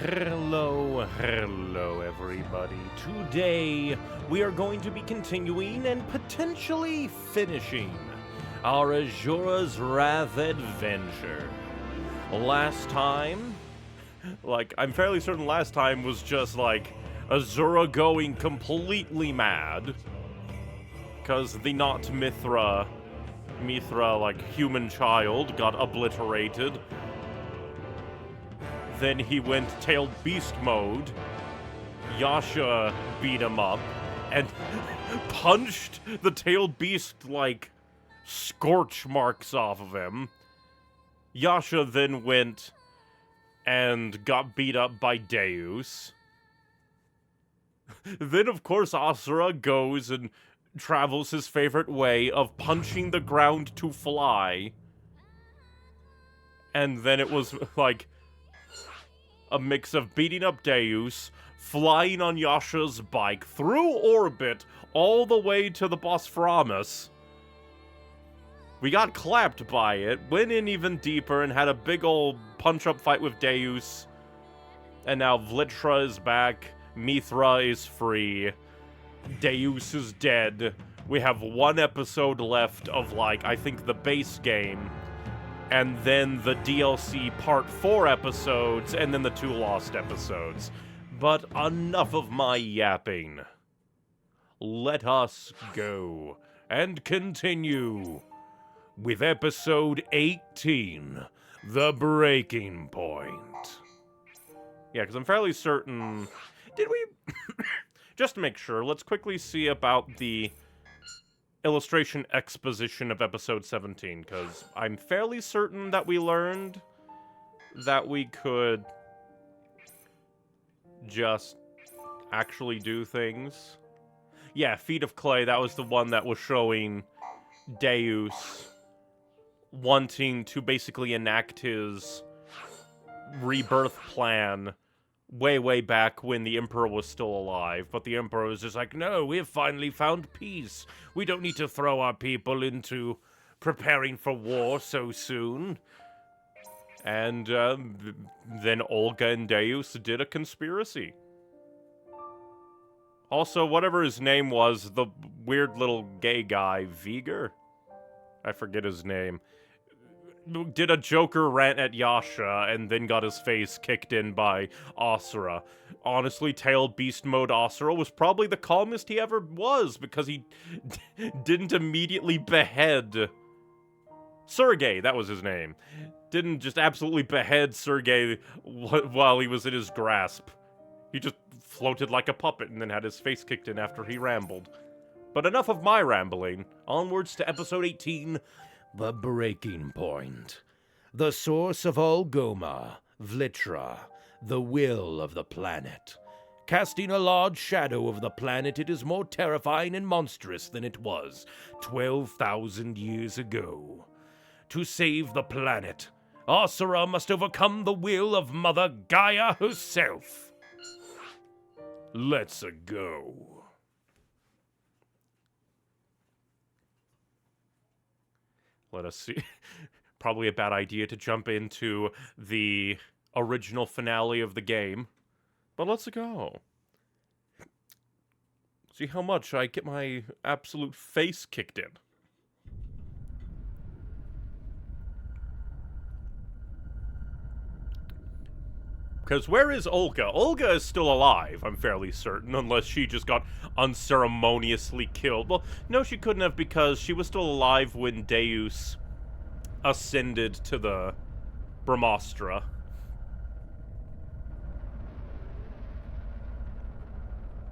Hello, everybody. Today, we are going to be continuing and potentially finishing our Asura's Wrath adventure. Last time, I'm fairly certain last time was just, Asura going completely mad. Because the not Mithra, human child, got obliterated. Then he went tailed beast mode. Yasha beat him up and punched the tailed beast, scorch marks off of him. Yasha then went and got beat up by Deus. Then, of course, Asura goes and travels his favorite way of punching the ground to fly. And then it was, a mix of beating up Deus, flying on Yasha's bike through orbit all the way to the Bosphorus. We got clapped by it, went in even deeper, and had a big ol' punch-up fight with Deus. And now Vlitra is back, Mithra is free, Deus is dead. We have one episode left of, I think the base game. And then the DLC Part 4 episodes, and then the 2 Lost episodes. But enough of my yapping. Let us go and continue with episode 18, The Breaking Point. Yeah, because I'm fairly certain... Did we... Just to make sure, let's quickly see about the illustration exposition of episode 17, because I'm fairly certain that we learned that we could just actually do things. Yeah, Feet of Clay, that was the one that was showing Deus wanting to basically enact his rebirth plan way back when the Emperor was still alive, but the Emperor was just like, no, we've finally found peace. We don't need to throw our people into preparing for war so soon. And then Olga and Deus did a conspiracy. Also, whatever his name was, the weird little gay guy, Viger? I forget his name. Did a Joker rant at Yasha and then got his face kicked in by Asura. Honestly, tailed beast mode Asura was probably the calmest he ever was because he didn't immediately behead Sergei, that was his name. Didn't just absolutely behead Sergei while he was in his grasp. He just floated like a puppet and then had his face kicked in after he rambled. But enough of my rambling. Onwards to episode 18, The Breaking Point. The source of all Goma, Vlitra, the will of the planet. Casting a large shadow over the planet, it is more terrifying and monstrous than it was 12,000 years ago. To save the planet, Asura must overcome the will of Mother Gaia herself. Let's go. Let us see. Probably a bad idea to jump into the original finale of the game. But let's go. See how much I get my absolute face kicked in. Because where is Olga? Olga is still alive, I'm fairly certain, unless she just got unceremoniously killed. Well, no, she couldn't have, because she was still alive when Deus ascended to the Brahmastra.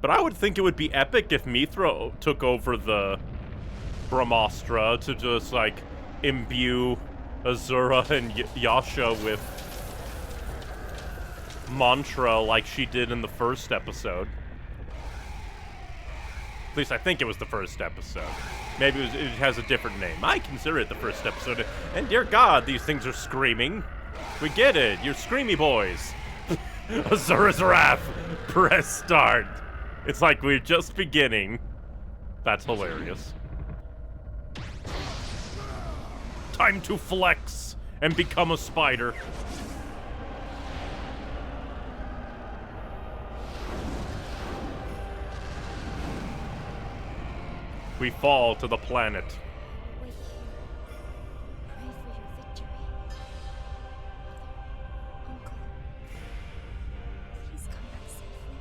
But I would think it would be epic if Mithra took over the Brahmastra to just, imbue Asura and Yasha with mantra like she did in the first episode. At least I think it was the first episode. Maybe it has a different name. I consider it the first episode. And dear God, these things are screaming. We get it. You're screamy boys. Asura's Wrath. Press start. It's like we're just beginning. That's hilarious. Time to flex and become a spider. We fall to the planet. Wait here. Pray for your victory. Mother, uncle, please come back safely.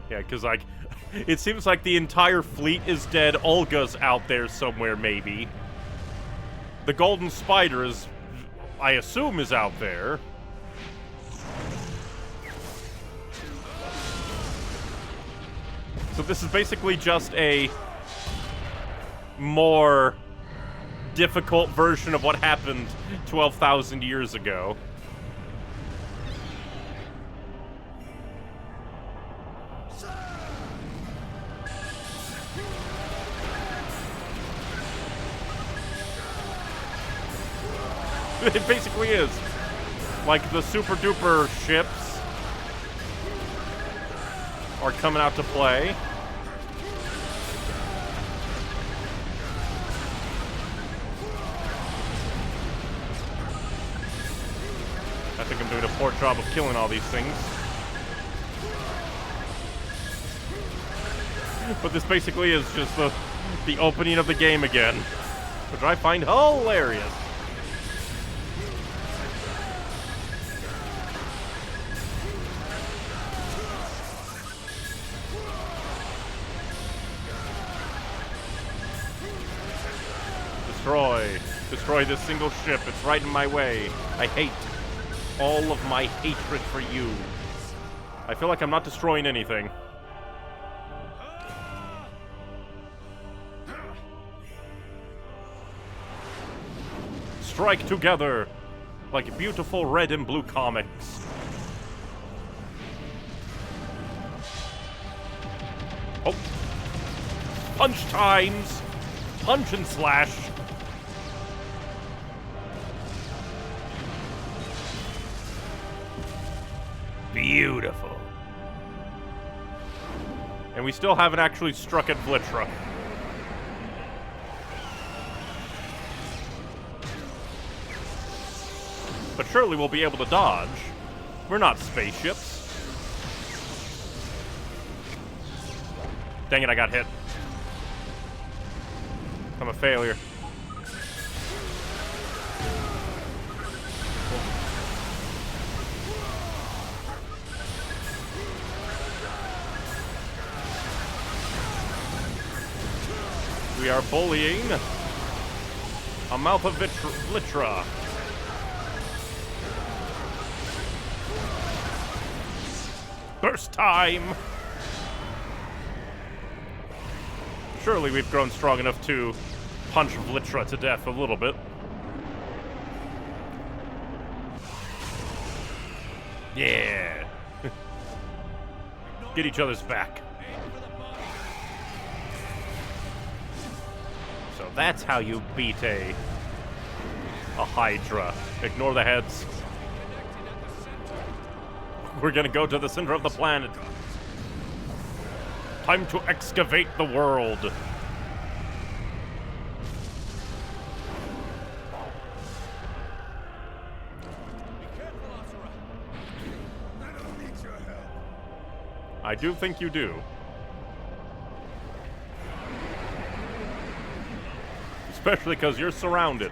Yeah, because, like, it seems like the entire fleet is dead. Olga's out there somewhere, maybe. The Golden Spider is, I assume, is out there. So this is basically just a more difficult version of what happened 12,000 years ago. It basically is. Like, the super duper ships are coming out to play. I think I'm doing a poor job of killing all these things. But this basically is just the opening of the game again, which I find hilarious. Destroy this single ship. It's right in my way. I hate all of my hatred for you. I feel like I'm not destroying anything. Strike together like beautiful red and blue comics. Oh. Punch times. Punch and slash. Beautiful. And we still haven't actually struck at Vlitra. But surely we'll be able to dodge. We're not spaceships. Dang it, I got hit. I'm a failure. We are bullying a mouth of Vlitra. Burst time! Surely we've grown strong enough to punch Vlitra to death a little bit. Yeah! Get each other's back. So that's how you beat a Hydra. Ignore the heads. We're gonna go to the center of the planet. Time to excavate the world. Be careful, Asura. I don't need your help. I do think you do. Especially because you're surrounded.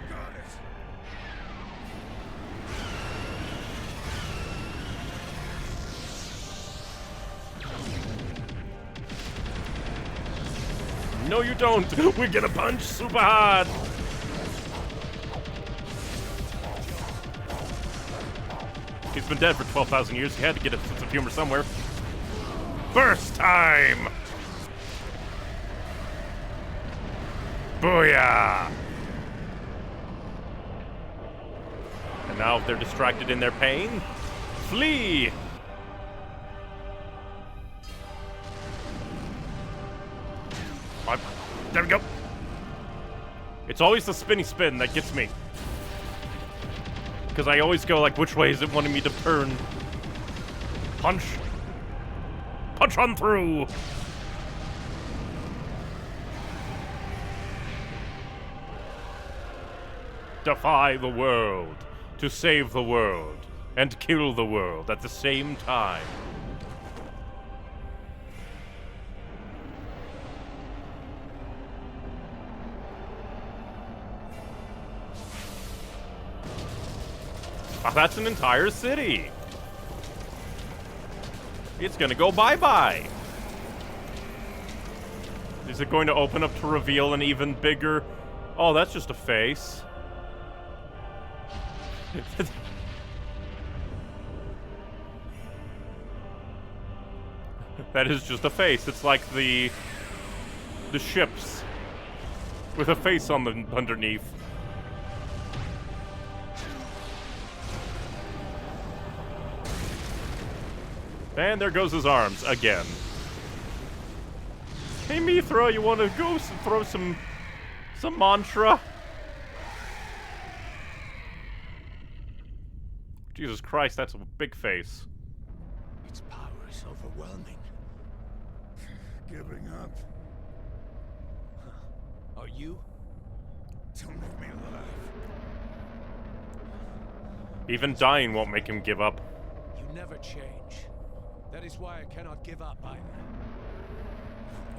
No, you don't. We're gonna punch super hard. He's been dead for 12,000 years. He had to get a sense of humor somewhere. Burst time! Booyah! And now if they're distracted in their pain, flee! There we go. It's always the spinny spin that gets me. Because I always go like, which way is it wanting me to turn? Punch. Punch on through. Defy the world, to save the world, and kill the world at the same time. Oh, that's an entire city. It's gonna go bye-bye. Is it going to open up to reveal an even bigger... Oh, that's just a face. That is just a face. It's like the ships with a face on the underneath. And there goes his arms again. Hey Mithra, you wanna go throw some mantra? Jesus Christ, that's a big face. Its power is overwhelming. Giving up. Are you? Don't leave me alive. Even dying won't make him give up. You never change. That is why I cannot give up either.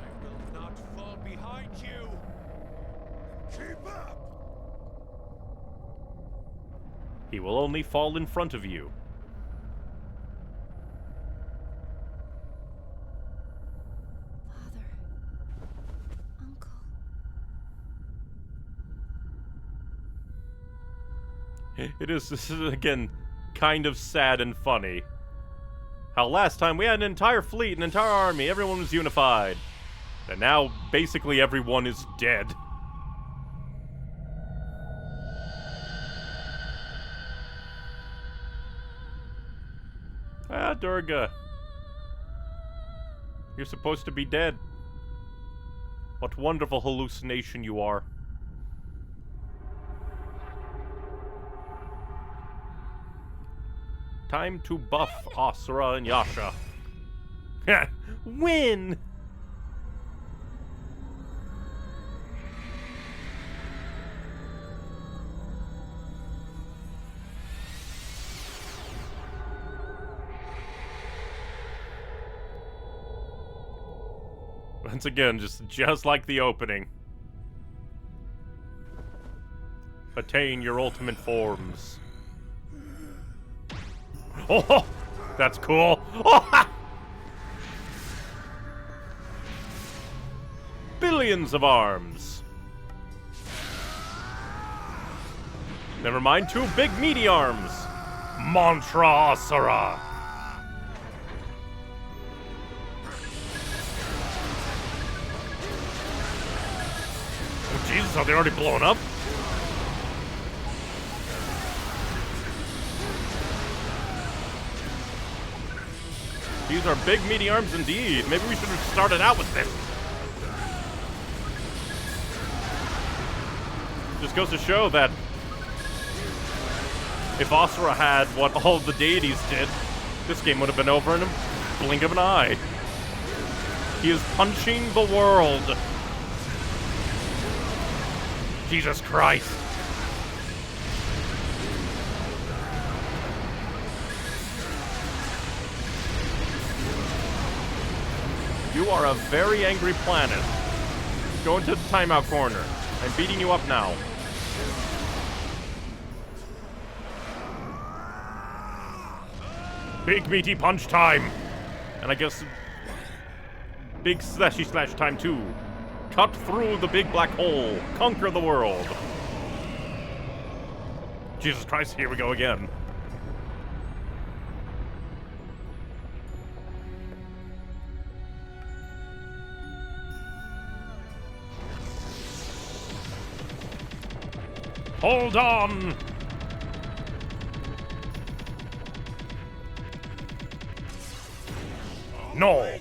I will not fall behind you. Keep up. He will only fall in front of you. Father. Uncle. This is again kind of sad and funny. How last time we had an entire fleet, an entire army, everyone was unified. And now basically everyone is dead. Ah, Durga. You're supposed to be dead. What wonderful hallucination you are. Time to buff Asura and Yasha. Win! Once again, just like the opening. Attain your ultimate forms. Oh, that's cool. Oh, billions of arms. Never mind, 2 big meaty arms. Mantra Asura. Oh, Jesus, are they already blown up? These are big, meaty arms indeed. Maybe we should have started out with this. Just goes to show that if Asura had what all the deities did, this game would have been over in a blink of an eye. He is punching the world. Jesus Christ. You are a very angry planet. Go into the timeout corner. I'm beating you up now. Big meaty punch time. And I guess big slashy slash time too. Cut through the big black hole. Conquer the world. Jesus Christ, here we go again. Hold on! No!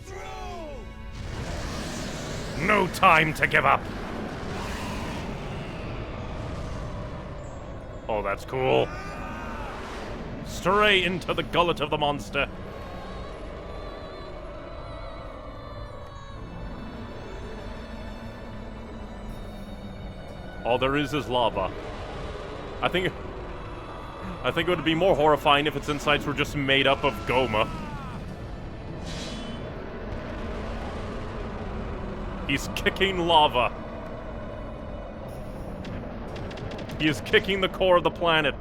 No time to give up! Oh, that's cool. Straight into the gullet of the monster. All there is lava. I think it would be more horrifying if its insides were just made up of Goma. He's kicking lava. He is kicking the core of the planet.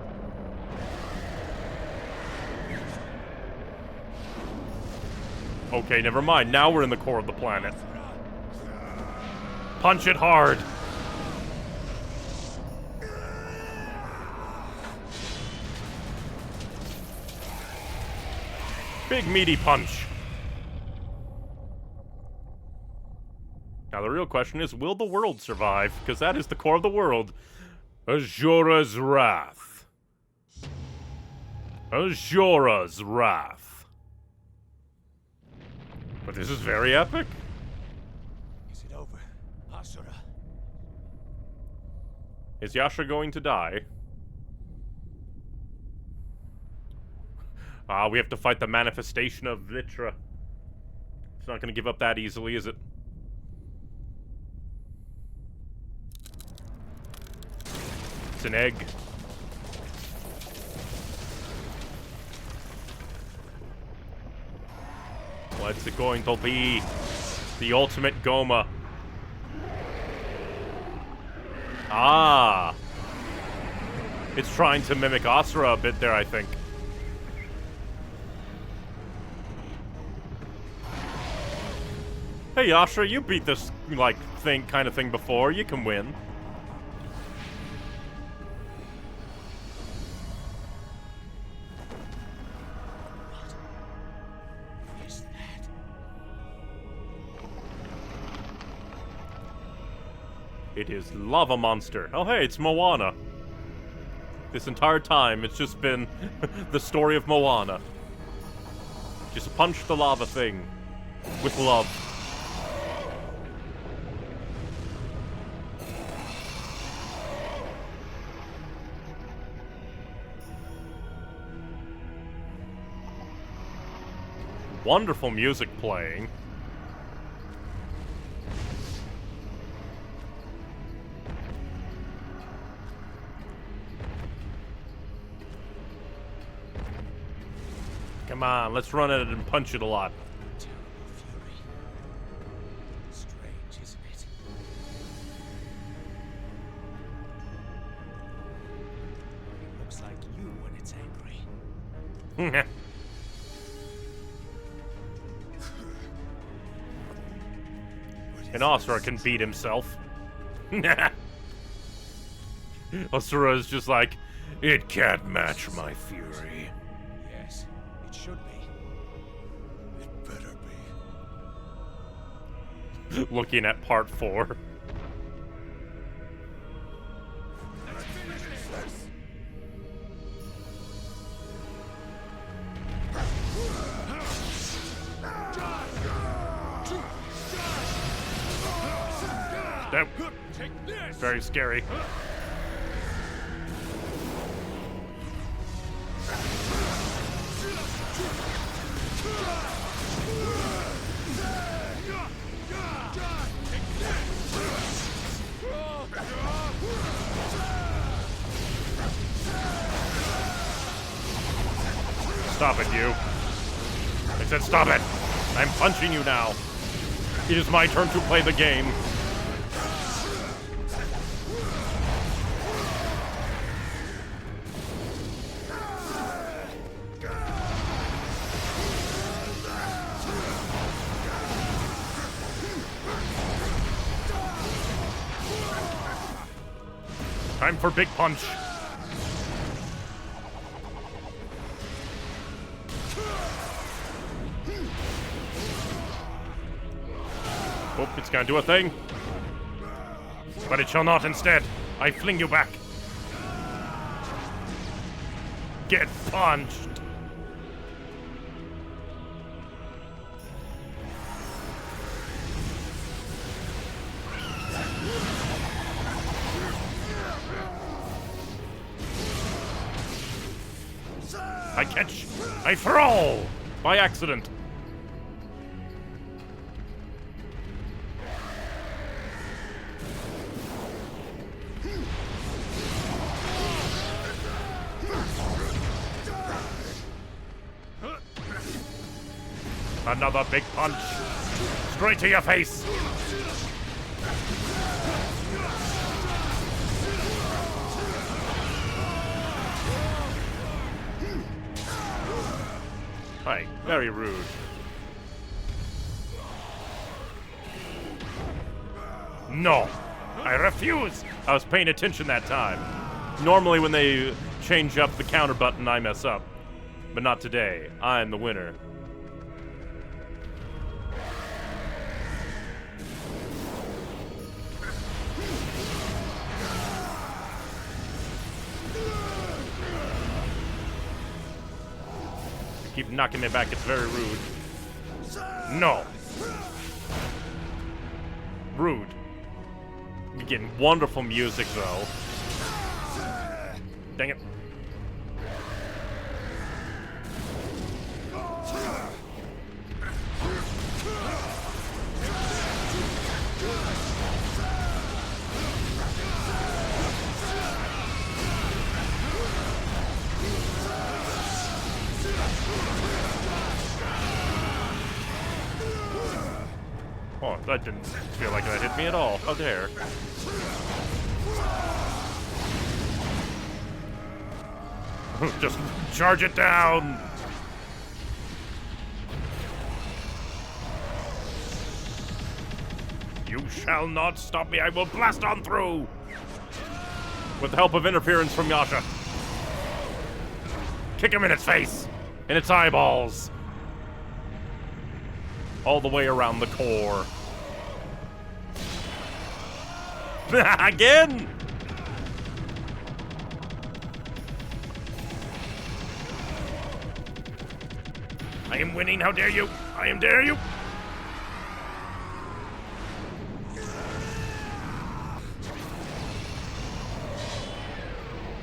Okay, never mind. Now we're in the core of the planet. Punch it hard. Big meaty punch. Now the real question is, will the world survive? Because that is the core of the world. Asura's Wrath. Asura's Wrath. But this is very epic. Is it over, Asura? Is Yasha going to die? We have to fight the manifestation of Vitra. It's not going to give up that easily, is it? It's an egg. What's it going to be? The ultimate Goma. Ah! It's trying to mimic Asura a bit there, I think. Hey, Asura, you beat this, like, kind of thing before. You can win. What is that? It is Lava Monster. Oh, hey, it's Moana. This entire time, it's just been the story of Moana. Just punch the lava thing with love. Wonderful music playing. Come on, let's run at it and punch it a lot. Terrible fury. Strange, isn't it? It looks like you when it's angry. And Asura can beat himself. Asura is just like, it can't match my fury. Yes, it should be. It better be. Looking at part 4. Let's finish this! That Take this! very scary. Stop it, you. I said stop it. I'm punching you now. It is my turn to play the game. Time for big punch. Hope it's gonna do a thing. But it shall not instead. I fling you back. Get punched. I catch. I throw. By accident. Another big punch. Straight to your face. Hi, very rude. No, I refuse. I was paying attention that time. Normally when they change up the counter button, I mess up. But not today. I'm the winner. You keep knocking me back, it's very rude. No. Rude. You're getting wonderful music, though. Dang it. Oh, that didn't feel like that hit me at all. How dare. Just charge it down! You shall not stop me, I will blast on through! With the help of interference from Yasha. Kick him in its face! In its eyeballs! All the way around the core. Again! I am winning, how dare you! I am dare you!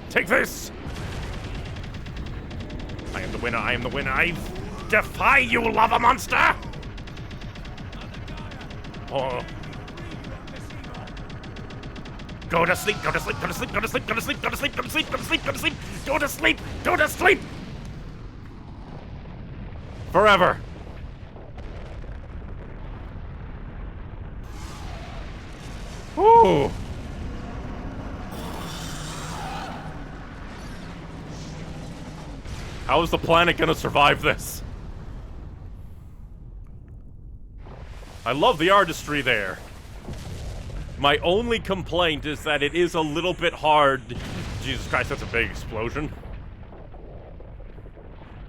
Take this! I am the winner, I am the winner, I defy you, lava monster! Oh. Go to sleep, go to sleep, go to sleep, go to sleep, go to sleep, go to sleep, go to sleep, go to sleep, go to sleep, go to sleep, go to sleep! Forever. Ooh. How is the planet gonna survive this? I love the artistry there. My only complaint is that it is a little bit hard. Jesus Christ, that's a big explosion.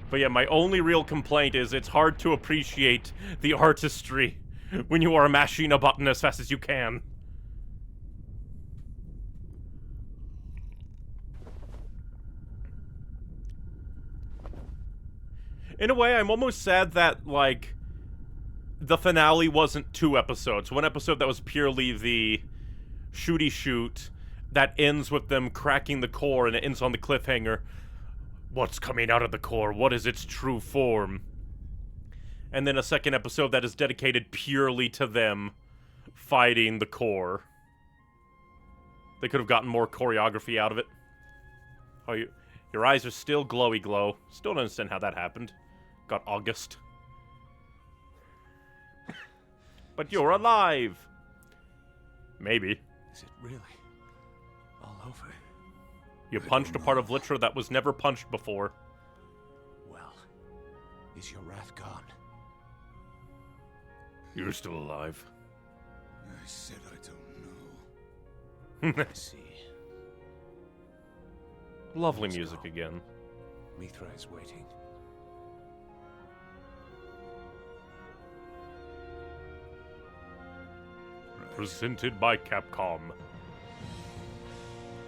But yeah, my only real complaint is it's hard to appreciate the artistry when you are mashing a button as fast as you can. In a way, I'm almost sad that, like, the finale wasn't 2 episodes. 1 episode that was purely the shooty shoot that ends with them cracking the core and it ends on the cliffhanger. What's coming out of the core? What is its true form? And then a 2nd episode that is dedicated purely to them fighting the core. They could have gotten more choreography out of it. Oh, your eyes are still glowy glow. Still don't understand how that happened. Got August. But you're alive! Maybe. Is it really all over? You punched a part of Litra that was never punched before. Well, is your wrath gone? You're still alive. I said I don't know. I see. Lovely music again. Mithra is waiting. Presented by Capcom.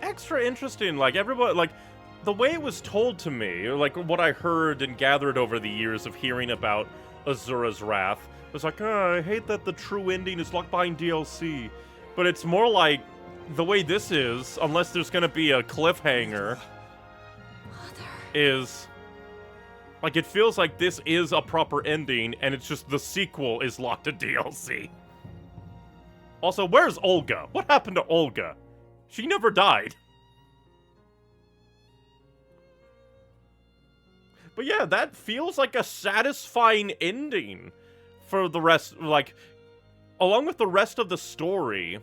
Extra interesting, like, everybody, like, the way it was told to me, or, like, what I heard and gathered over the years of hearing about Asura's Wrath, was like, oh, I hate that the true ending is locked behind DLC. But it's more like, the way this is, unless there's gonna be a cliffhanger, is, like, it feels like this is a proper ending, and it's just the sequel is locked to DLC. Also, where's Olga? What happened to Olga? She never died. But yeah, that feels like a satisfying ending for the rest, like, along with the rest of the story,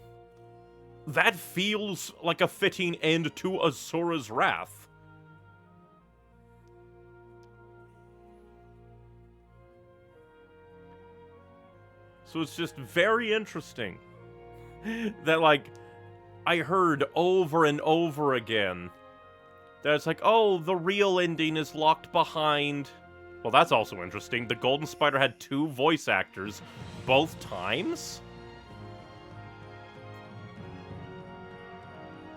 that feels like a fitting end to Asura's Wrath. So it's just very interesting. that, like, I heard over and over again. That it's like, oh, the real ending is locked behind... Well, that's also interesting. The Golden Spider had 2 voice actors, both times?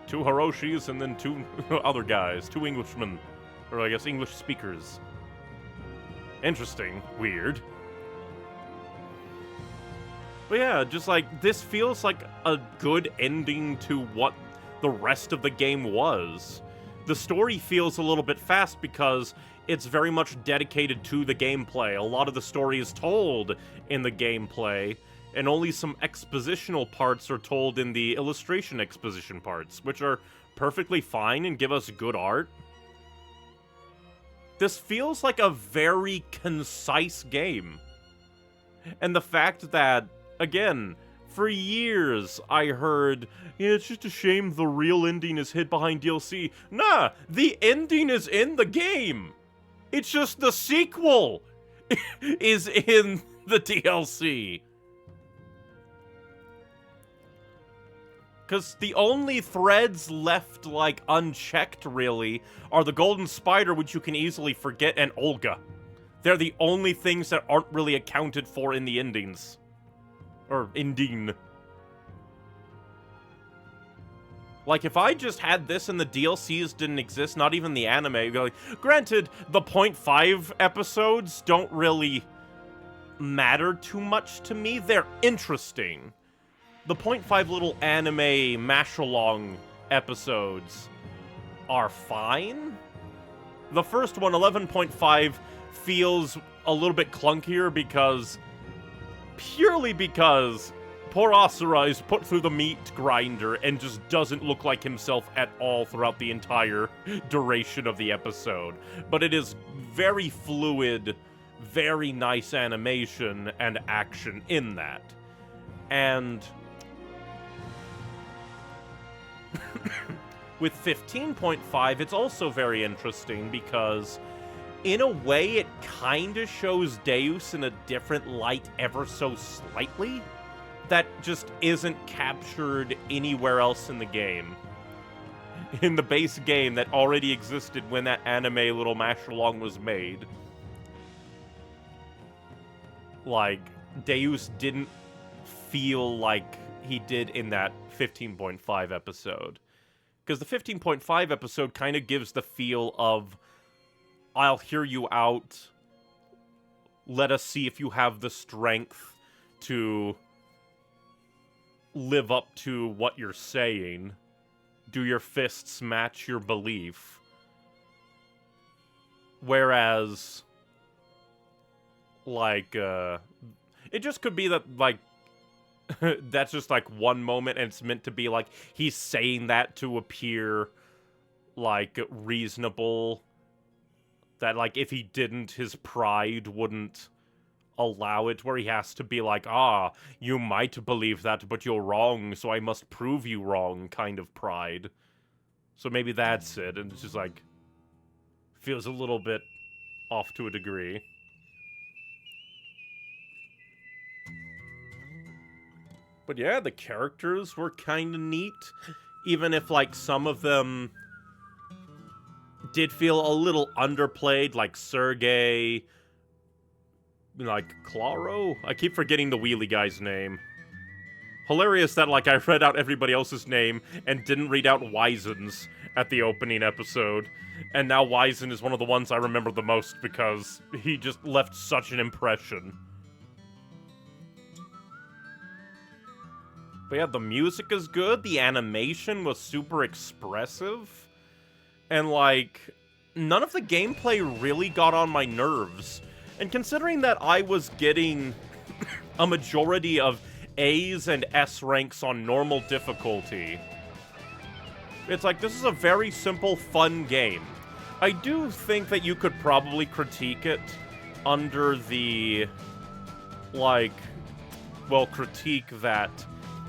2 Hiroshis and then 2 other guys. 2 Englishmen. Or I guess English speakers. Interesting. Weird. But yeah, just like, this feels like a good ending to what the rest of the game was. The story feels a little bit fast because it's very much dedicated to the gameplay. A lot of the story is told in the gameplay, and only some expositional parts are told in the illustration exposition parts, which are perfectly fine and give us good art. This feels like a very concise game. And the fact that, again, for years I heard, yeah, it's just a shame the real ending is hid behind DLC. Nah, the ending is in the game! It's just the sequel is in the DLC. Because the only threads left, like, unchecked, really, are the Golden Spider, which you can easily forget, and Olga. They're the only things that aren't really accounted for in the endings. Or ending. Like, if I just had this and the DLCs didn't exist, not even the anime, like, granted, the 0.5 episodes don't really matter too much to me. They're interesting. The 0.5 little anime mash-along episodes are fine. The first one, 11.5, feels a little bit clunkier purely because poor Asura is put through the meat grinder and just doesn't look like himself at all throughout the entire duration of the episode. But it is very fluid, very nice animation and action in that. And with 15.5, it's also very interesting because in a way, it kinda shows Deus in a different light ever so slightly that just isn't captured anywhere else in the game. In the base game that already existed when that anime little mash-along was made. Like, Deus didn't feel like he did in that 15.5 episode. Because the 15.5 episode kinda gives the feel of, I'll hear you out. Let us see if you have the strength to live up to what you're saying. Do your fists match your belief? Whereas, like, it just could be that, like, that's just, like, one moment and it's meant to be, like, he's saying that to appear, like, reasonable. That, like, if he didn't, his pride wouldn't allow it, where he has to be like, ah, you might believe that, but you're wrong, so I must prove you wrong, kind of pride. So maybe that's it, and it's just, like, feels a little bit off to a degree. But yeah, the characters were kinda neat, even if, like, some of them did feel a little underplayed, like Sergei, like Claro? I keep forgetting the wheelie guy's name. Hilarious that, like, I read out everybody else's name and didn't read out Wizen's at the opening episode. And now Wizen is one of the ones I remember the most because he just left such an impression. But yeah, the music is good, the animation was super expressive. And, like, none of the gameplay really got on my nerves. And considering that I was getting a majority of A's and S ranks on normal difficulty, it's like, this is a very simple, fun game. I do think that you could probably critique it under the, like, well, critique that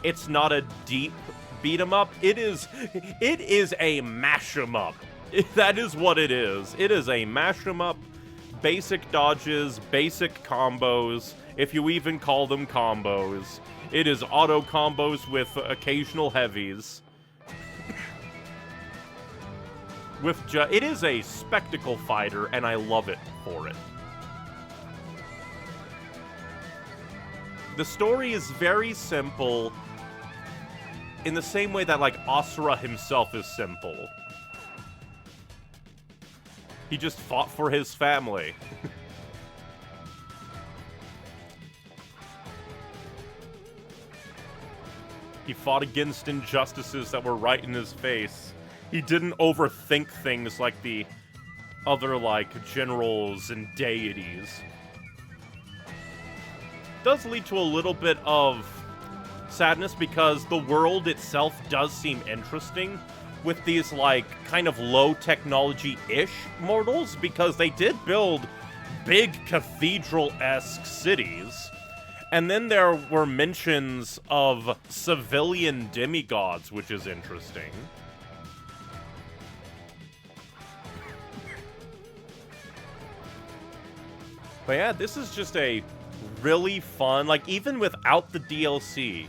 it's not a deep beat-em-up. It is a mash-em-up. That is what it is. It is a mash-em-up, basic dodges, basic combos, if you even call them combos. It is auto combos with occasional heavies. It is a spectacle fighter, and I love it for it. The story is very simple, in the same way that, like, Asura himself is simple. He just fought for his family. He fought against injustices that were right in his face. He didn't overthink things like the other, like, generals and deities. Does lead to a little bit of sadness because the world itself does seem interesting with these, like, kind of low technology-ish mortals, because they did build big cathedral-esque cities. And then there were mentions of civilian demigods, which is interesting. But yeah, this is just a really fun, like, even without the DLC,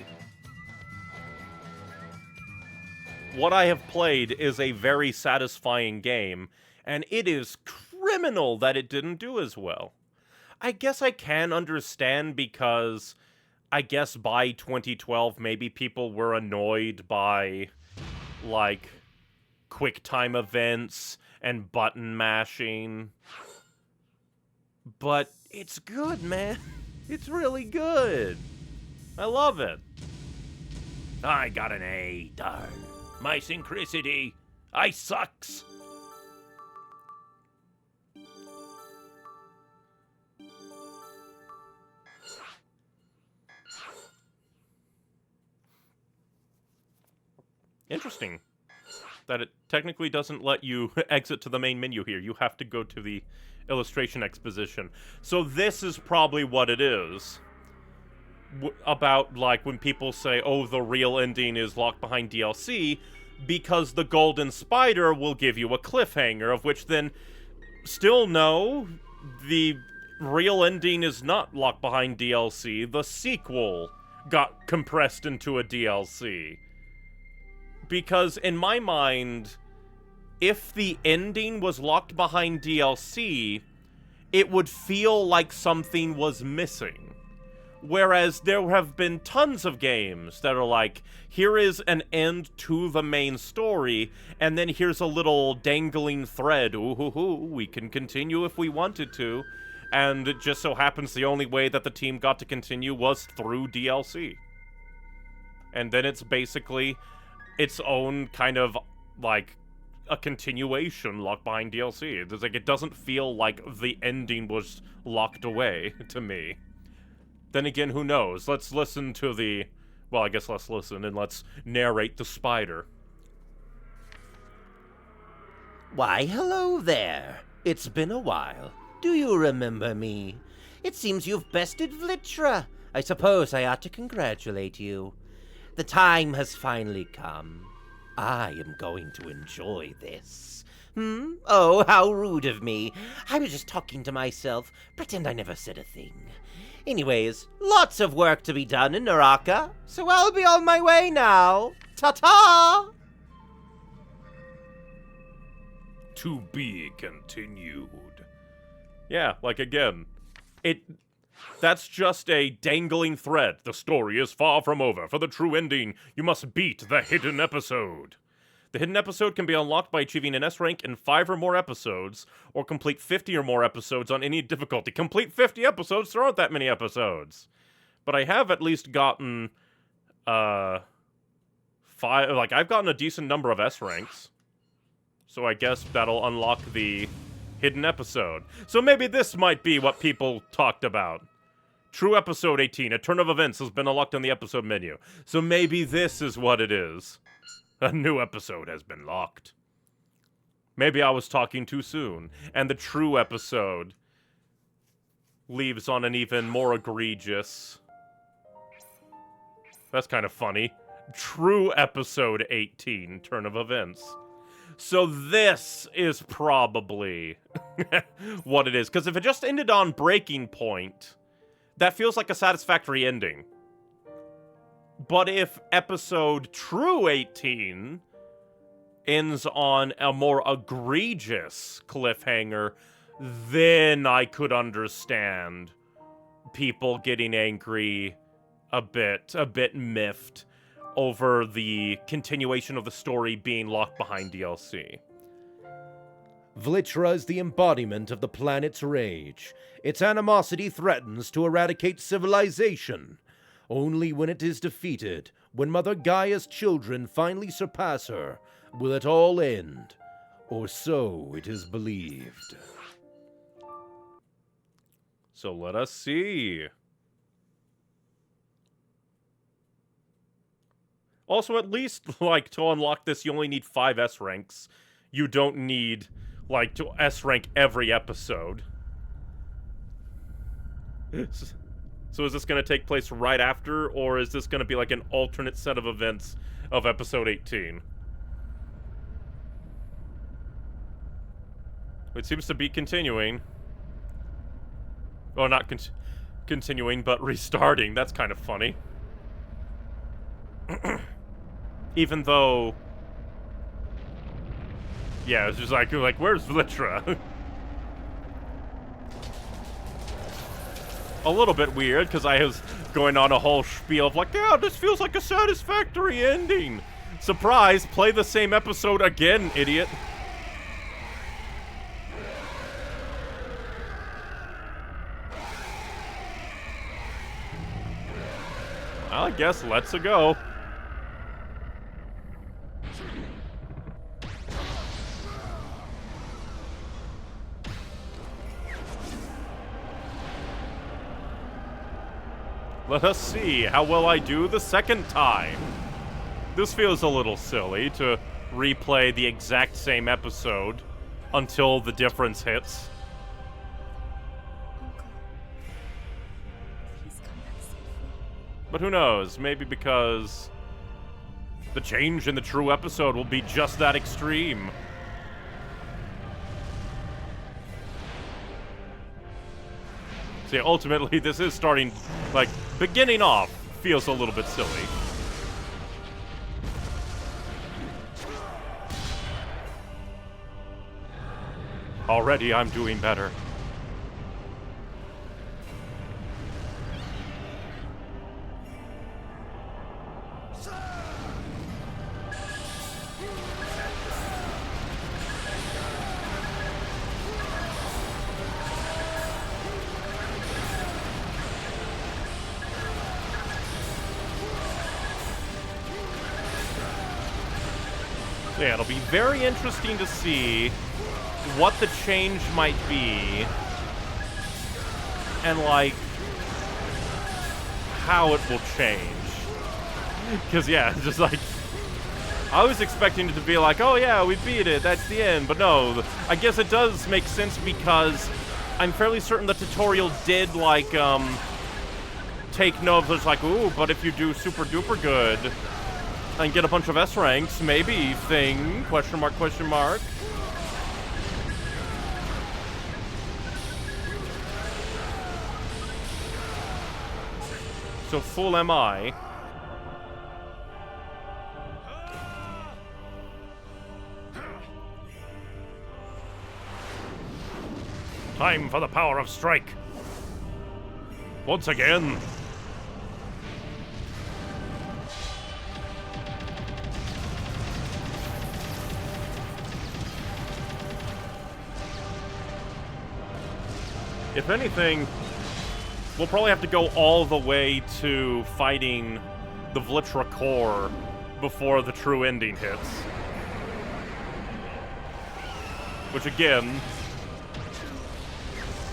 what I have played is a very satisfying game, and it is criminal that it didn't do as well. I guess I can understand because I guess by 2012 maybe people were annoyed by, like, quick time events and button mashing. But it's good, man. It's really good. I love it. I got an A, darn. My synchronicity. I sucks. Interesting that it technically doesn't let you exit to the main menu here. You have to go to the illustration exposition. So this is probably what it is. About, like, when people say, oh, the real ending is locked behind DLC, because the Golden Spider will give you a cliffhanger, of which then, still no, the real ending is not locked behind DLC. The sequel got compressed into a DLC. Because, in my mind, if the ending was locked behind DLC, it would feel like something was missing. Whereas there have been tons of games that are like, here is an end to the main story, and then here's a little dangling thread. Ooh, we can continue if we wanted to. And it just so happens the only way that the team got to continue was through DLC. And then it's basically its own kind of, like, a continuation locked behind DLC. It's like, it doesn't feel like the ending was locked away to me. Then again, who knows? Let's listen to the... Well, I guess let's listen and let's narrate the spider. Why, hello there. It's been a while. Do you remember me? It seems you've bested Vlitra. I suppose I ought to congratulate you. The time has finally come. I am going to enjoy this. Oh, how rude of me. I was just talking to myself. Pretend I never said a thing. Anyways, lots of work to be done in Naraka, so I'll be on my way now. Ta-ta! To be continued. Yeah, like, again, that's just a dangling thread. The story is far from over. For the true ending, you must beat the hidden episode. The hidden episode can be unlocked by achieving an S rank in 5 or more episodes, or complete 50 or more episodes on any difficulty. Complete 50 episodes? There aren't that many episodes. But I have at least gotten, 5, like, I've gotten a decent number of S ranks. So I guess that'll unlock the hidden episode. So maybe this might be what people talked about. True episode 18, a turn of events has been unlocked in the episode menu. So maybe this is what it is. A new episode has been locked. Maybe I was talking too soon, and the true episode leaves on an even more egregious... That's kind of funny. True episode 18, turn of events. So this is probably what it is. Because if it just ended on breaking point, that feels like a satisfactory ending. But if episode True 18 ends on a more egregious cliffhanger, then I could understand people getting angry a bit miffed over the continuation of the story being locked behind DLC. Vlitra is the embodiment of the planet's rage. Its animosity threatens to eradicate civilization. Only when it is defeated, when Mother Gaia's children finally surpass her, will it all end. Or so it is believed. So let us see. Also, at least, like, to unlock this, you only need 5 S ranks. You don't need, like, to S rank every episode. So is this going to take place right after, or is this going to be like an alternate set of events of episode 18? It seems to be continuing. Well, not continuing, but restarting. That's kind of funny. Even though... Yeah, it's just like where's Vlitra? A little bit weird, because I was going on a whole spiel of like, yeah, this feels like a satisfactory ending. Surprise, play the same episode again, idiot. Well, I guess let's go. Let us see, how will I do the second time? This feels a little silly to replay the exact same episode until the difference hits. Uncle. Please come back safely. But who knows, maybe because the change in the true episode will be just that extreme. See, ultimately, this is starting, like, beginning off feels a little bit silly. Already, I'm doing better. Yeah, it'll be very interesting to see what the change might be and, like, how it will change. Because, yeah, it's just like, I was expecting it to be like, oh yeah, we beat it, that's the end. But no, I guess it does make sense because I'm fairly certain the tutorial did, like, take note of it's like, ooh, but if you do super duper good and get a bunch of S ranks, maybe thing, question mark, question mark. So full MI. Time for the power of strike. Once again. If anything, we'll probably have to go all the way to fighting the Vlitra core before the true ending hits. Which, again,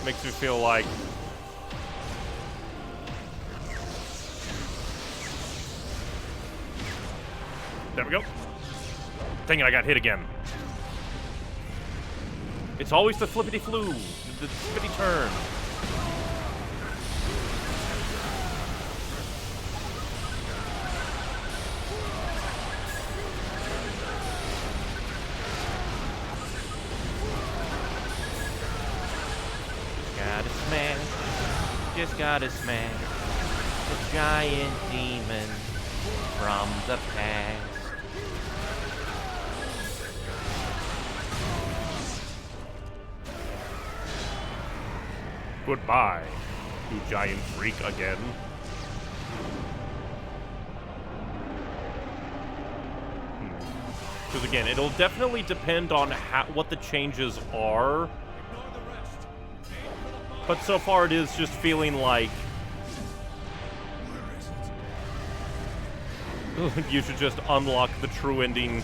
makes me feel like... There we go. Dang it, I got hit again. It's always the flippity-flu, the flippity turn. Gotta smash, just gotta smash the giant demon. from the past. Goodbye, you giant freak again. Because again, it'll definitely depend on what the changes are. But so far it is just feeling like you should just unlock the true ending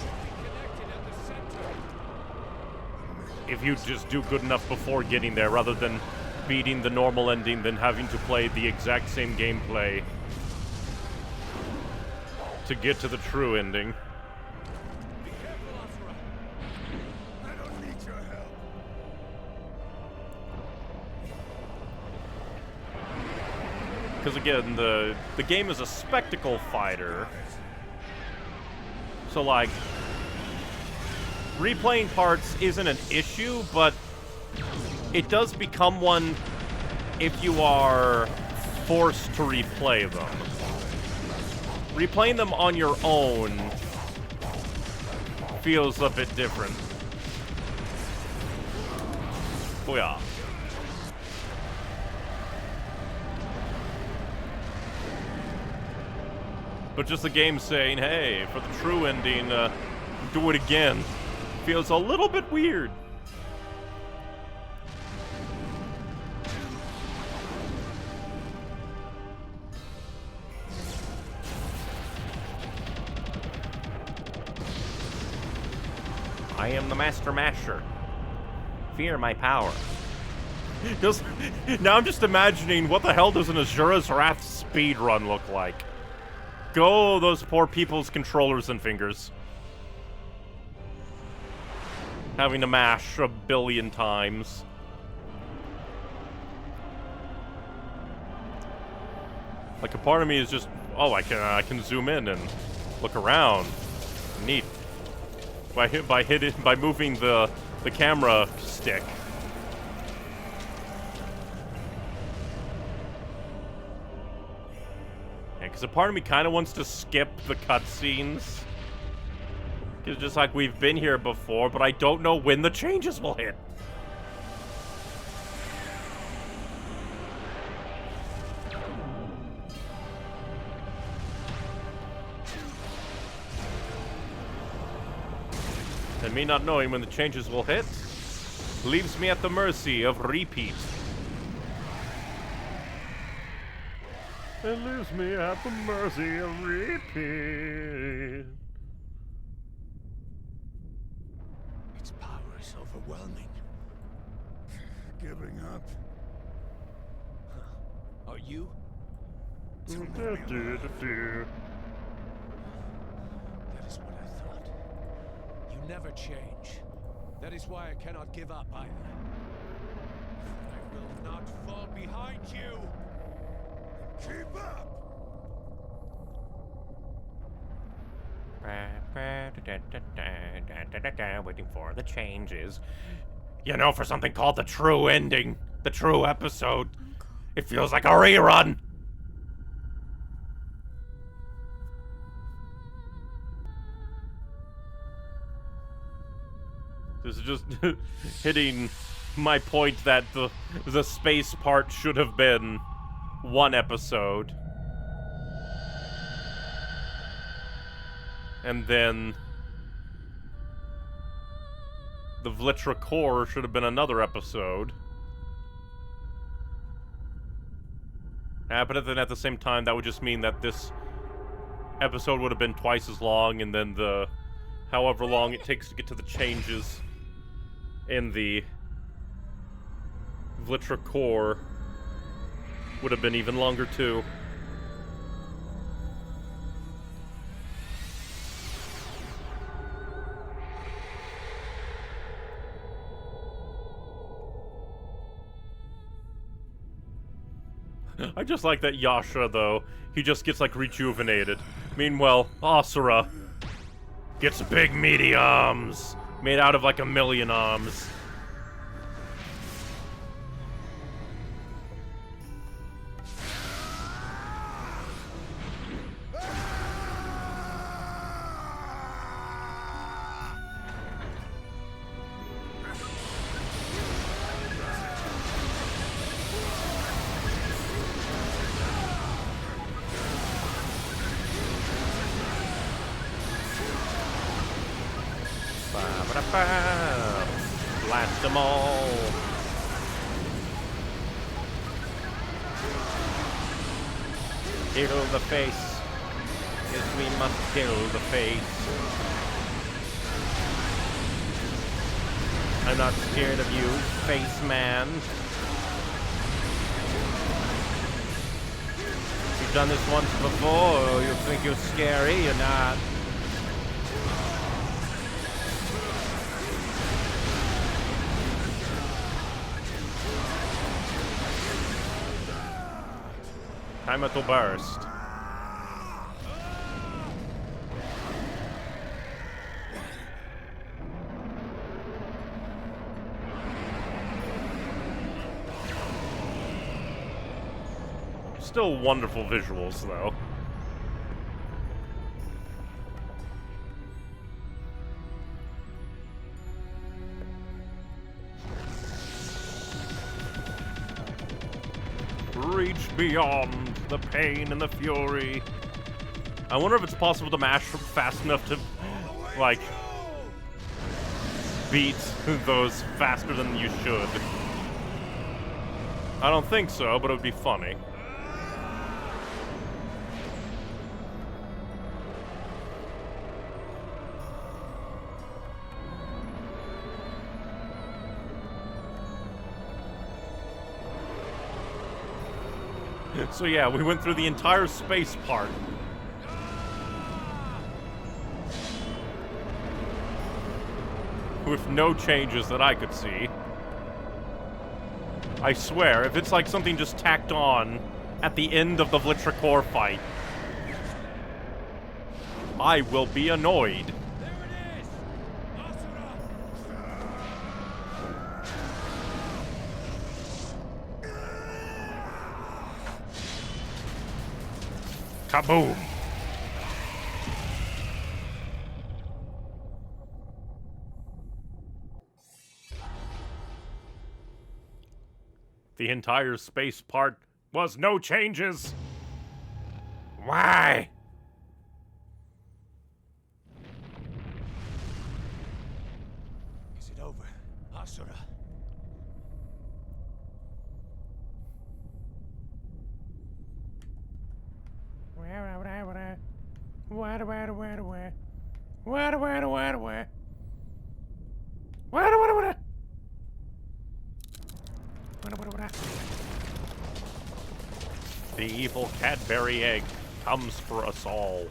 if you just do good enough before getting there, rather than beating the normal ending, then having to play the exact same gameplay to get to the true ending. Be careful, Asura. I don't need your help. Because again, the game is a spectacle fighter. So like, replaying parts isn't an issue, but it does become one if you are forced to replay them. Replaying them on your own feels a bit different. Oh yeah. But just the game saying, hey, for the true ending, do it again, feels a little bit weird. I am the Master Masher. Fear my power. Now I'm just imagining, what the hell does an Asura's Wrath speedrun look like? Go, those poor people's controllers and fingers. Having to mash a billion times. Like, a part of me is just, oh, I can zoom in and look around. Neat. By moving the camera stick. Because a part of me kind of wants to skip the cutscenes. It's just like, we've been here before, but I don't know when the changes will hit. And me not knowing when the changes will hit leaves me at the mercy of repeat. It leaves me at the mercy of repeat. Its power is overwhelming. Giving up. Are you? That is what I thought. You never change. That is why I cannot give up either. I will not fall behind you. Keep up! Waiting for the changes. You know, for something called the true ending, the true episode, it feels like a rerun. This is just hitting my point that the space part should have been one episode. And then the Vlitra core should have been another episode. But then at the same time, that would just mean that this episode would have been twice as long, and then the however long it takes to get to the changes in the Vlitra core would have been even longer too. I just like that Yasha, though. He just gets, like, rejuvenated. Meanwhile, Asura gets big meaty arms made out of, like, 1,000,000 arms. Bam! Blast them all. Kill the face. Yes, we must kill the face. I'm not scared of you, face man. You've done this once before. You think you're scary? You're not. Time it to burst. Still wonderful visuals, though. Reach beyond the pain and the fury. I wonder if it's possible to mash fast enough to, like, beat those faster than you should. I don't think so, but it would be funny. So yeah, we went through the entire space part. With no changes that I could see. I swear, if it's like something just tacked on at the end of the Vlitra core fight, I will be annoyed. There it is! Asura! Kaboom! The entire space part was no changes. Why? Is it over? Asura? The evil Cadbury egg comes for us all.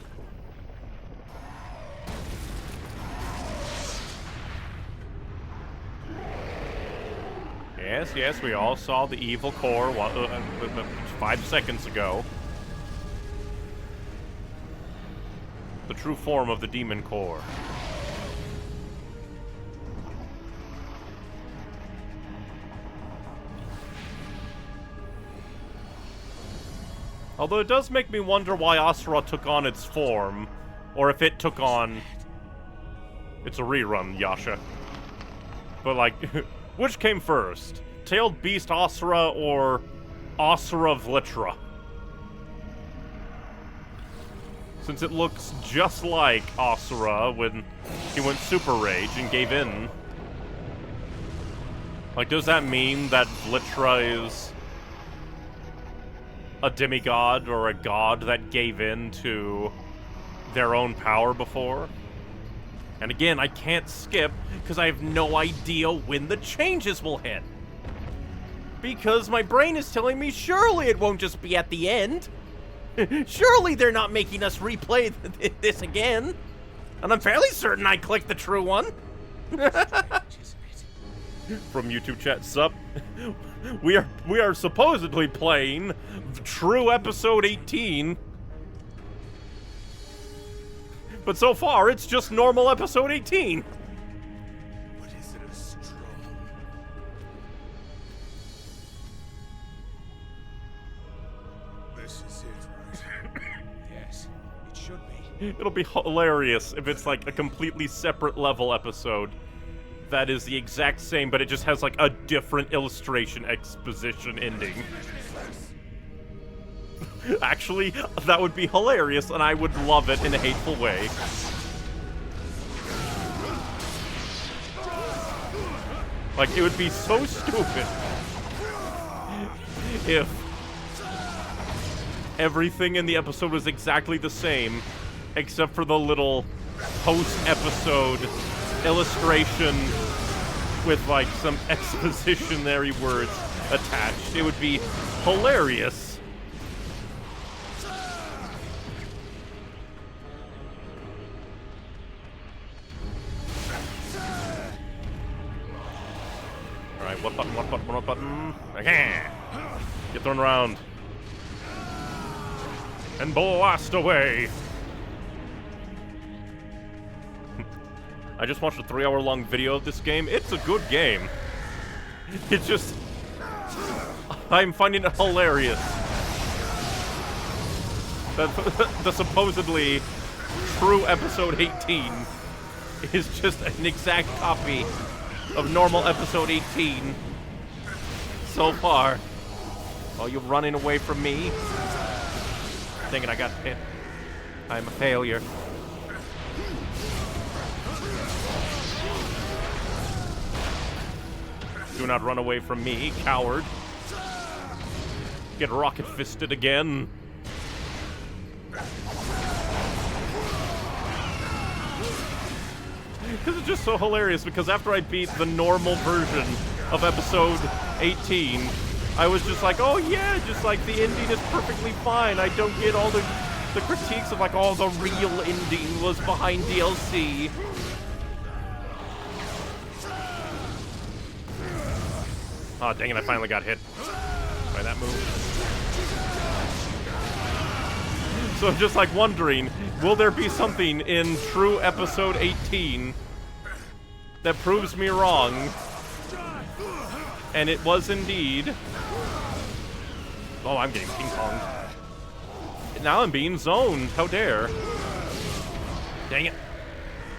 Yes, yes, we all saw the evil core 5 seconds ago. The true form of the demon core. Although it does make me wonder why Asura took on its form, or if it took on... It's a rerun, Yasha. But like, which came first? Tailed Beast Asura or Asura Vlitra? Since it looks just like Asura when he went Super Rage and gave in. Like, does that mean that Vlitra is a demigod or a god that gave in to their own power before? And again, I can't skip because I have no idea when the changes will hit. Because my brain is telling me surely it won't just be at the end. Surely they're not making us replay this again. And I'm fairly certain I clicked the true one. From YouTube chat, sup? We are supposedly playing true episode 18. But so far, it's just normal episode 18. What is it a strong? This is it, right? Yes, it should be. It'll be hilarious if it's like a completely separate level episode that is the exact same, but it just has like a different illustration exposition ending. Actually, that would be hilarious, and I would love it in a hateful way. Like, it would be so stupid if everything in the episode was exactly the same, except for the little post-episode illustration with, like, some expositionary words attached. It would be hilarious. Alright, what button, what button, what button? Okay. Get thrown around. And blast away! I just watched a 3-hour-long video of this game. It's a good game. It's just... I'm finding it hilarious that the supposedly true episode 18 is just an exact copy of normal episode 18 so far. Oh, you're running away from me? Thinking I got hit. I'm a failure. Do not run away from me, coward. Get rocket-fisted again. This is just so hilarious, because after I beat the normal version of episode 18, I was just like, oh yeah, just like the ending is perfectly fine. I don't get all the critiques of like, oh, the real ending was behind DLC. Oh, dang it, I finally got hit by that move. So I'm just like wondering, will there be something in true episode 18 that proves me wrong? And it was indeed... Oh, I'm getting ping-ponged. Now I'm being zoned. How dare. Dang it.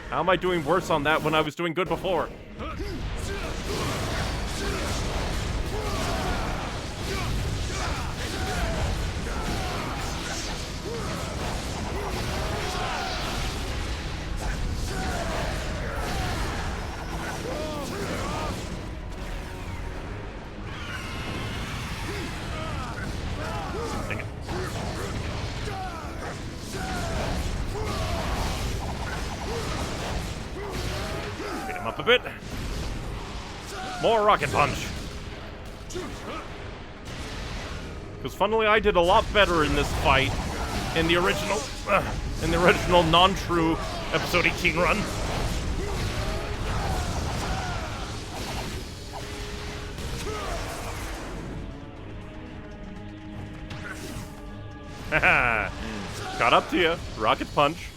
How am I doing worse on that when I was doing good before? Up a bit. More rocket punch. Because funnily, I did a lot better in this fight in the original non-true episode 18 run. Haha. Got up to you. Rocket punch.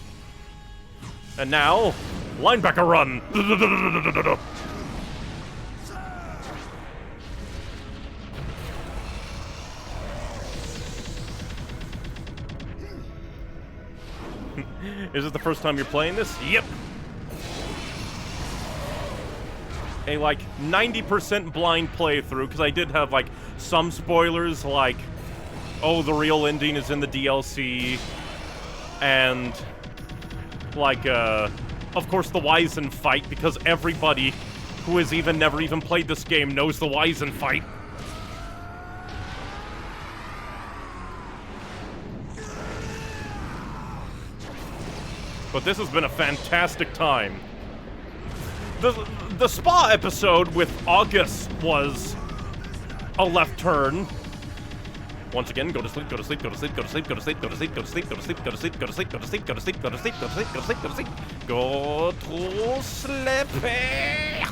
And now, linebacker run! Is it the first time you're playing this? Yep! A, like, 90% blind playthrough, because I did have, like, some spoilers, like, oh, the real ending is in the DLC, and, like, of course, the Wizen fight, because everybody who has never even played this game knows the Wizen fight. But this has been a fantastic time. The spa episode with August was a left turn. Once again, go to sleep, go to sleep, go to sleep, go to sleep, go to sleep, go to sleep, go to sleep, go to sleep, go to sleep, go to sleep, go to sleep, go to sleep, go to sleep, go to sleep, go to sleep, go to sleep, go to sleep.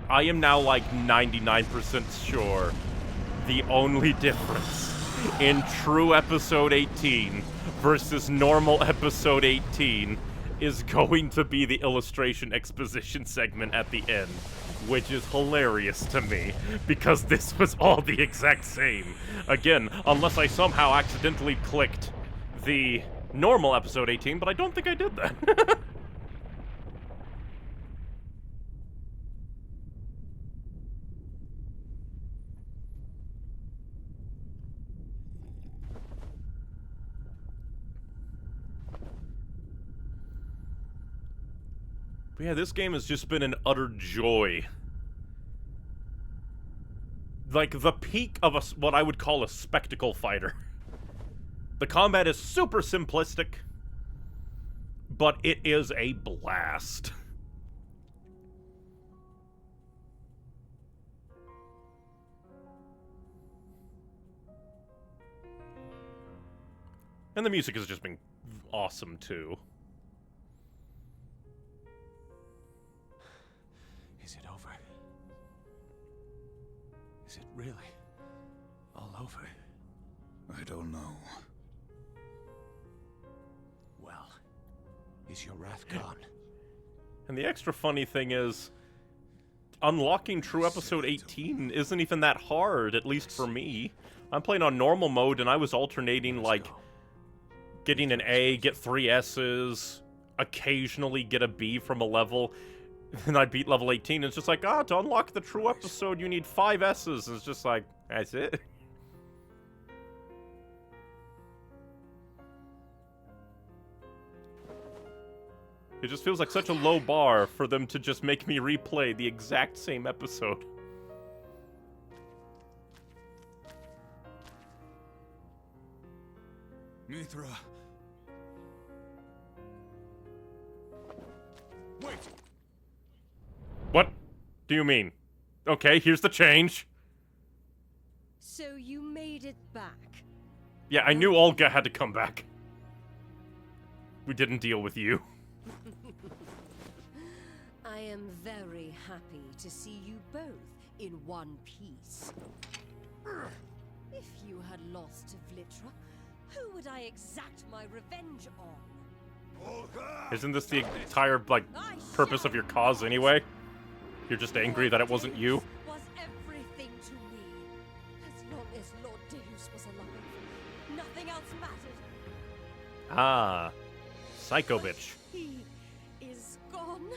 I am now like 99% sure the only difference in true episode 18 versus normal episode 18 is going to be the illustration exposition segment at the end, which is hilarious to me, because this was all the exact same. Again, unless I somehow accidentally clicked the normal episode 18, but I don't think I did that. But yeah, this game has just been an utter joy. Like, the peak of what I would call a spectacle fighter. The combat is super simplistic, but it is a blast. And the music has just been awesome, too. Is it over? Is it really all over? I don't know. Well, is your wrath gone? And the extra funny thing is, unlocking True Episode 18 isn't even that hard, at least for me. I'm playing on normal mode, and I was alternating, like, getting an A, get 3 S's, occasionally get a B from a level, and I'd beat level 18, and it's just like, to unlock the True Episode, you need 5 S's, and it's just like, that's it. It just feels like such a low bar for them to just make me replay the exact same episode. Mithra. Wait! What do you mean? Okay, here's the change. So you made it back. Yeah, I knew Olga had to come back. We didn't deal with you. I am very happy to see you both in one piece. If you had lost to Vlitra, who would I exact my revenge on? Isn't this the entire, like, purpose of your cause anyway? You're just angry that it wasn't you? Was everything to me. As long as Lord Deus was alive, nothing else mattered. Ah, psycho bitch. He is gone.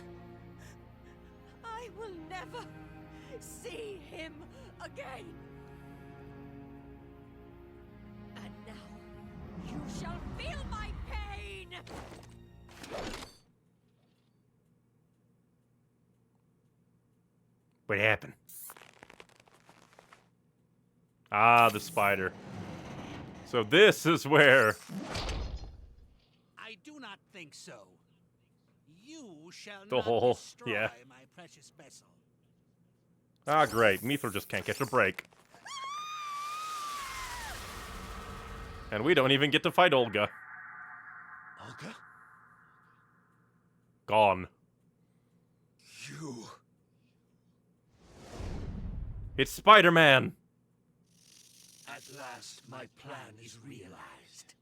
I will never see him again. And now you shall feel my pain. What happened? Ah, the spider. So this is where... I do not think so. You shall The not whole- destroy yeah. my precious vessel. Ah, great. Mithra just can't catch a break. And we don't even get to fight Olga. Olga? Gone. You. It's Spider-Man! At last, my plan is realized.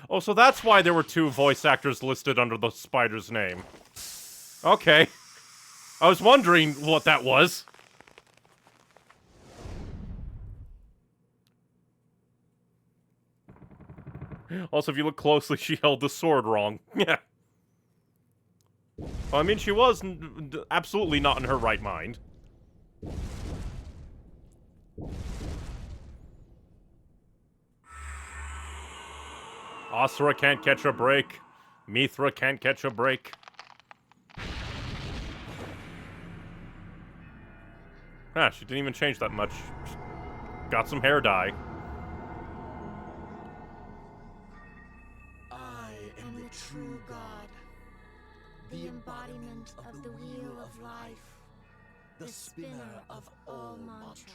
Oh, so that's why there were 2 voice actors listed under the spider's name. Okay. I was wondering what that was. Also, if you look closely, she held the sword wrong. Yeah. Well, I mean, she was absolutely not in her right mind. Asura can't catch a break. Mithra can't catch a break. Ah, she didn't even change that much. Just got some hair dye. I am the true God, the embodiment of the wheel of life, the spinner of all mantra.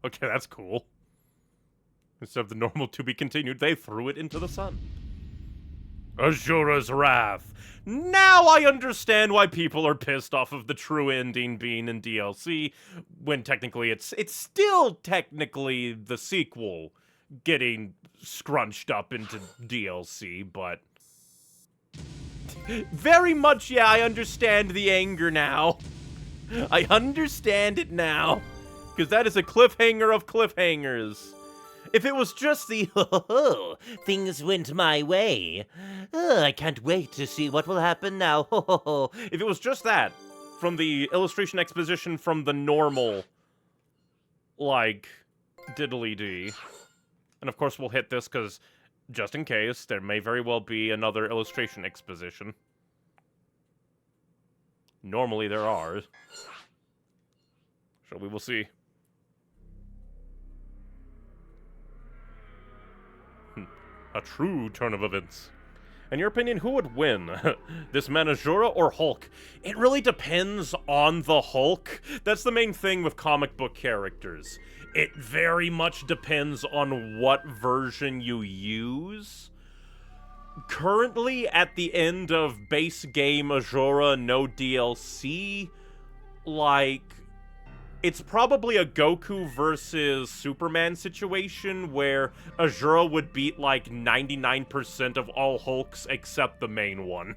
Okay, that's cool. Instead of the normal to be continued, they threw it into the sun. Asura's Wrath. Now I understand why people are pissed off of the true ending being in DLC, when technically it's still technically the sequel getting scrunched up into DLC, but... Very much, yeah, I understand the anger now. I understand it now. Because that is a cliffhanger of cliffhangers. If it was just the, things went my way. I can't wait to see what will happen now. If it was just that, from the illustration exposition from the normal, like, diddly-dee. And of course we'll hit this because, just in case, there may very well be another illustration exposition. Normally there are. So we will see. A true turn of events. In your opinion, who would win? This man Asura or Hulk? It really depends on the Hulk. That's the main thing with comic book characters. It very much depends on what version you use. Currently, at the end of base game Asura, no DLC, like, it's probably a Goku versus Superman situation where Asura would beat like 99% of all Hulks except the main one.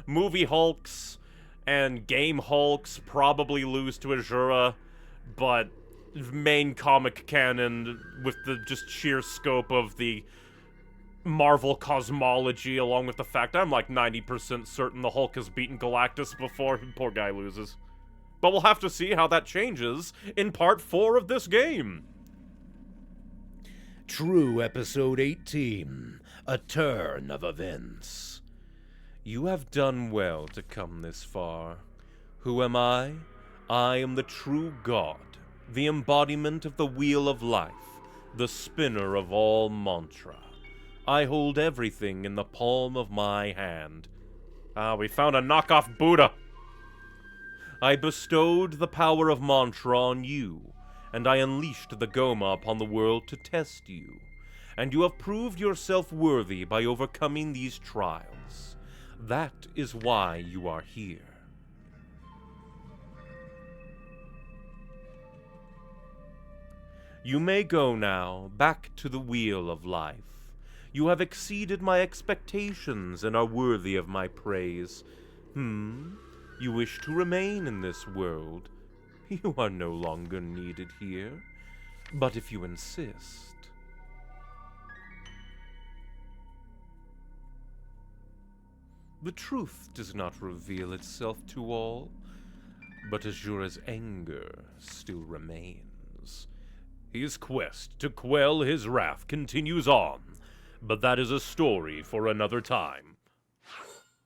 Movie Hulks and game Hulks probably lose to Asura, but main comic canon, with the just sheer scope of the Marvel cosmology, along with the fact I'm like 90% certain the Hulk has beaten Galactus before, poor guy loses. But we'll have to see how that changes in Part 4 of this game. True Episode 18, A Turn of Events. You have done well to come this far. Who am I? I am the true God, the embodiment of the Wheel of Life, the spinner of all mantra. I hold everything in the palm of my hand. Ah, we found a knockoff Buddha. I bestowed the power of mantra on you, and I unleashed the Goma upon the world to test you. And you have proved yourself worthy by overcoming these trials. That is why you are here. You may go now, back to the Wheel of Life. You have exceeded my expectations and are worthy of my praise. You wish to remain in this world. You are no longer needed here. But if you insist... The truth does not reveal itself to all, but Asura's anger still remains. His quest to quell his wrath continues on, but that is a story for another time.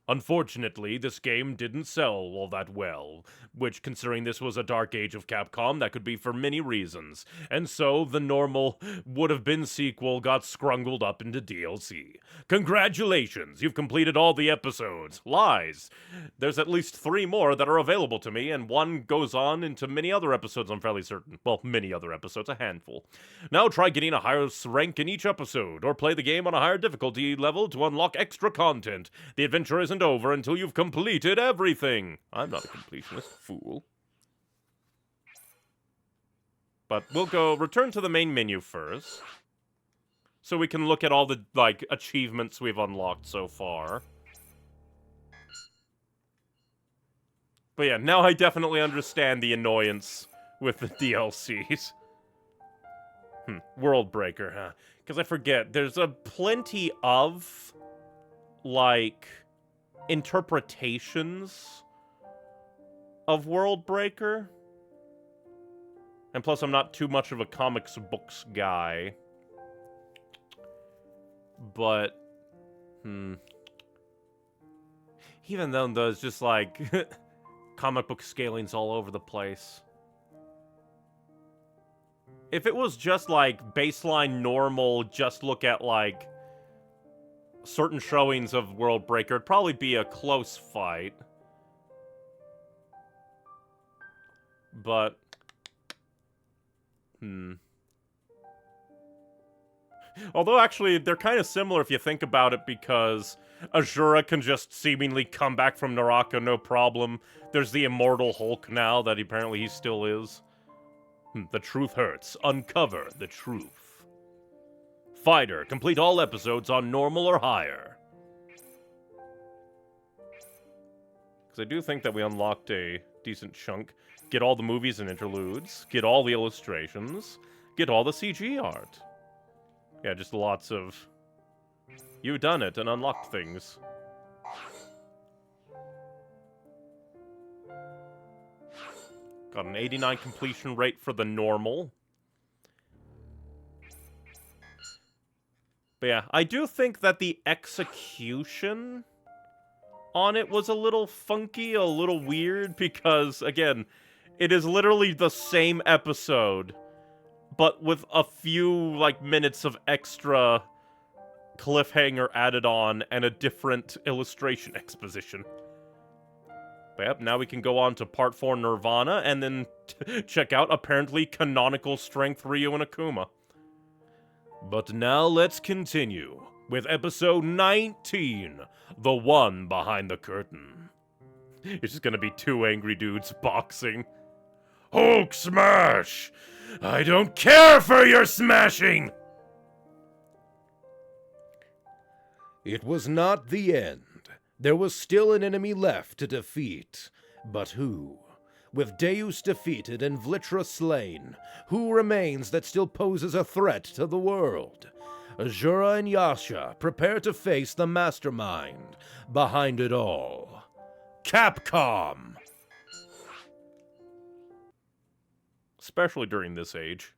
Unfortunately, this game didn't sell all that well, which, considering this was a dark age of Capcom, that could be for many reasons, and so the normal would-have-been sequel got scrungled up into DLC. Congratulations, you've completed all the episodes. Lies. There's at least 3 more that are available to me, and one goes on into many other episodes, I'm fairly certain. Well, many other episodes, a handful. Now try getting a higher rank in each episode, or play the game on a higher difficulty level to unlock extra content. The adventure isn't over until you've completed everything. I'm not a completionist, fool. But we'll return to the main menu first, so we can look at all the, like, achievements we've unlocked so far. But yeah, now I definitely understand the annoyance with the DLCs. World Breaker, huh? Because I forget, there's plenty of, like, interpretations of World Breaker. And plus, I'm not too much of a comics books guy. But, even though there's just, like, comic book scalings all over the place. If it was just, like, baseline normal, just look at, like, certain showings of World Breaker, it'd probably be a close fight. But, although, actually, they're kind of similar if you think about it, because Asura can just seemingly come back from Naraka no problem. There's the immortal Hulk now that apparently he still is. The truth hurts. Uncover the truth. Fighter, complete all episodes on normal or higher. Because I do think that we unlocked a decent chunk. Get all the movies and interludes. Get all the illustrations. Get all the CG art. Yeah, just lots of... You've done it and unlocked things. Got an 89 completion rate for the normal. But yeah, I do think that the execution on it was a little funky, a little weird, because, again, it is literally the same episode, but with a few, like, minutes of extra cliffhanger added on and a different illustration exposition. But yep, now we can go on to Part 4 Nirvana, and then check out, apparently, canonical strength Ryu and Akuma. But now let's continue with episode 19, The One Behind the Curtain. It's just gonna be two angry dudes boxing. Hulk smash! I don't care for your smashing! It was not the end. There was still an enemy left to defeat. But who? With Deus defeated and Vlitra slain, who remains that still poses a threat to the world? Asura and Yasha prepare to face the mastermind behind it all. Capcom! Especially during this age.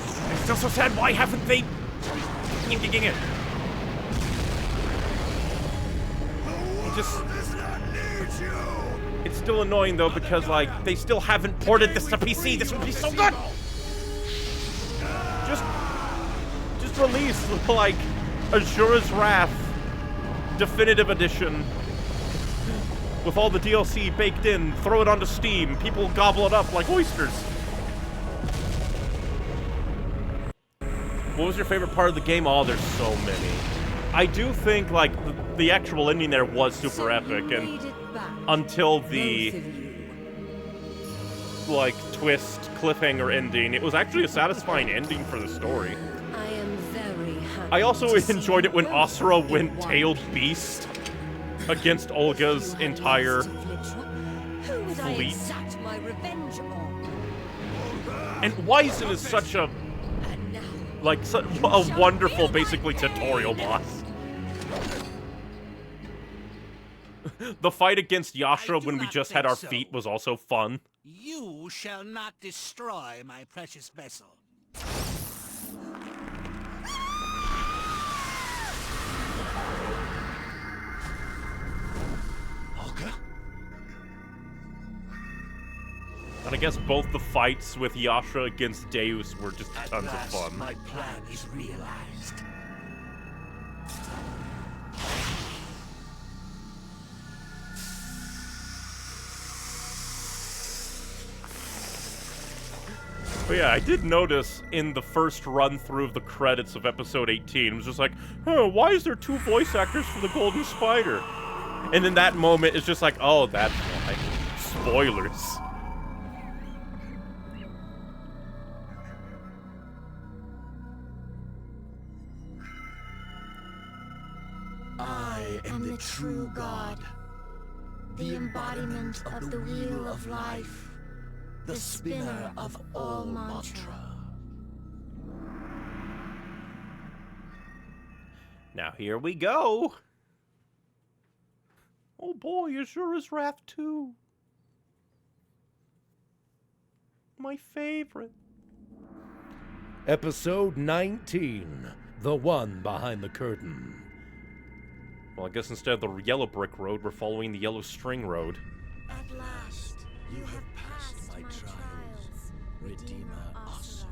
I'm still so sad, why haven't they... It's still annoying though because like they still haven't ported this to PC. This would be so good. Just release like Asura's Wrath Definitive Edition with all the DLC baked in. Throw it onto Steam. People gobble it up like oysters. What was your favorite part of the game? Oh, there's so many. I do think, like, the actual ending there was super epic, and until the, like, twist, cliffhanger ending, it was actually a satisfying ending for the story. I am very happy. I also enjoyed it when Asura went tailed beast against Olga's entire fleet. And Wyzen is such a, like, such a wonderful, basically, tutorial boss. The fight against Yasha when we just had our feet was also fun. You shall not destroy my precious vessel. Olga? And I guess both the fights with Yasha against Deus were just At tons of last, fun. my plan is realized. But yeah, I did notice in the first run-through of the credits of episode 18, it was just like, huh, why is there two voice actors for the Golden Spider? And in that moment, it's just like, oh, that's why. Spoilers. I am the true God, the embodiment of the wheel of life, the spinner of all mantra. Now here we go. Oh boy, Asura's Wrath 2. My favorite. Episode 19, The One Behind the Curtain. Well, I guess instead of the yellow brick road, we're following the yellow string road. At last, you have passed my trials, Redeemer Asura.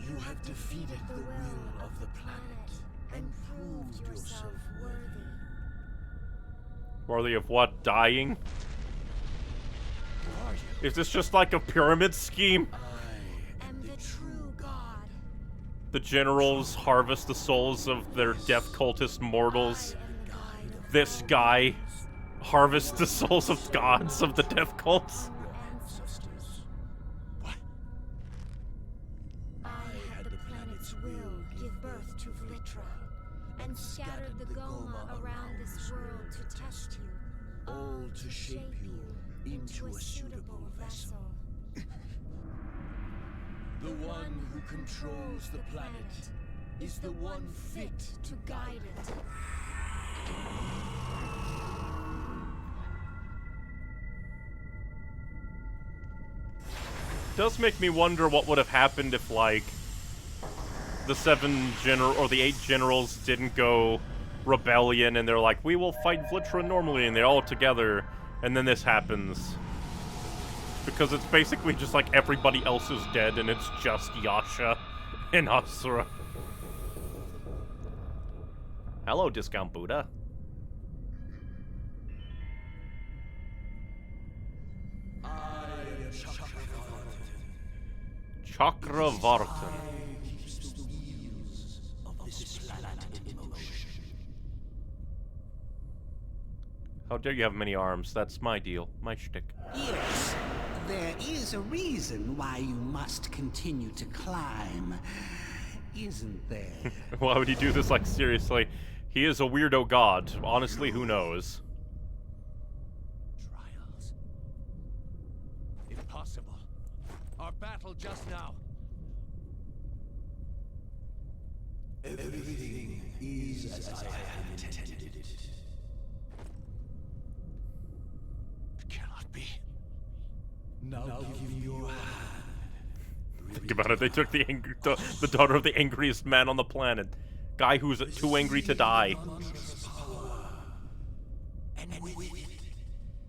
You have defeated the will of the planet and proved yourself worthy. Worthy of what? Dying? Is this just like a pyramid scheme? I am the true God. The generals harvest the souls of their death cultist mortals. This guy harvests the souls of gods of the death cults. Ancestors. What? I had the planet's will give birth to Vlitra, and scattered the Goma around this world to test you, all to shape you into a suitable vessel. The one who controls the planet is the one fit to guide it. does make me wonder what would have happened if, like, the 8 generals didn't go rebellion, and they're like, we will fight Vlitra normally, and they're all together, and then this happens. Because it's basically just like everybody else is dead, and it's just Yasha and Asura. Hello, Discount Buddha. Chakravartin. How dare you have many arms? That's my deal. My shtick. Yes, there is a reason why you must continue to climb, isn't there? Why would he do this, like, seriously? He is a weirdo god. Honestly, who knows? Trials. Impossible. Our battle just now. Everything is as I have intended it. It cannot be. Now give me your hand. Think about it. They took the daughter of the angriest man on the planet. Guy who's too angry to die. And with it,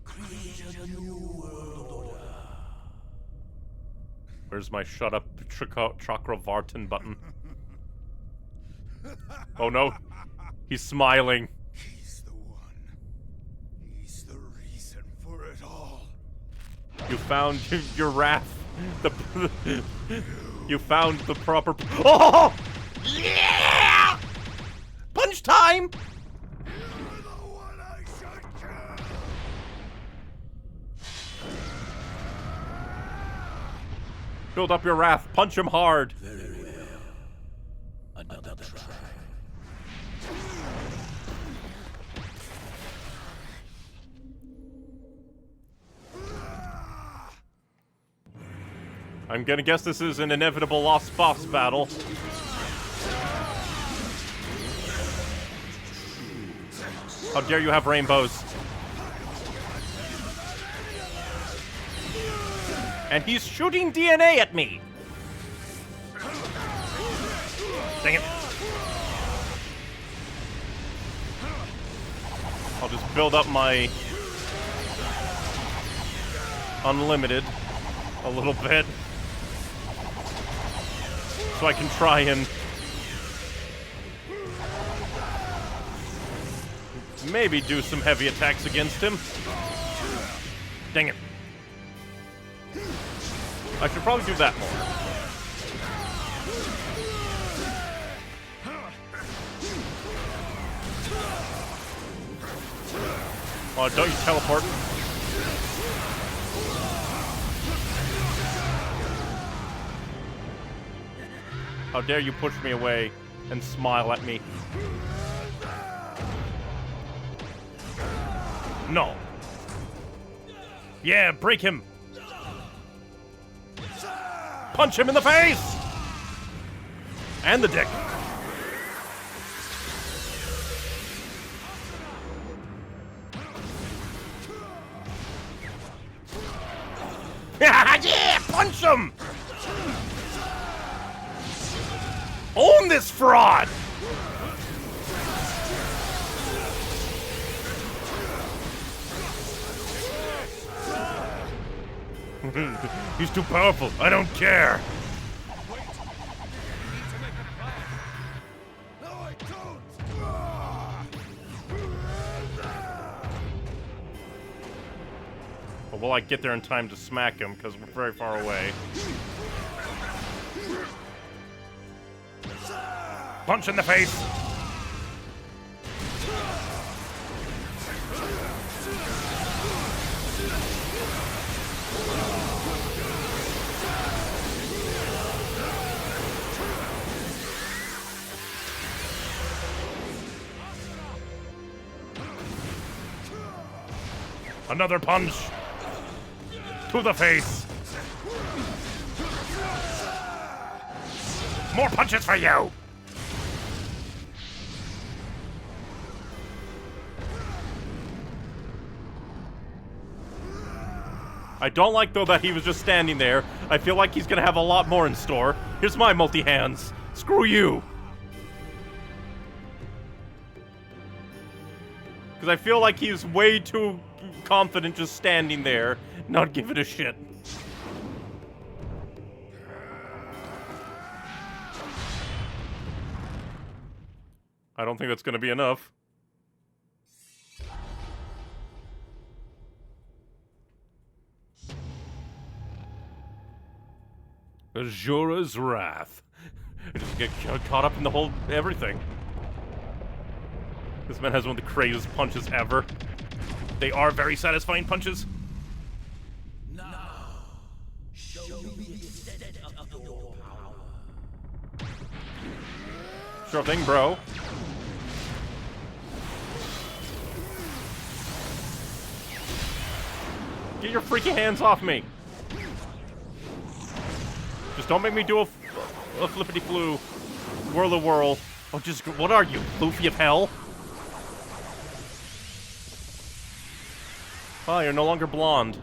create a new world order. Where's my shut up Chakravartin button? Oh no. He's smiling. He's the one. He's the reason for it all. You found your wrath. You found the proper. Oh! Yeah! Punch time! You're the one I should kill. Build up your wrath. Punch him hard. Very well. Another try. I'm gonna guess this is an inevitable lost boss battle. How dare you have rainbows? And he's shooting DNA at me! Dang it. I'll just build up my unlimited a little bit. So I can try and maybe do some heavy attacks against him. Dang it. I should probably do that more. Oh, don't you teleport? How dare you push me away and smile at me? No. Yeah, break him. Punch him in the face! And the dick. Yeah, punch him! Own this fraud! He's too powerful. I don't care. Wait. We need to make a plan. No, I don't. But will I get there in time to smack him? Because we're very far away. Punch in the face! Another punch! To the face! More punches for you! I don't like, though, that he was just standing there. I feel like he's gonna have a lot more in store. Here's my multi-hands. Screw you. Because I feel like he's way too confident just standing there, not giving a shit. I don't think that's gonna be enough. Asura's Wrath. I just get caught up in the whole everything. This man has one of the craziest punches ever. They are very satisfying punches. Now, show me the extent of your power. Sure thing, bro. Get your freaking hands off me. Just don't make me do a flippity-flu. Whirl-a-whirl. Oh, just, what are you, Luffy of hell? Oh, you're no longer blonde.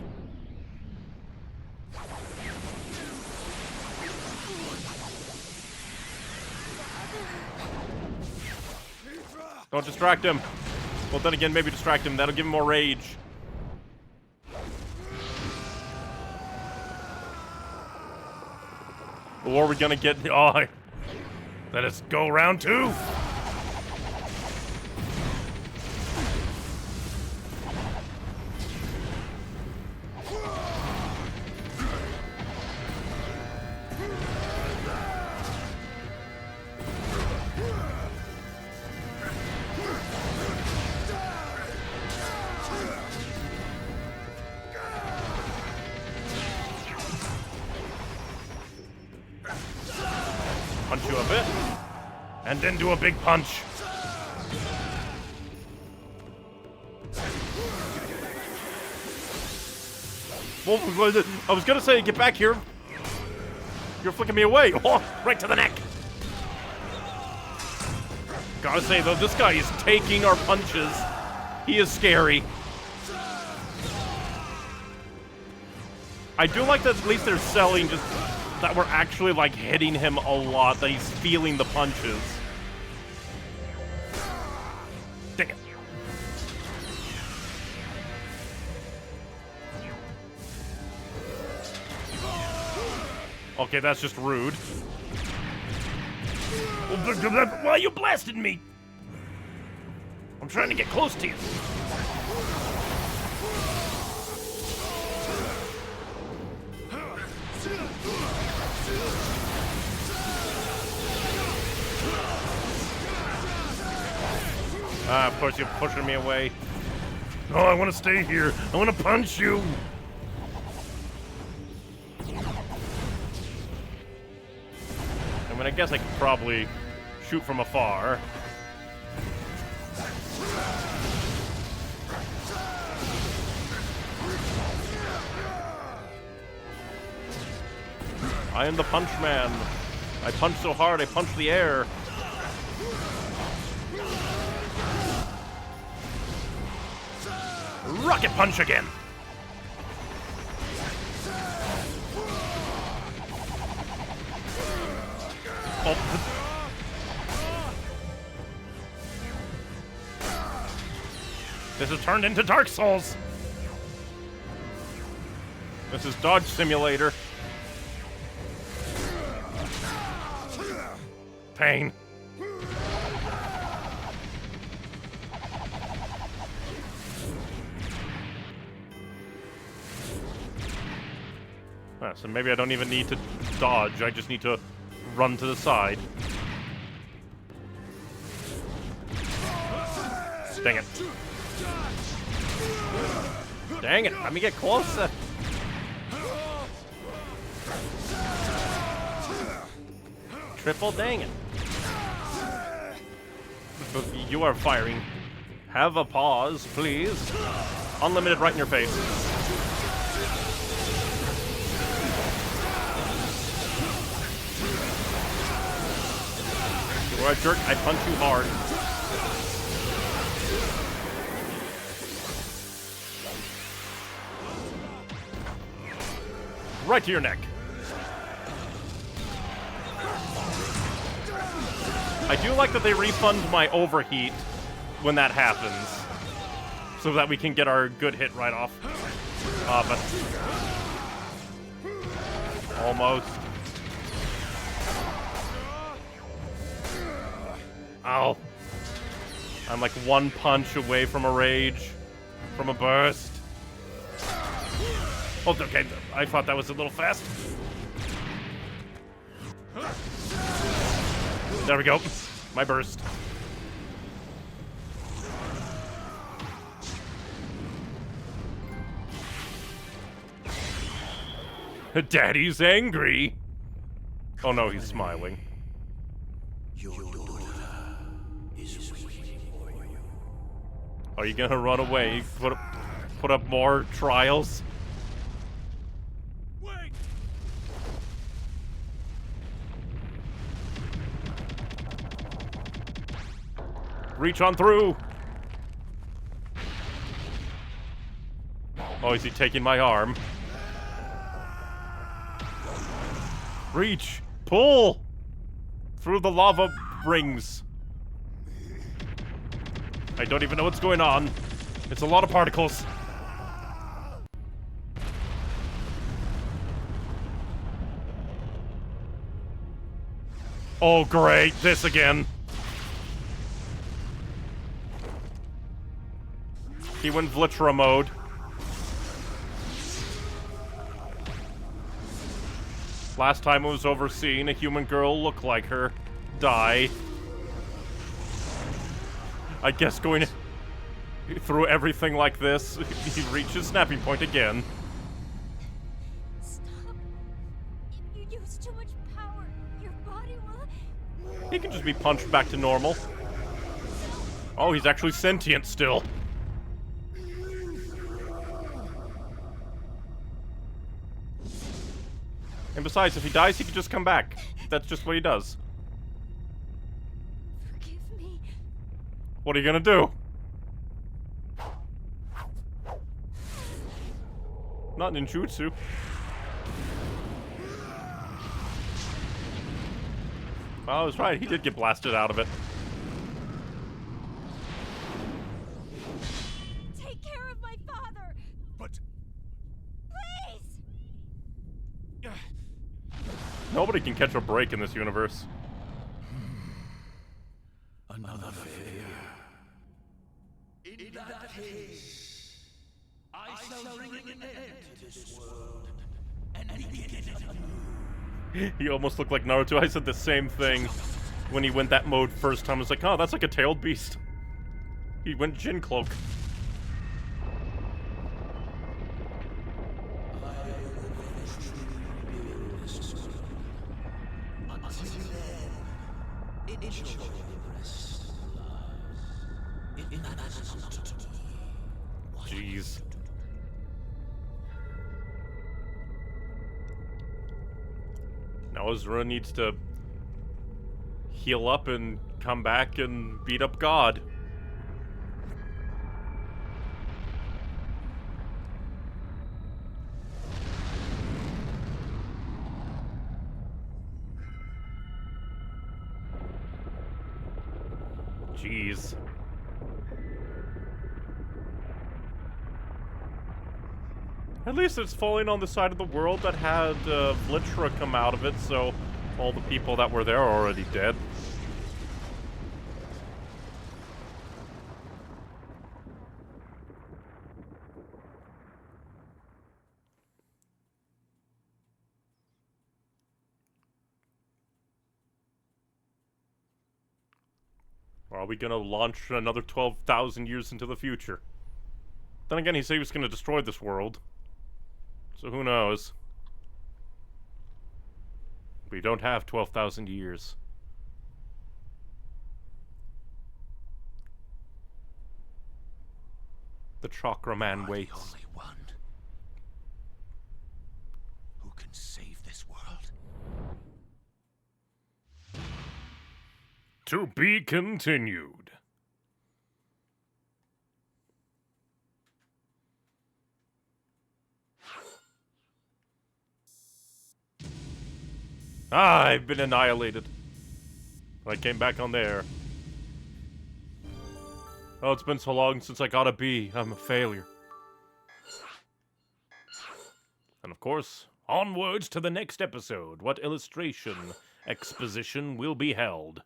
Don't distract him. Well, then again, maybe distract him. That'll give him more rage. Or we're gonna get... Oh, let us go round 2. Punch you a bit, and then do a big punch. Well, I was gonna say, get back here. You're flicking me away. Oh, right to the neck. Gotta say, though, this guy is taking our punches. He is scary. I do like that at least they're selling just... that we're actually, like, hitting him a lot, that he's feeling the punches. Dang it. Okay, that's just rude. Why are you blasting me? I'm trying to get close to you. Of course you're pushing me away. No, I want to stay here. I want to punch you. I mean, I guess I could probably shoot from afar. I am the punch man. I punch so hard, I punch the air. Rocket punch again. Oh. This has turned into Dark Souls. This is Dodge Simulator. Pain. So maybe I don't even need to dodge, I just need to run to the side. Dang it. Dang it, let me get closer. Triple dang it. You are firing. Have a pause, please. Unlimited right in your face. You're a jerk, I punch you hard. Right to your neck. I do like that they refund my overheat when that happens, so that we can get our good hit right off. But almost. Ow. I'm like one punch away from a rage, from a burst. Oh, okay, I thought that was a little fast. There we go. My burst. Daddy's angry. Oh no, he's smiling. Your daughter is waiting for you. Are you gonna run away? Put up more trials? Wait! Reach on through. Oh, is he taking my arm? Reach! Pull! Through the lava rings. I don't even know what's going on. It's a lot of particles. Oh, great. This again. He went Vlitra mode. Last time I was overseeing a human girl look like her die. I guess going through everything like this, he reached his snapping point again. Stop. If you use too much power, your body will... He can just be punched back to normal. Oh, he's actually sentient still. And besides, if he dies, he can just come back. That's just what he does. Forgive me. What are you gonna do? Not ninjutsu. Well, I was right. He did get blasted out of it. Take care of my father. But Please. Nobody can catch a break in this universe. Another failure. In that case, I shall bring an end to this world and begin anew. He almost looked like Naruto. I said the same thing when he went that mode first time. I was like, oh, that's like a tailed beast. He went Jin Cloak. Jeez. Now Asura needs to heal up and come back and beat up God. Jeez. At least it's falling on the side of the world that had Vlitra come out of it, so all the people that were there are already dead. Or are we gonna launch another 12,000 years into the future? Then again, he said he was gonna destroy this world. So who knows? We don't have 12,000 years. The Chakra Man waits. The only one who can save this world. To be continued. Ah, I've been annihilated. I came back on there. Oh, it's been so long since I got a B. I'm a failure. And of course, onwards to the next episode. What illustration exposition will be held?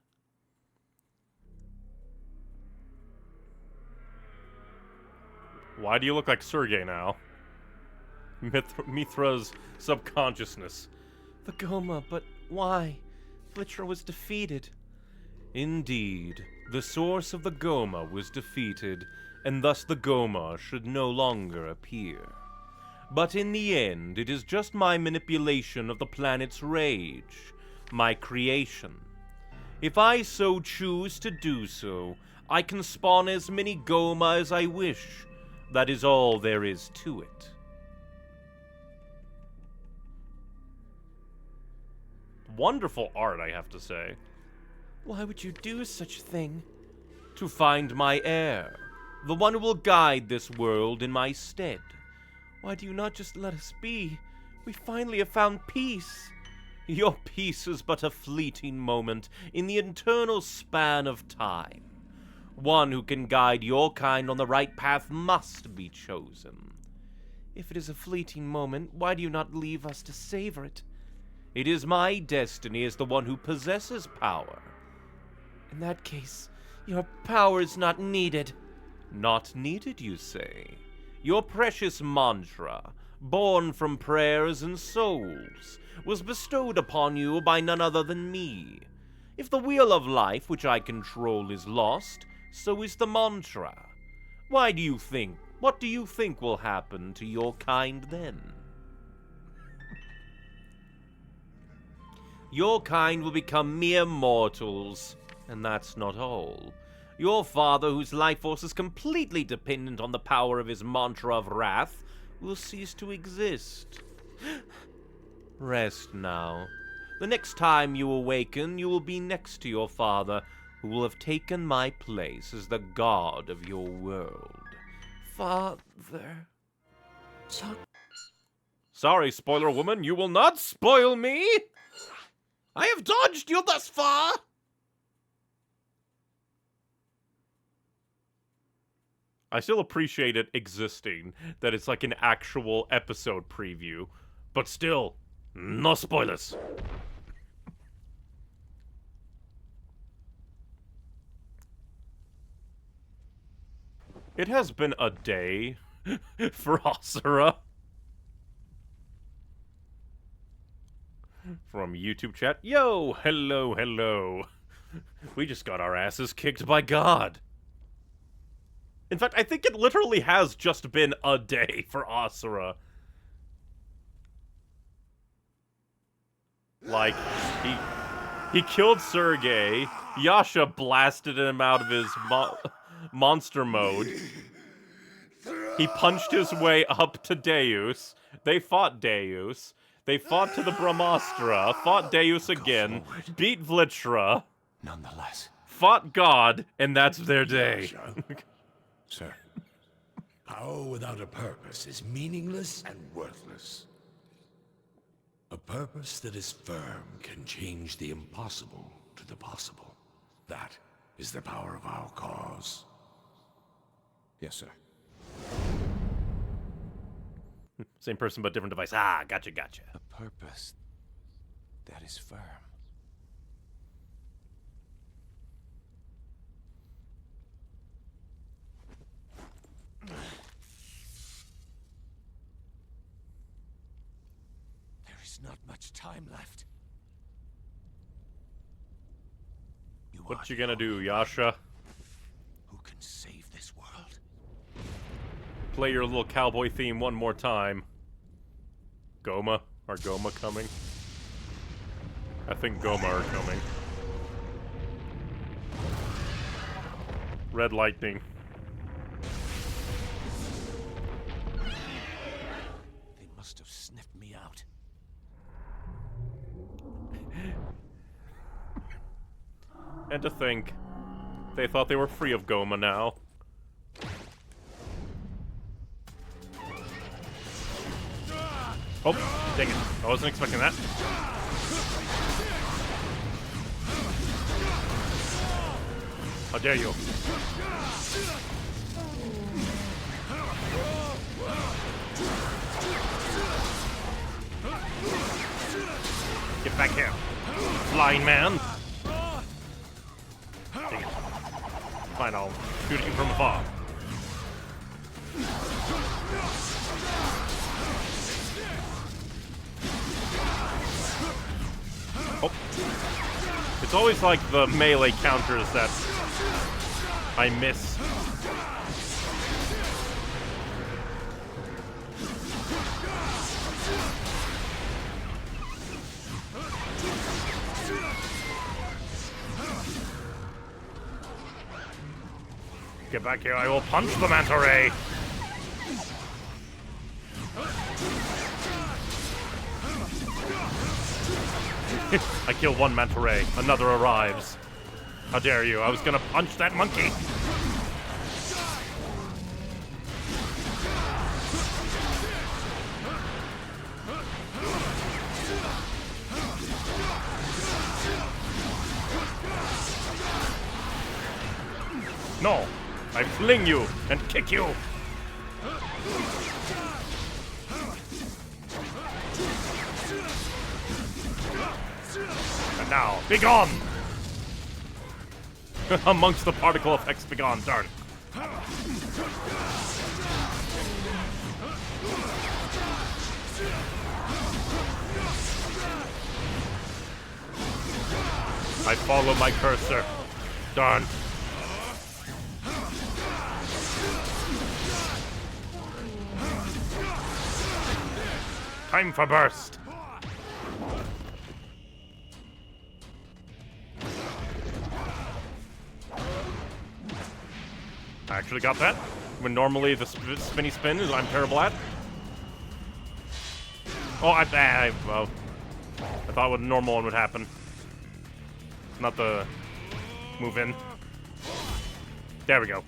Why do you look like Sergei now? Mithra's subconsciousness. The Goma, but why? Vlitra was defeated. Indeed, the source of the Goma was defeated, and thus the Goma should no longer appear. But in the end, it is just my manipulation of the planet's rage, my creation. If I so choose to do so, I can spawn as many Goma as I wish. That is all there is to it. Wonderful art, I have to say. Why would you do such a thing? To find my heir, the one who will guide this world in my stead. Why do you not just let us be? We finally have found peace. Your peace is but a fleeting moment in the eternal span of time. One who can guide your kind on the right path must be chosen. If it is a fleeting moment, why do you not leave us to savor it? It is my destiny as the one who possesses power. In that case, your power is not needed. Not needed, you say? Your precious mantra, born from prayers and souls, was bestowed upon you by none other than me. If the wheel of life which I control is lost, so is the mantra. What do you think will happen to your kind then? Your kind will become mere mortals, and that's not all. Your father, whose life force is completely dependent on the power of his mantra of wrath, will cease to exist. Rest now. The next time you awaken, you will be next to your father, who will have taken my place as the god of your world. Father... Sorry, spoiler woman, you will not spoil me! I have dodged you thus far! I still appreciate it existing, that it's like an actual episode preview, but still, no spoilers. It has been a day for Asura. From YouTube chat, yo, hello, hello. We just got our asses kicked by God. In fact, I think it literally has just been a day for Asura. Like, he killed Sergei, Yasha blasted him out of his monster mode. He punched his way up to Deus. They fought Deus. They fought to the Brahmastra, fought Deus again, beat Vlitra, Nonetheless, fought God, and that's their day. Sir, power without a purpose is meaningless and worthless. A purpose that is firm can change the impossible to the possible. That is the power of our cause. yes, sir. Same person but different device. Ah, gotcha. A purpose that is firm. There is not much time left. What you gonna do, Yasha? Who can save this world? Play your little cowboy theme one more time. Goma? Are Goma coming? I think Goma are coming. Red lightning. They must have sniffed me out. And to think, they thought they were free of Goma now. Oh, dang it. I wasn't expecting that. How dare you? Get back here, flying man. Dang it. Fine, I'll shoot you from afar. Oh. It's always like the melee counters that I miss. Get back here, I will punch the manta ray! I kill one manta ray, another arrives. How dare you, I was gonna punch that monkey! No! I fling you and kick you! And now, be gone! Amongst the particle effects, be gone, darn. I follow my cursor. Darn. Time for burst. I actually got that. When normally the spinny spin is I'm terrible at. Oh, I thought what a normal one would happen. Not the move in. There we go.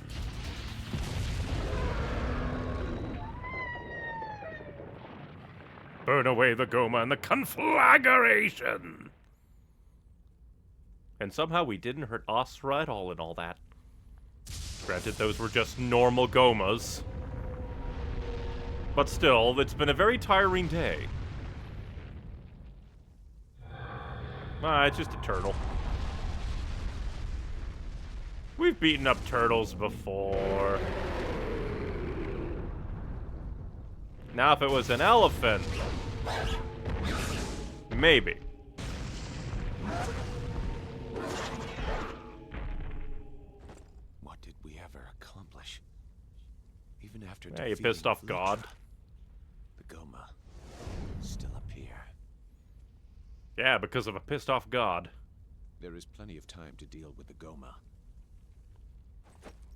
Burn away the Goma and the conflagration! And somehow we didn't hurt Asura at all in all that. Granted, those were just normal Gomas. But still, it's been a very tiring day. It's just a turtle. We've beaten up turtles before. Now, if it was an elephant, maybe. What did we ever accomplish? Even after Yeah, you pissed off God. The Goma still appear. Yeah, because of a pissed off God. There is plenty of time to deal with the Goma.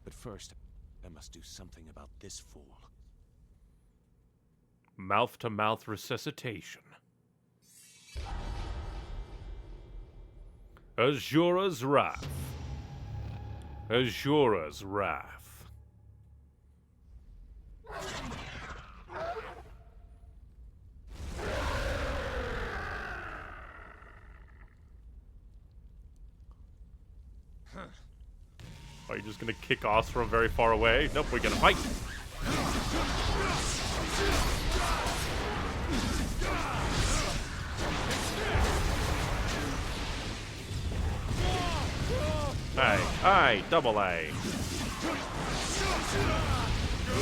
But first, I must do something about this fool. Mouth-to-mouth resuscitation. Asura's Wrath. Asura's Wrath. Are you just gonna kick Asura very far away? Nope, we're gonna fight. Aye, double A.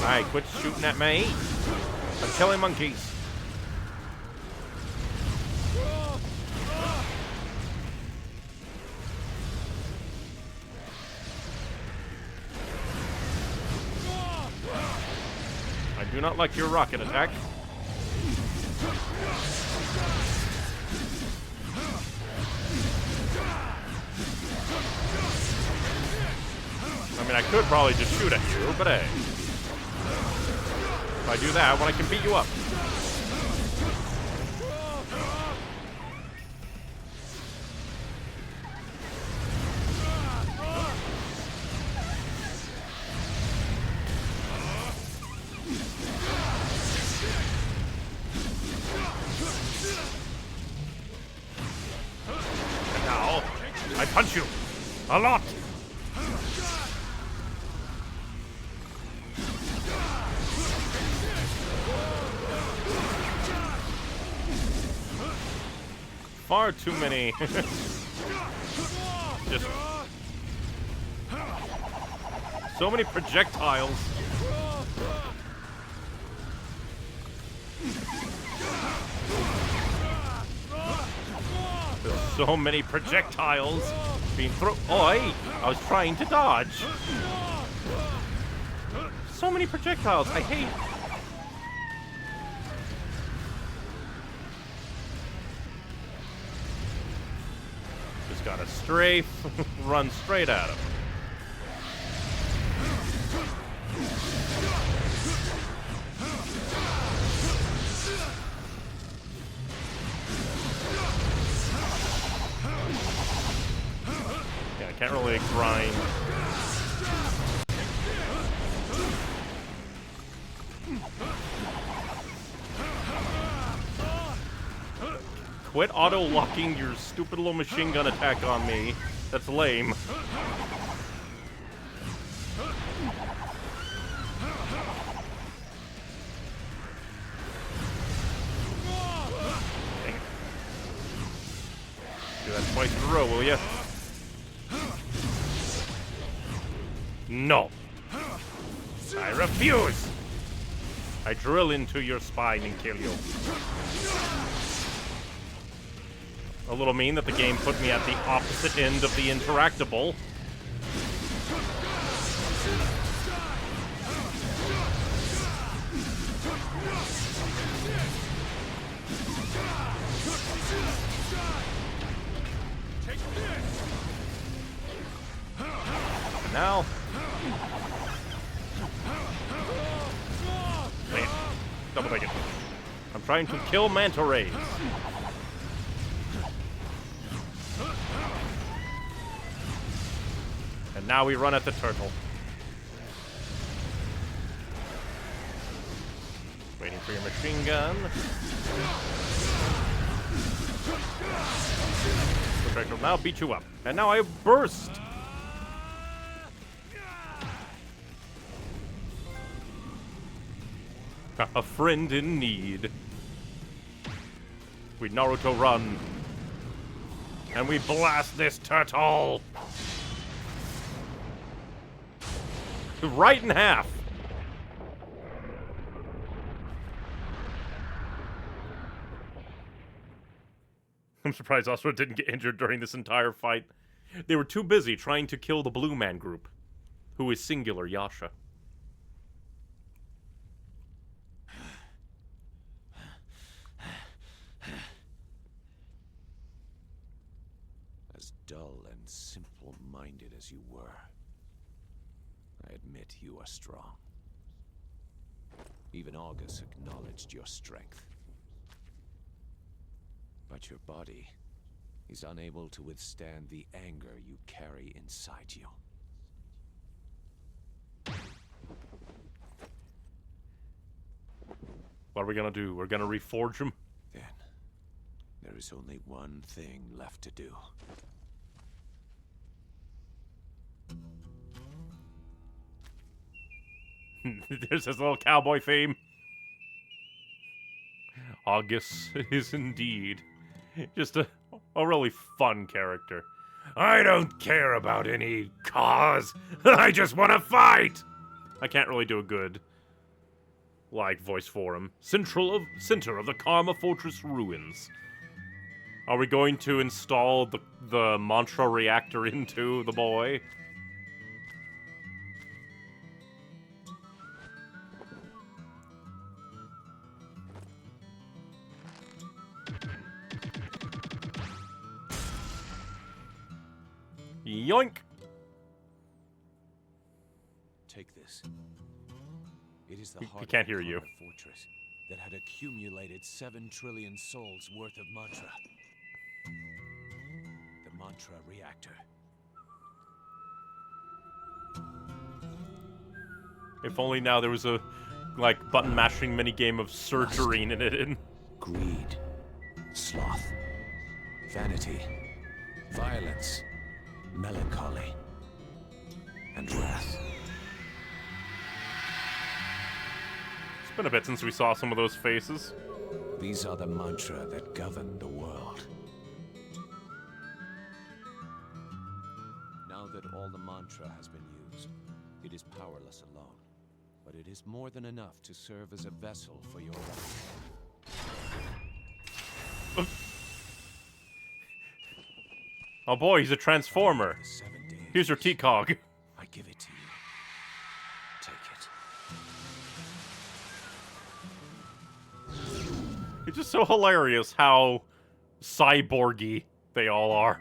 Aye, quit shooting at me. I'm killing monkeys. I do not like your rocket attack. I mean, I could probably just shoot at you, but hey. If I do that, well, I can beat you up. And now, I punch you. A lot. Far too many. Just so many projectiles. There's so many projectiles being thrown. Oh, hey, I was trying to dodge. So many projectiles. I hate. Just gotta strafe, run straight at him. Yeah, I can't really grind. Quit auto-locking your stupid little machine gun attack on me. That's lame. Dang it. Do that twice in a row, will ya? No. I refuse! I drill into your spine and kill you. A little mean that the game put me at the opposite end of the interactable. And now... Man, double take it. I'm trying to kill manta rays. And now we run at the turtle. Waiting for your machine gun. The turtle now beat you up. And now I burst! A friend in need. We Naruto run. And we blast this turtle! Right in half. I'm surprised Asura didn't get injured during this entire fight. They were too busy trying to kill the Blue Man group, who is singular Yasha. As dull and simple-minded as you were, I admit you are strong. Even August acknowledged your strength. But your body is unable to withstand the anger you carry inside you. What are we gonna do? We're gonna reforge him? Then, there is only one thing left to do. There's his little cowboy theme. August is indeed just a really fun character. I don't care about any cause. I just want to fight. I can't really do a good voice for him. Center of the Karma Fortress ruins. Are we going to install the mantra reactor into the boy? Yoink! Take this. It is the He heart can't of hear the you. Karma fortress that had accumulated 7 trillion souls worth of mantra. The mantra reactor. If only now there was a button mashing minigame of surgery in it. Greed, sloth, vanity, violence, melancholy, and wrath. It's been a bit since we saw some of those faces. These are the mantra that govern the world. all the mantra has been used, it is powerless alone. But it is more than enough to serve as a vessel for your Oh boy, he's a transformer. The 7 days. Here's your T-Cog. I give it to you. Take it. It's just so hilarious how cyborgy they all are.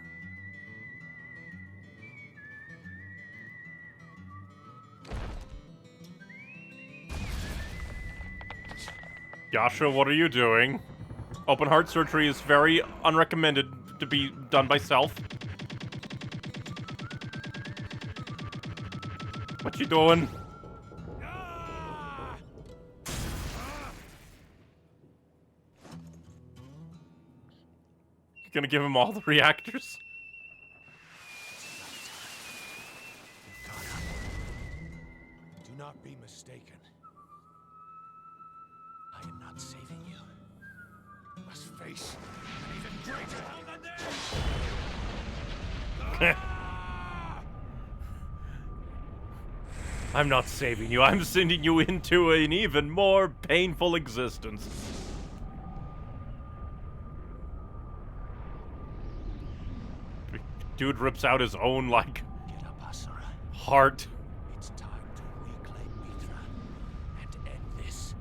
Yasha, what are you doing? Open heart surgery is very unrecommended to be done by self. What you doing? You gonna give him all the reactors? Do not be mistaken. I am not saving you. You must face an even greater hell than this! I'm not saving you. I'm sending you into an even more painful existence. Dude rips out his own, like, Get up, Asura. heart. It's time to reclaim Mithra and end this.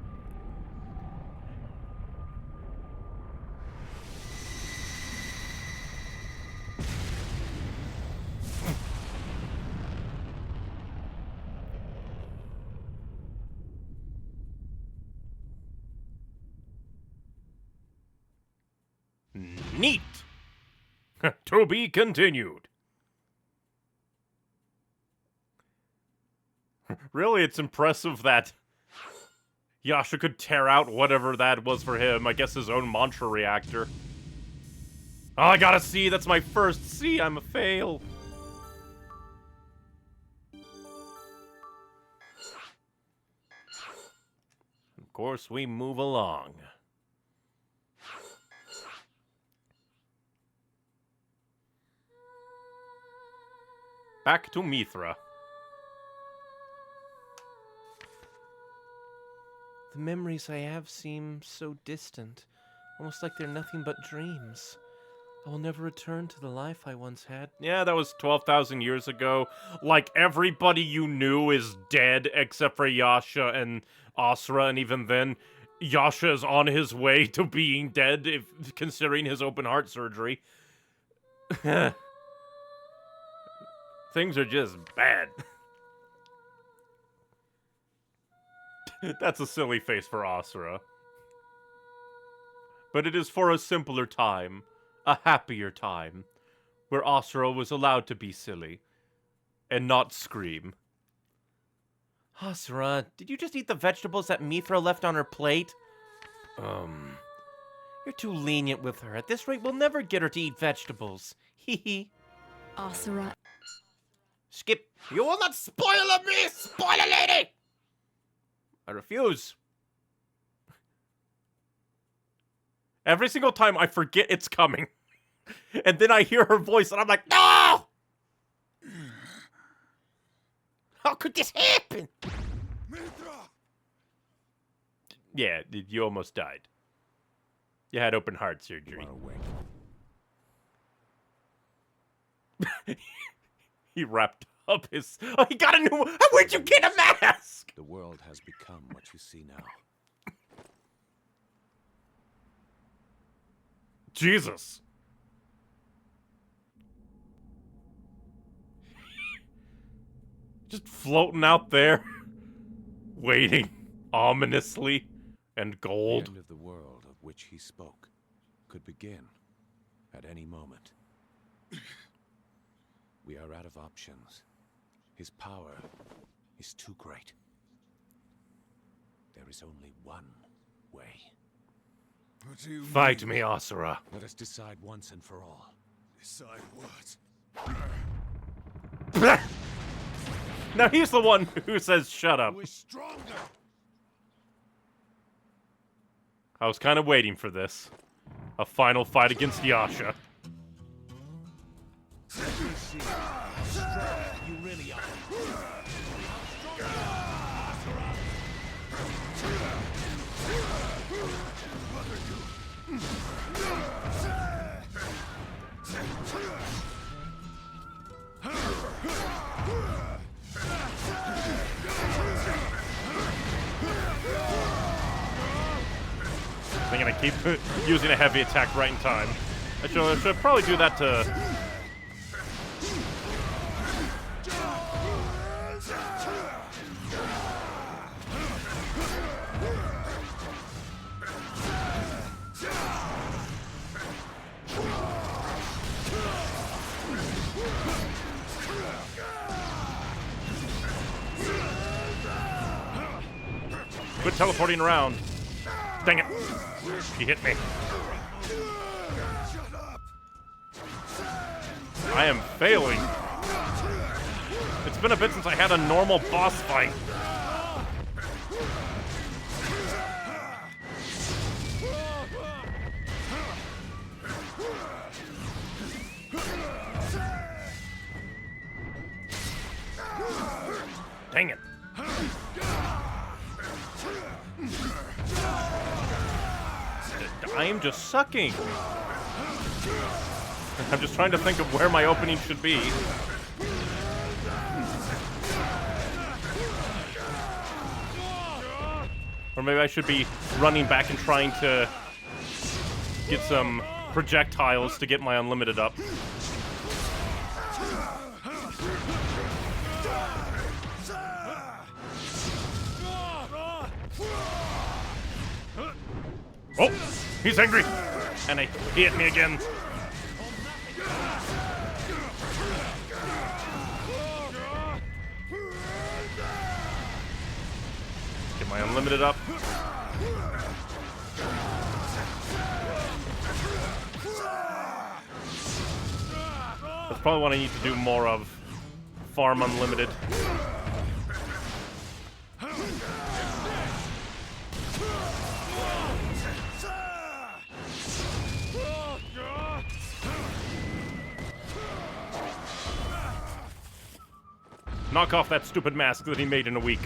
Neat! To be continued. Really, it's impressive that Yasha could tear out whatever that was for him. I guess his own mantra reactor. Oh, I got a C. That's my first C. I'm a fail. Of course, we move along. Back to Mithra. The memories I have seem so distant, almost like they're nothing but dreams. I will never return to the life I once had. Yeah, that was 12,000 years ago. Like, everybody you knew is dead except for Yasha and Asura, and even then, Yasha is on his way to being dead, if considering his open heart surgery. Things are just bad. That's a silly face for Asura. But it is for a simpler time, a happier time, where Asura was allowed to be silly and not scream. Asura, did you just eat the vegetables that Mithra left on her plate? You're too lenient with her. At this rate, we'll never get her to eat vegetables. Hee hee. Asura. Skip, you will not spoil me, spoiler lady! I refuse. Every single time I forget it's coming. And then I hear her voice and I'm like, no! How could this happen? Mithra! Yeah, you almost died. You had open heart surgery. He wrapped up his... Oh, he got a new... Where'd you get a mask? The world has become what you see now. Jesus. Just floating out there. Waiting ominously and The gold. end of the world of which he spoke could begin at any moment. We are out of options. His power is too great. There is only one way. What do you Fight me, Asura. Let us decide once and for all. decide what? Now he's the one who says shut up. Who is stronger? I was kind of waiting for this. A final fight against Yasha. You keep using a heavy attack right in time. I should probably do that to... Quit teleporting around. Dang it. He hit me. I am failing. It's been a bit since I had a normal boss fight. Dang it. I am just sucking. I'm just trying to think of where my opening should be. Or maybe I should be running back and trying to get some projectiles to get my unlimited up. Oh, he's angry. And he hit me again. Get my unlimited up. That's probably what I need to do more of. Farm unlimited. Knock off that stupid mask that he made in a week.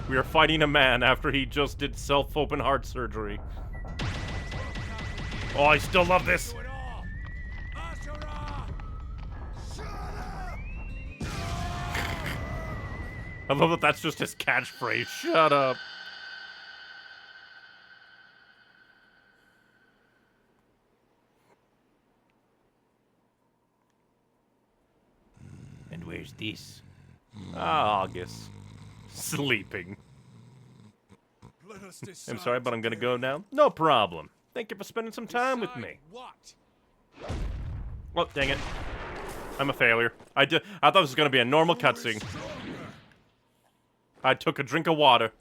We are fighting a man after he just did self-open heart surgery. Oh, I still love this. I love that that's just his catchphrase. Shut up. And where's this? Ah, August. Sleeping. I'm sorry, but I'm gonna go now. No problem. Thank you for spending some time with me. Well, dang it. I'm a failure. I thought this was gonna be a normal cutscene. I took a drink of water.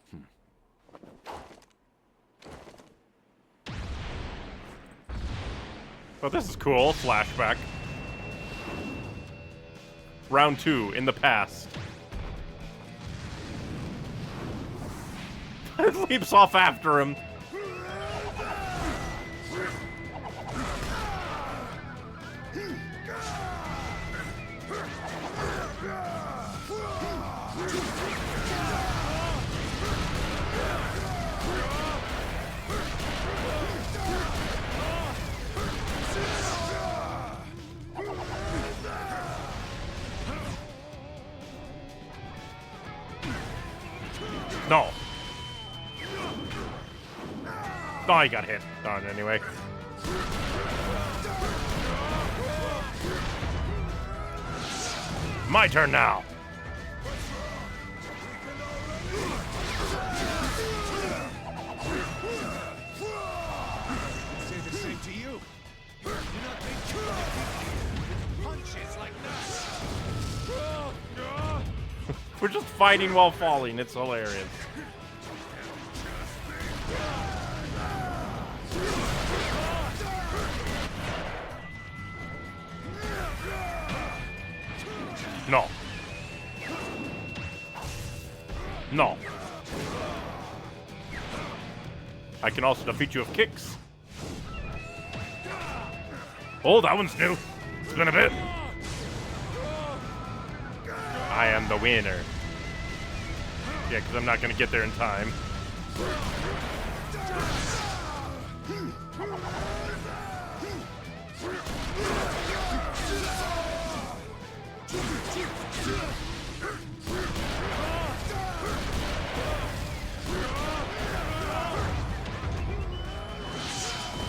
Oh, this is cool. Flashback. Round 2, in the past. It leaps off after him. No. Oh, he got hit. Darn, anyway. My turn now. Say the same to you. Do not think you can punches like that. We're just fighting while falling. It's hilarious. No. No. I can also defeat you with kicks. Oh, that one's new. It's been a bit. I am the winner. Yeah, because I'm not going to get there in time.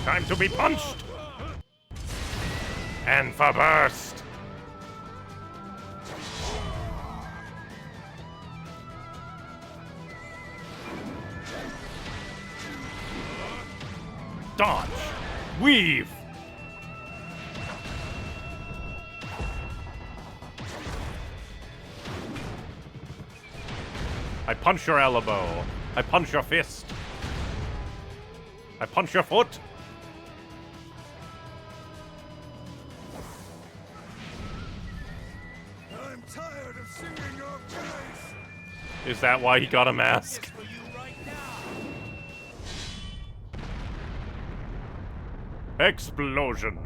Time to be punched! And for burst! Dodge! Weave! I punch your elbow. I punch your fist. I punch your foot. I'm tired of singing your praise. Is that why he got a mask? For you right now. Explosion.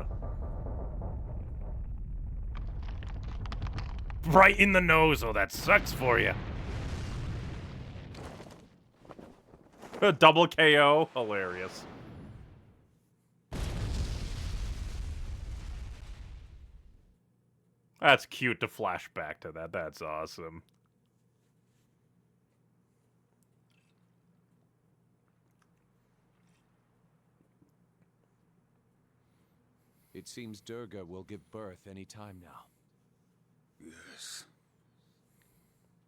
Right in the nose. Oh, that sucks for you. A double KO. Hilarious. That's cute to flash back to that. That's awesome. It seems Durga will give birth any time now. Yes.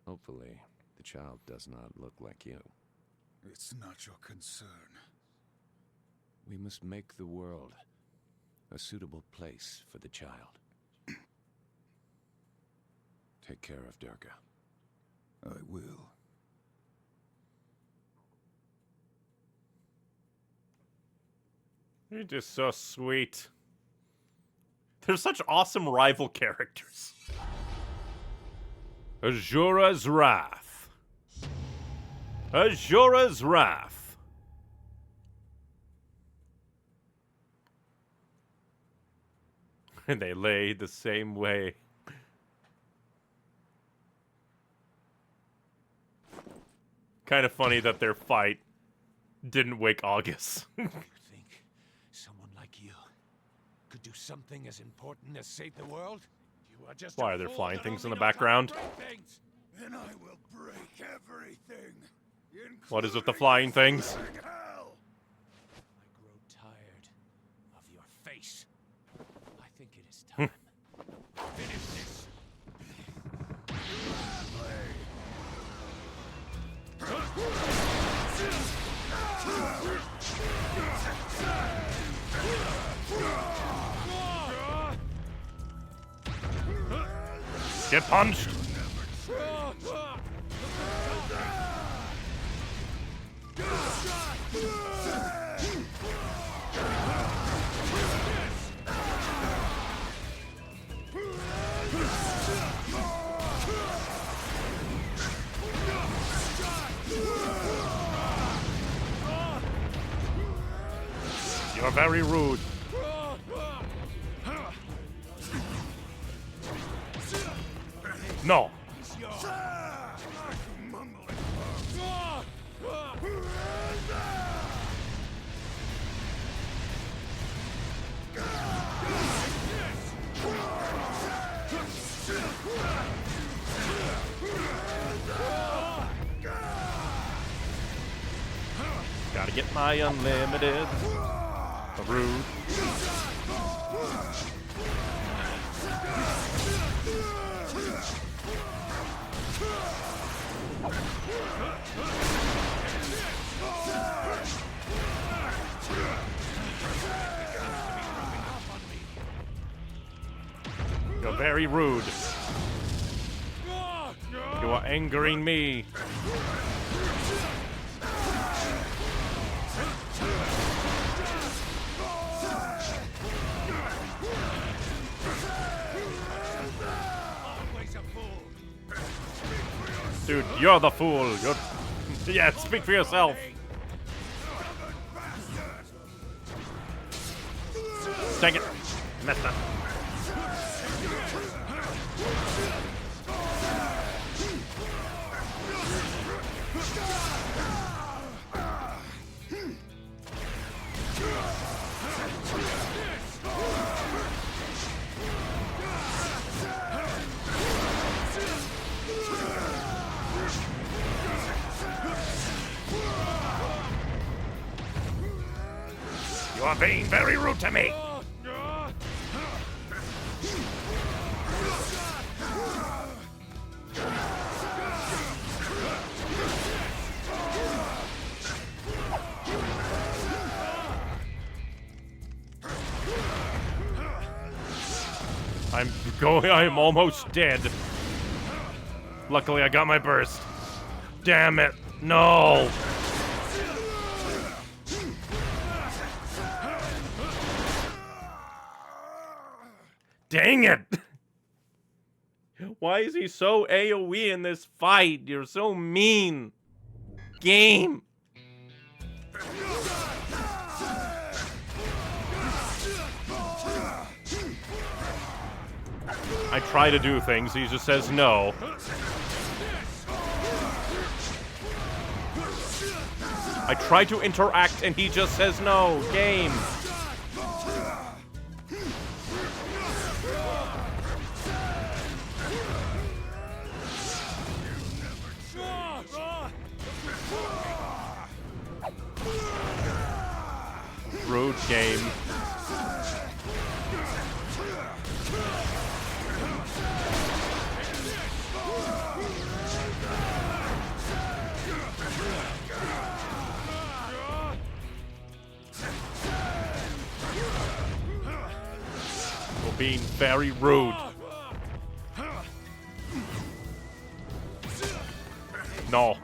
Hopefully, the child does not look like you. It's not your concern. We must make the world a suitable place for the child. Take care of Durga. I will. You're just so sweet. They're such awesome rival characters. Asura's Wrath. Asura's Wrath. And they lay the same way. Kind of funny that their fight didn't wake August. You think someone like you could do something as important as save the world? You are just Why are there flying things in the background? Then I will break everything. What is with the flying things? I grow tired of your face. I think it is time. Finish this. Get punched! You're very rude. No. Gotta get my unlimited. Rude. You're very rude. You are angering me. Dude, you're the fool. You're... Yeah, speak for yourself. Dang it. Messed up. You are being very rude to me. I am almost dead. Luckily, I got my burst. Damn it. No. Dang it. Why is he so AoE in this fight? You're so mean. Game. I try to do things, he just says no. I try to interact and he just says no. Game. Rude game. You're being very rude. No.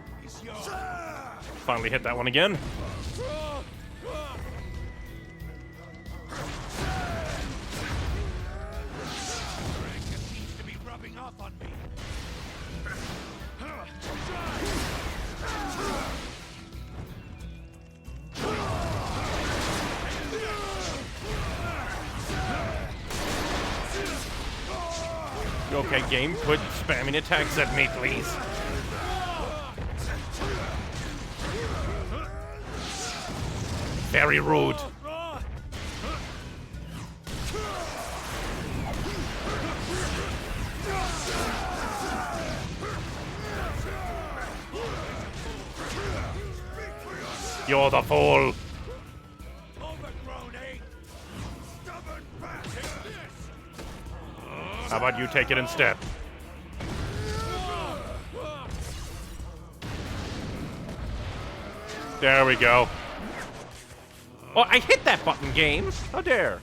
Finally hit that one again. Okay, game, quit spamming attacks at me, please. Very rude. You're the fool. How about you take it instead? There we go. Oh, I hit that button, game. How dare.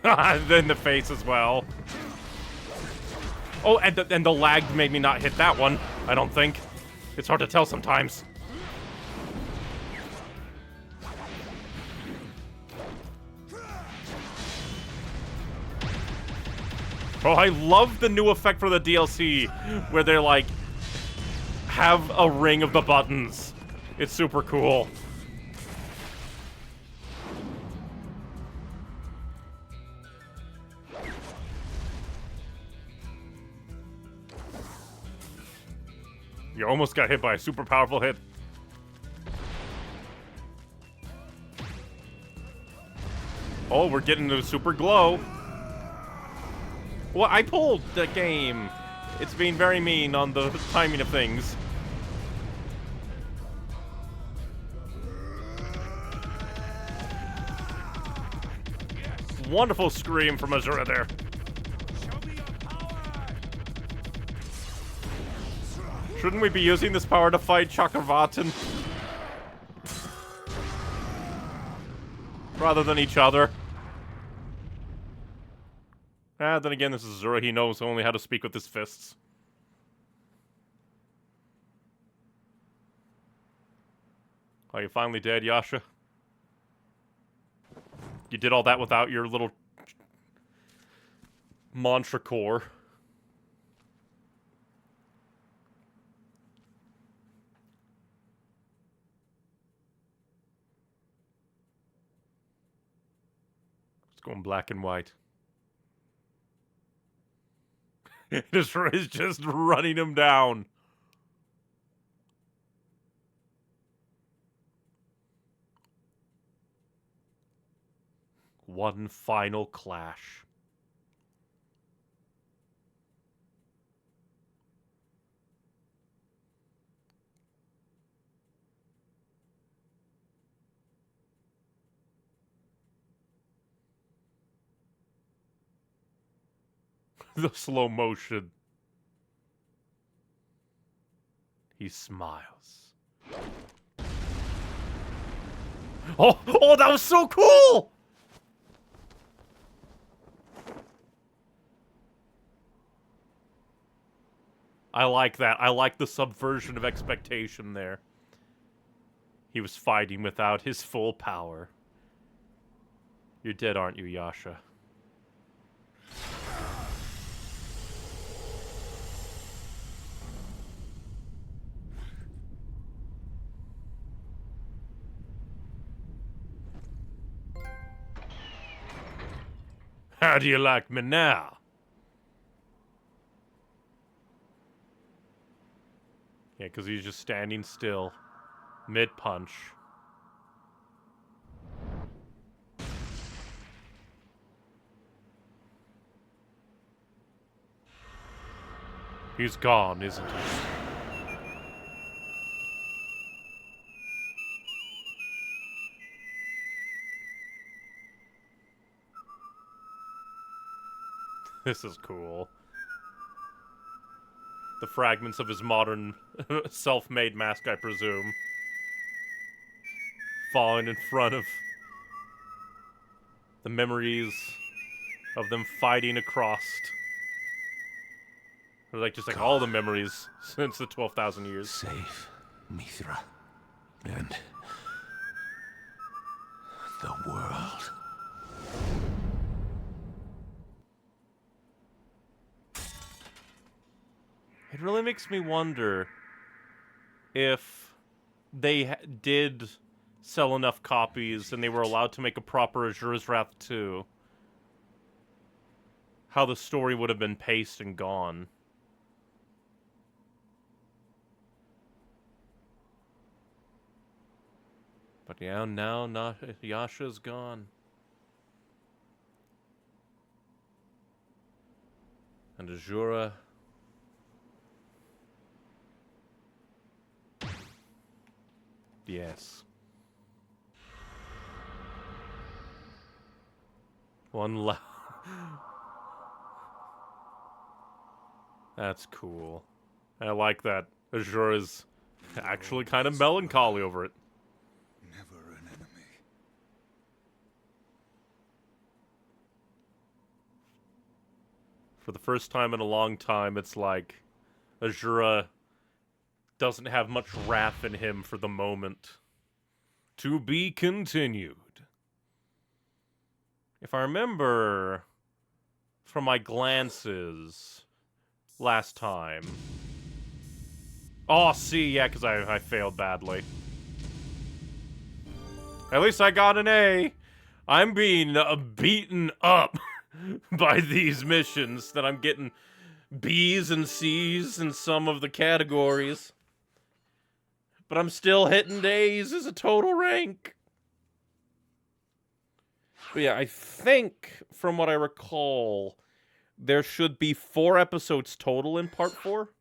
Then the face as well. Oh, and the lag made me not hit that one, I don't think. It's hard to tell sometimes. Oh, I love the new effect for the DLC, where they're like, have a ring of the buttons. It's super cool. You almost got hit by a super powerful hit. Oh, we're getting to a super glow. Well, I pulled the game. It's being very mean on the timing of things. Wonderful scream from Asura there. Shouldn't we be using this power to fight Chakravatin? Rather than each other? Ah, then again, this is Asura. He knows only how to speak with his fists. Are you finally dead, Yasha? You did all that without your little mantra core. It's going black and white. Asura is just running him down. One final clash. The slow motion. He smiles. Oh, that was so cool! I like that. I like the subversion of expectation there. He was fighting without his full power. You're dead, aren't you, Yasha? How do you like me now? Yeah, because he's just standing still. Mid-punch. He's gone, isn't he? This is cool. The fragments of his modern, self-made mask, I presume. Falling in front of the memories of them fighting across. Or like, just like all the memories since the 12,000 years. Save Mithra and the world. It really makes me wonder if they did sell enough copies and they were allowed to make a proper Asura's Wrath 2. How the story would have been paced and gone. But yeah, now not Yasha's gone. And Asura... Yes. One left. That's cool. I like that Asura's actually kind of melancholy over it. Never an enemy. For the first time in a long time, it's like Asura doesn't have much wrath in him for the moment. To be continued. If I remember from my glances last time... Oh, see, yeah, because I failed badly. At least I got an A. I'm being beaten up by these missions that I'm getting B's and C's in some of the categories. But I'm still hitting A's as a total rank. But yeah, I think, from what I recall, there should be 4 episodes total in Part 4.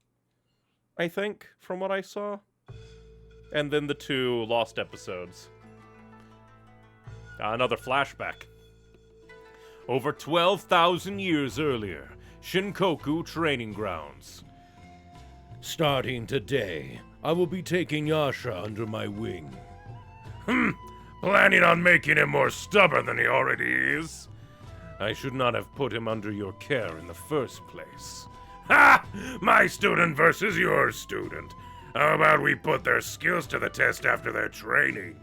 I think, from what I saw. And then the 2 lost episodes. Another flashback. Over 12,000 years earlier, Shinkoku Training Grounds. Starting today, I will be taking Yasha under my wing. Planning on making him more stubborn than he already is? I should not have put him under your care in the first place. Ha! My student versus your student. How about we put their skills to the test after their training?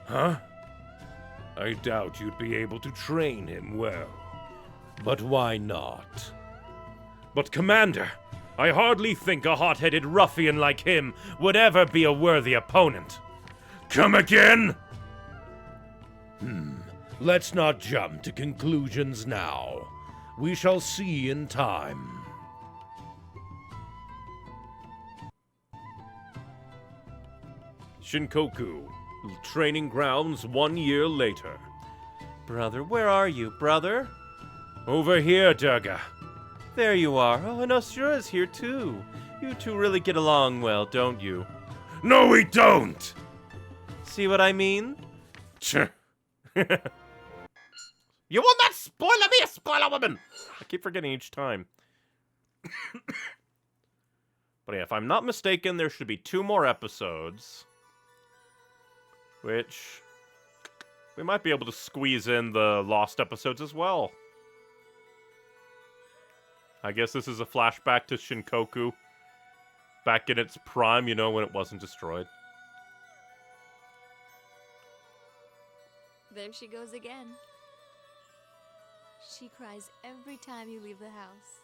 Huh? I doubt you'd be able to train him well. But why not? But Commander, I hardly think a hot-headed ruffian like him would ever be a worthy opponent. Come again? Let's not jump to conclusions now. We shall see in time. Shinkoku, training grounds 1 year later. Brother, where are you, brother? Over here, Durga. There you are. Oh, and Asura's here too. You two really get along well, don't you? No, we don't! See what I mean? Tch. You will not spoil me, a spoiler woman! I keep forgetting each time. But yeah, if I'm not mistaken, there should be 2 more episodes. Which... we might be able to squeeze in the lost episodes as well. I guess this is a flashback to Shinkoku. Back in its prime, you know, when it wasn't destroyed. There she goes again. She cries every time you leave the house.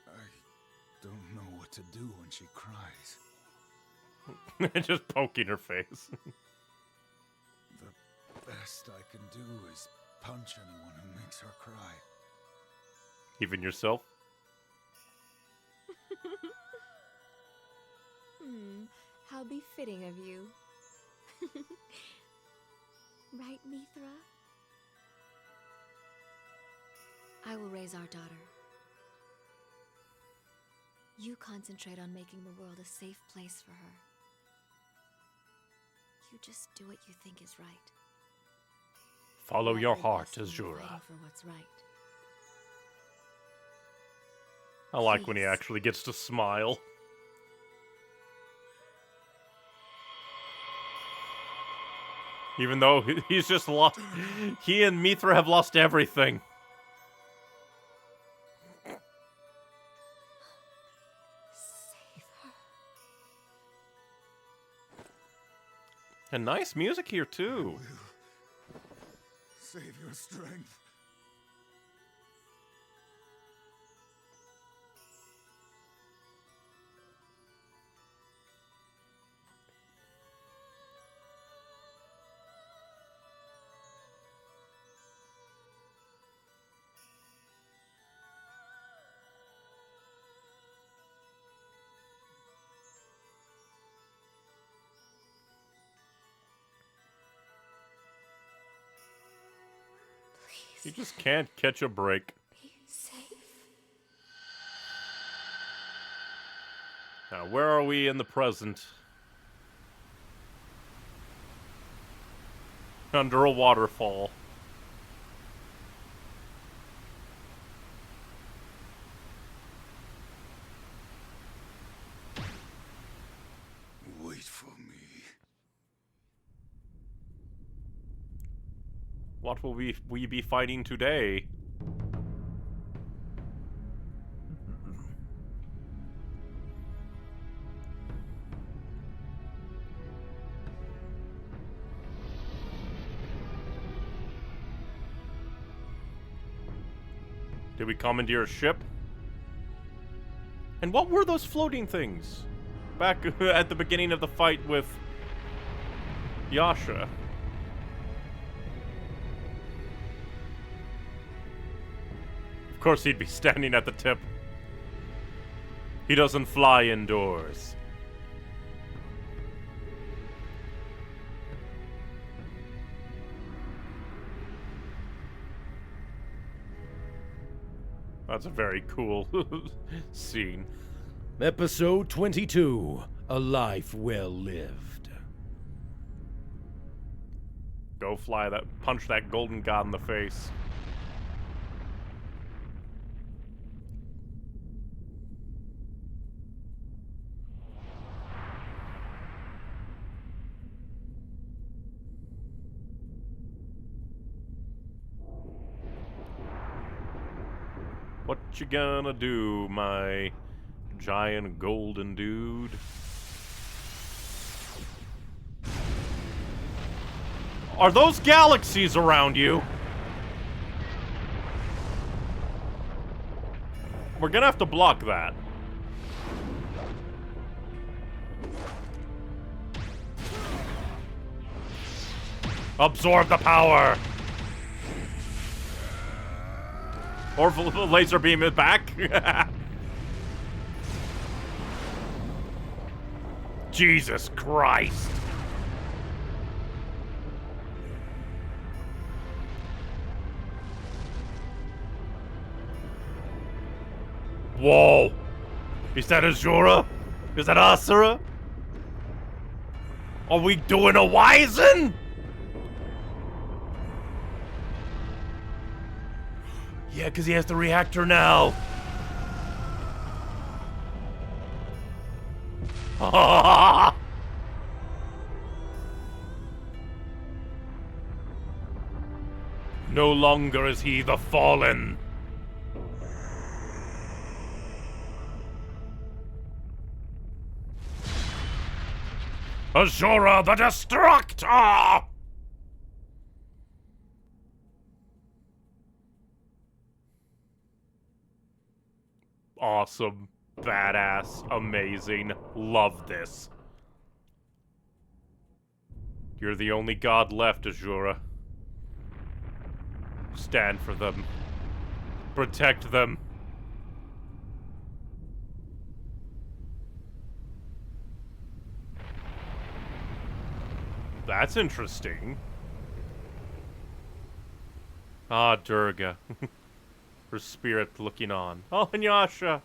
I don't know what to do when she cries. Just poking her face. The best I can do is punch anyone who makes her cry. Even yourself? How befitting of you. Right, Mithra? I will raise our daughter. You concentrate on making the world a safe place for her. You just do what you think is right. Follow your Rather heart, than Asura. fighting for what's right. I like when he Please. actually gets to smile. Even though he's just lost. He and Mithra have lost everything. Save her. And nice music here, too. Save your strength. You just can't catch a break. Be safe. Now, where are we in the present? Under a waterfall. Wait for me. What will we be fighting today? Did we commandeer a ship? And what were those floating things? Back at the beginning of the fight with Yasha. Of course he'd be standing at the tip. He doesn't fly indoors. That's a very cool scene. Episode 22, A Life Well Lived. Go fly that, punch that golden god in the face. What you gonna do, my giant golden dude? Are those galaxies around you? We're gonna have to block that. Absorb the power! Or laser beam it back. Jesus Christ. Whoa. Is that Asura? Is that Asura? Are we doing a Wizen? Yeah, because he has the reactor now. No longer is he the fallen. Asura the Destructor! Awesome. Badass. Amazing. Love this. You're the only god left, Asura. Stand for them. Protect them. That's interesting. Ah, Durga. Her spirit looking on. Oh, and Yasha.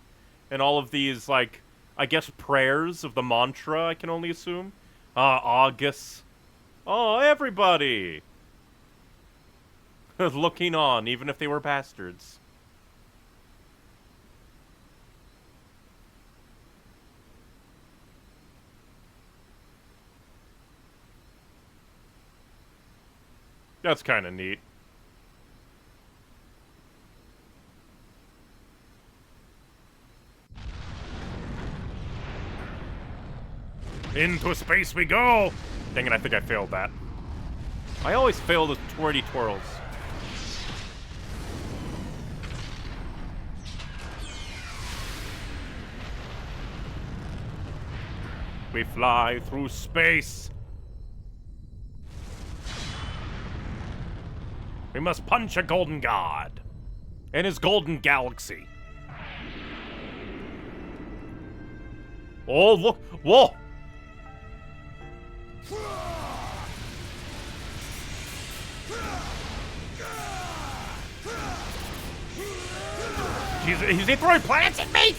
And all of these, like, I guess prayers of the mantra, I can only assume. Ah, August. Oh, everybody! Looking on, even if they were bastards. That's kind of neat. Into space we go! Dang it, I think I failed that. I always fail the twirly twirls. We fly through space. We must punch a golden god and his golden galaxy. Oh, look. Whoa. He's throwing planets at me!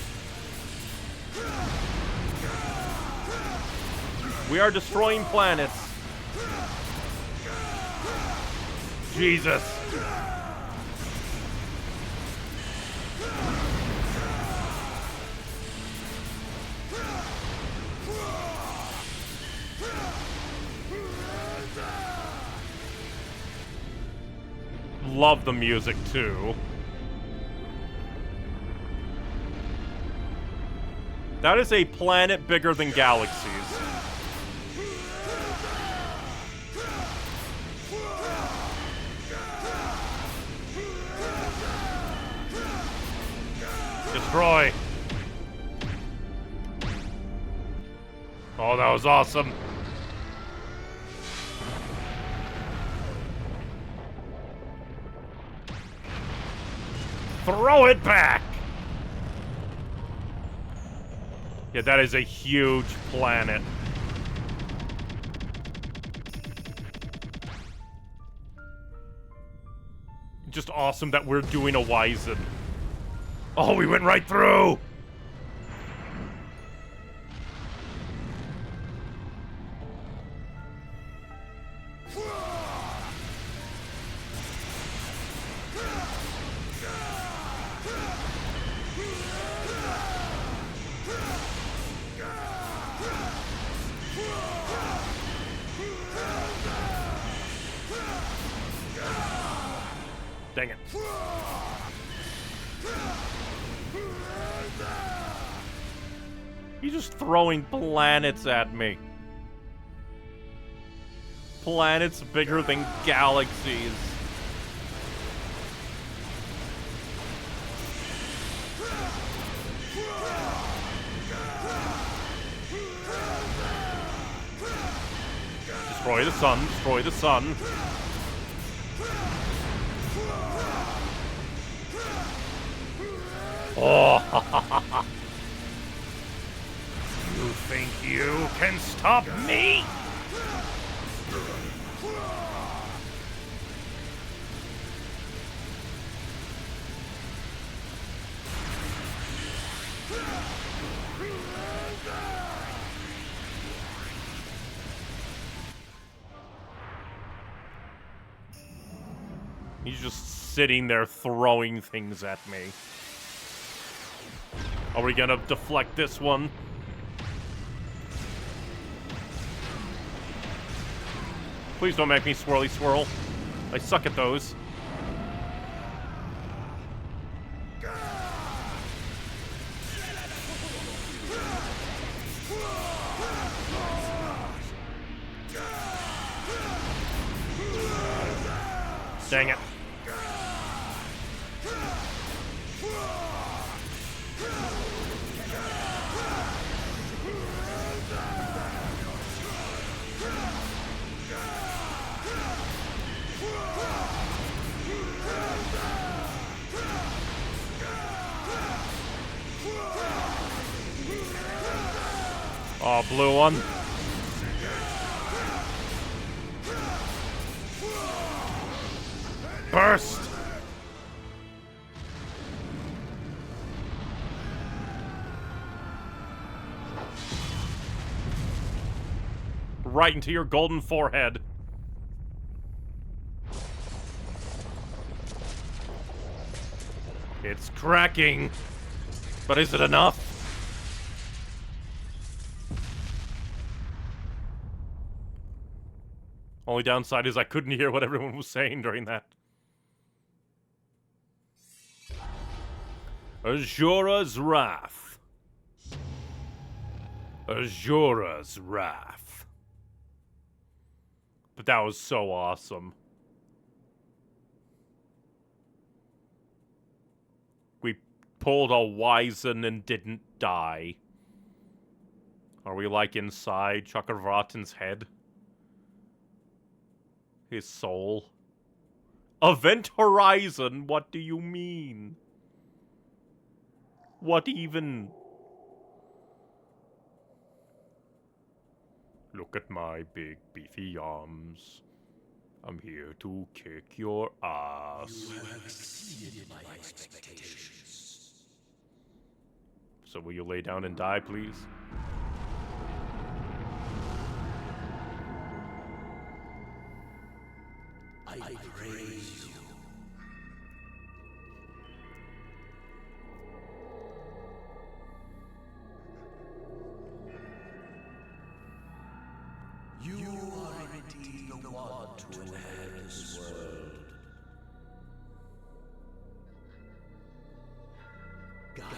We are destroying planets. Jesus. Love the music too. That is a planet bigger than galaxies. Destroy. Oh, that was awesome. Throw it back. Yeah, that is a huge planet. Just awesome that we're doing a Wizen. Oh, we went right through! Dang it. He's just throwing planets at me. Planets bigger than galaxies. Destroy the sun, destroy the sun. Oh, you think you can stop me? He's just sitting there throwing things at me. Are we gonna deflect this one? Please don't make me swirly swirl. I suck at those. Dang it. Oh, blue one. Burst! Right into your golden forehead. It's cracking. But is it enough? Only downside is I couldn't hear what everyone was saying during that. Asura's Wrath. Asura's Wrath. But that was so awesome. We pulled a Wizen and didn't die. Are we like inside Chakravartin's head? His soul? Event Horizon? What do you mean? What even? Look at my big beefy arms. I'm here to kick your ass. You have exceeded my expectations. So will you lay down and die, please? I praise you. You are indeed the one to inherit this world. Gaia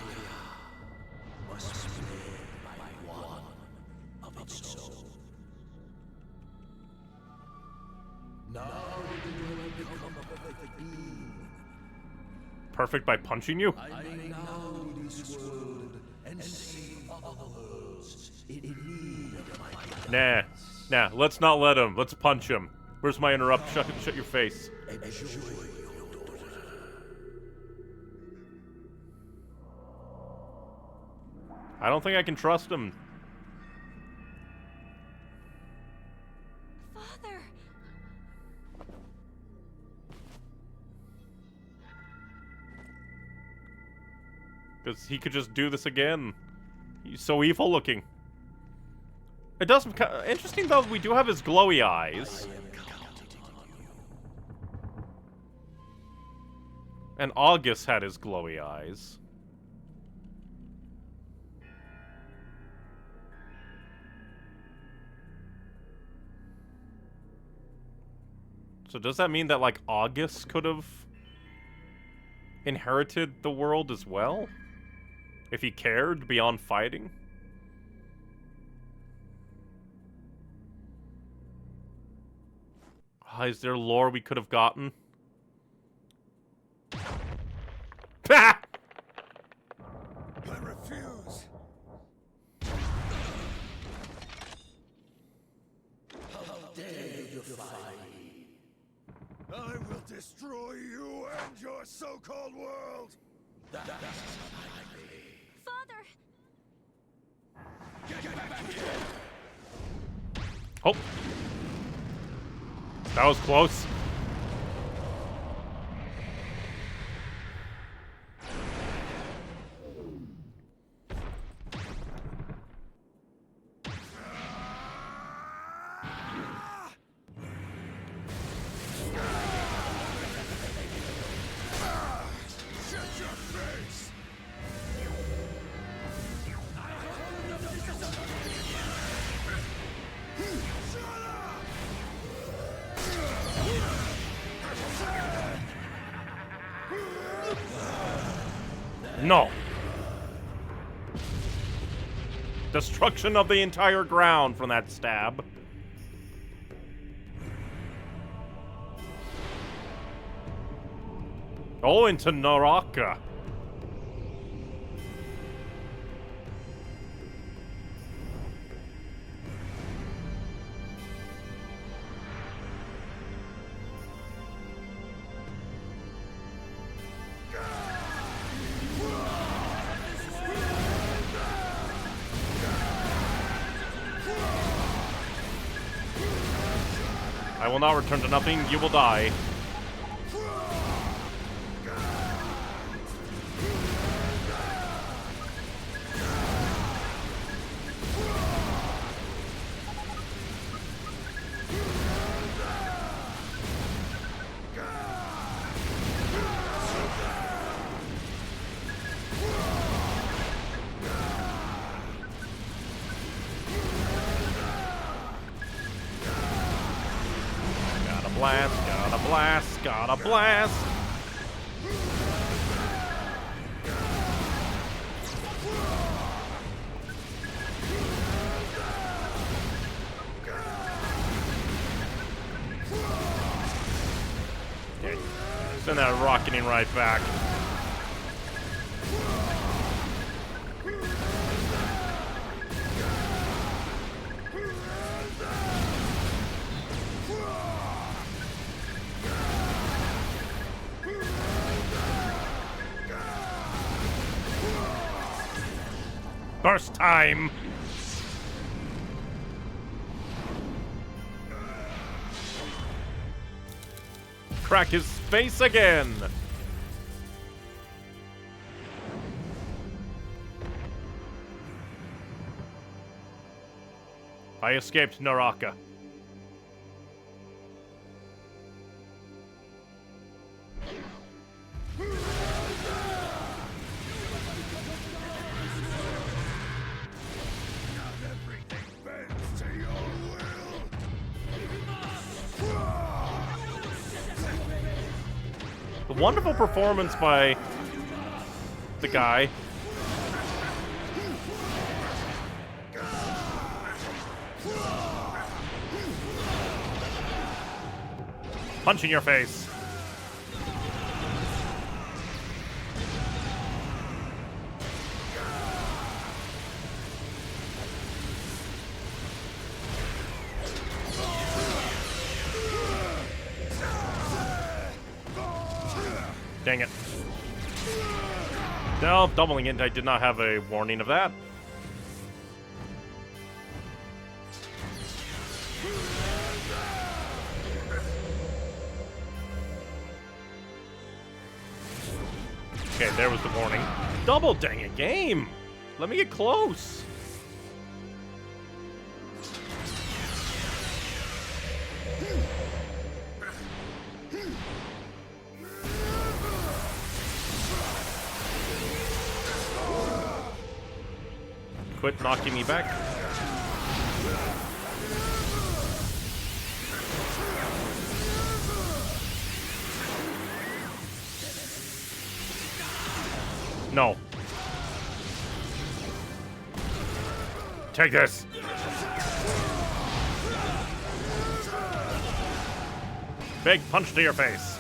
must be led by one of its own. Now you have become a perfect being. Perfect by punching you? I may now rule this world and save other worlds in need of my guidance. Nah, let's not let him. Let's punch him. Where's my interrupt? Shut your face. Enjoy your daughter. I don't think I can trust him. Father! Because he could just do this again. He's so evil looking. It does... Interesting, though, we do have his glowy eyes. And August had his glowy eyes. So does that mean that, like, August could have inherited the world as well? If he cared beyond fighting? Is there lore we could have gotten? I refuse. How dare you defy me? I will destroy you and your so-called world. That's unlikely. Father! Get back here! Oh. That was close. No. Destruction of the entire ground from that stab. Oh, into Naraka. I will not return to nothing. You will die. Blast, gotta blast, gotta blast. Okay, send that rocketing right back. Burst time! Crack his face again! I escaped Naraka. Wonderful performance by the guy. Punch in your face. Dang it. No, doubling it. I did not have a warning of that. Okay, there was the warning. Double, dang it, game! Let me get close. Quit knocking me back. No. Take this. Big punch to your face.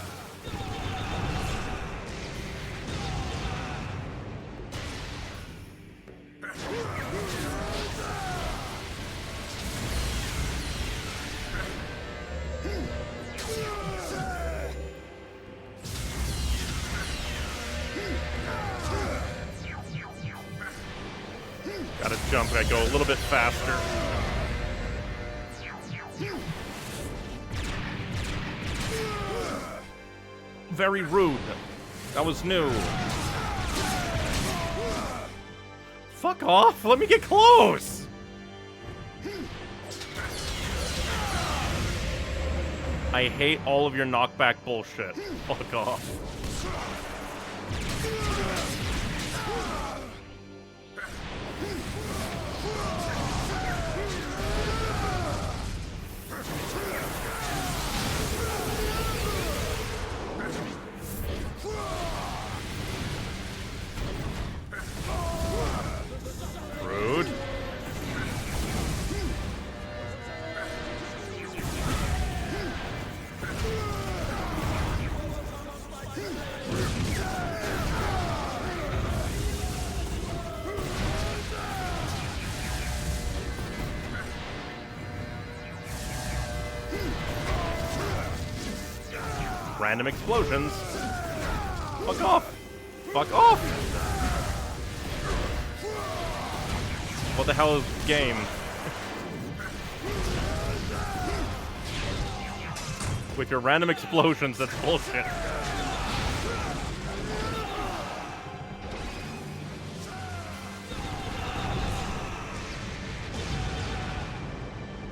Gotta jump, gotta go a little bit faster. Very rude. That was new. Fuck off! Let me get close! I hate all of your knockback bullshit. Fuck off. random explosions. Fuck off! Fuck off! What the hell is this game? With your random explosions, that's bullshit.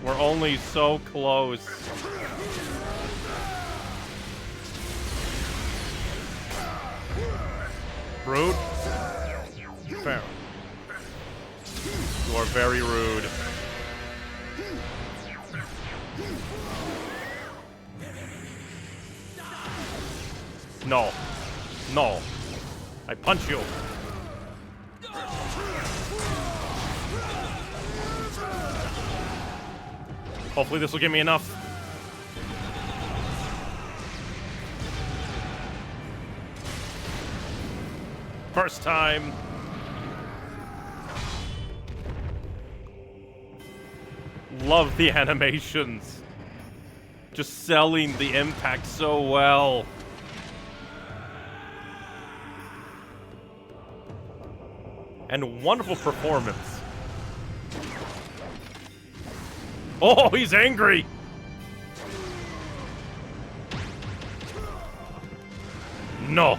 We're only so close. Rude? Fair. You are very rude. No. No. I punch you. Hopefully this will give me enough. First time. Love the animations. Just selling the impact so well. And wonderful performance. Oh, he's angry! No.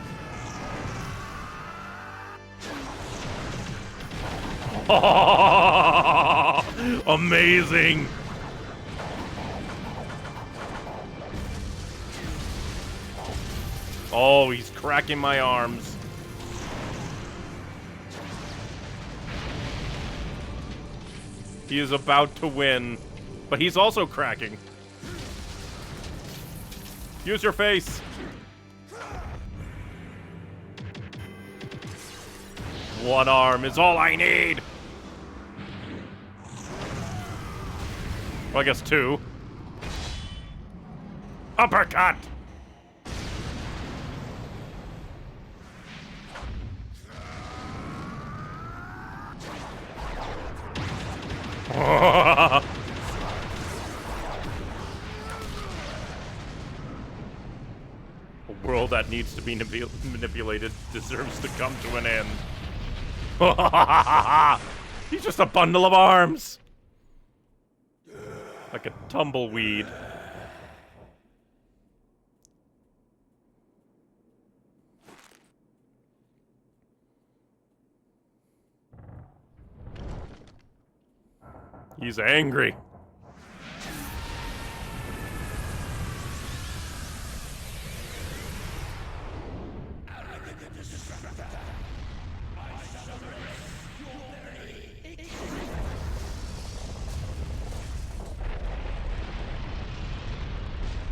Amazing! Oh, he's cracking my arms. He is about to win, but he's also cracking. Use your face. One arm is all I need. Well, I guess two. Uppercut! A world that needs to be manipulated deserves to come to an end. He's just a bundle of arms! Like a tumbleweed. He's angry.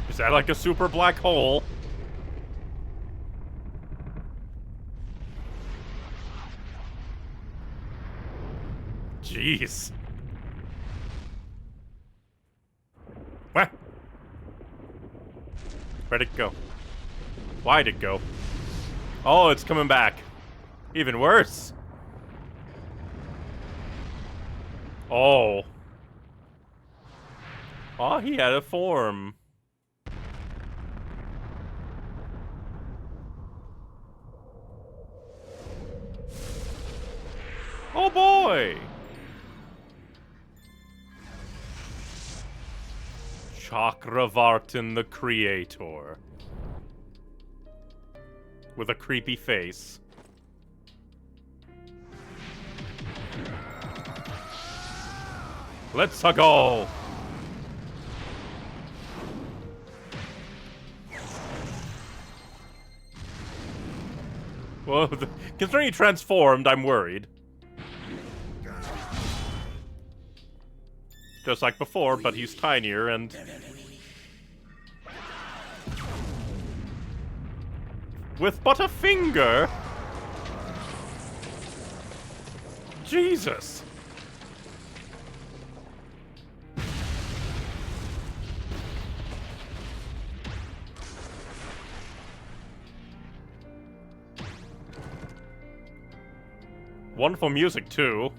Is that like a super black hole? Jeez. What? Where'd it go? Why'd it go? Oh, it's coming back. Even worse. Oh. Oh, he had a form. Oh boy! Chakravartin the Creator. With a creepy face. Let's go! Well, considering he transformed, I'm worried. Just like before, but he's tinier and... with but a finger? Jesus! Wonderful music, too.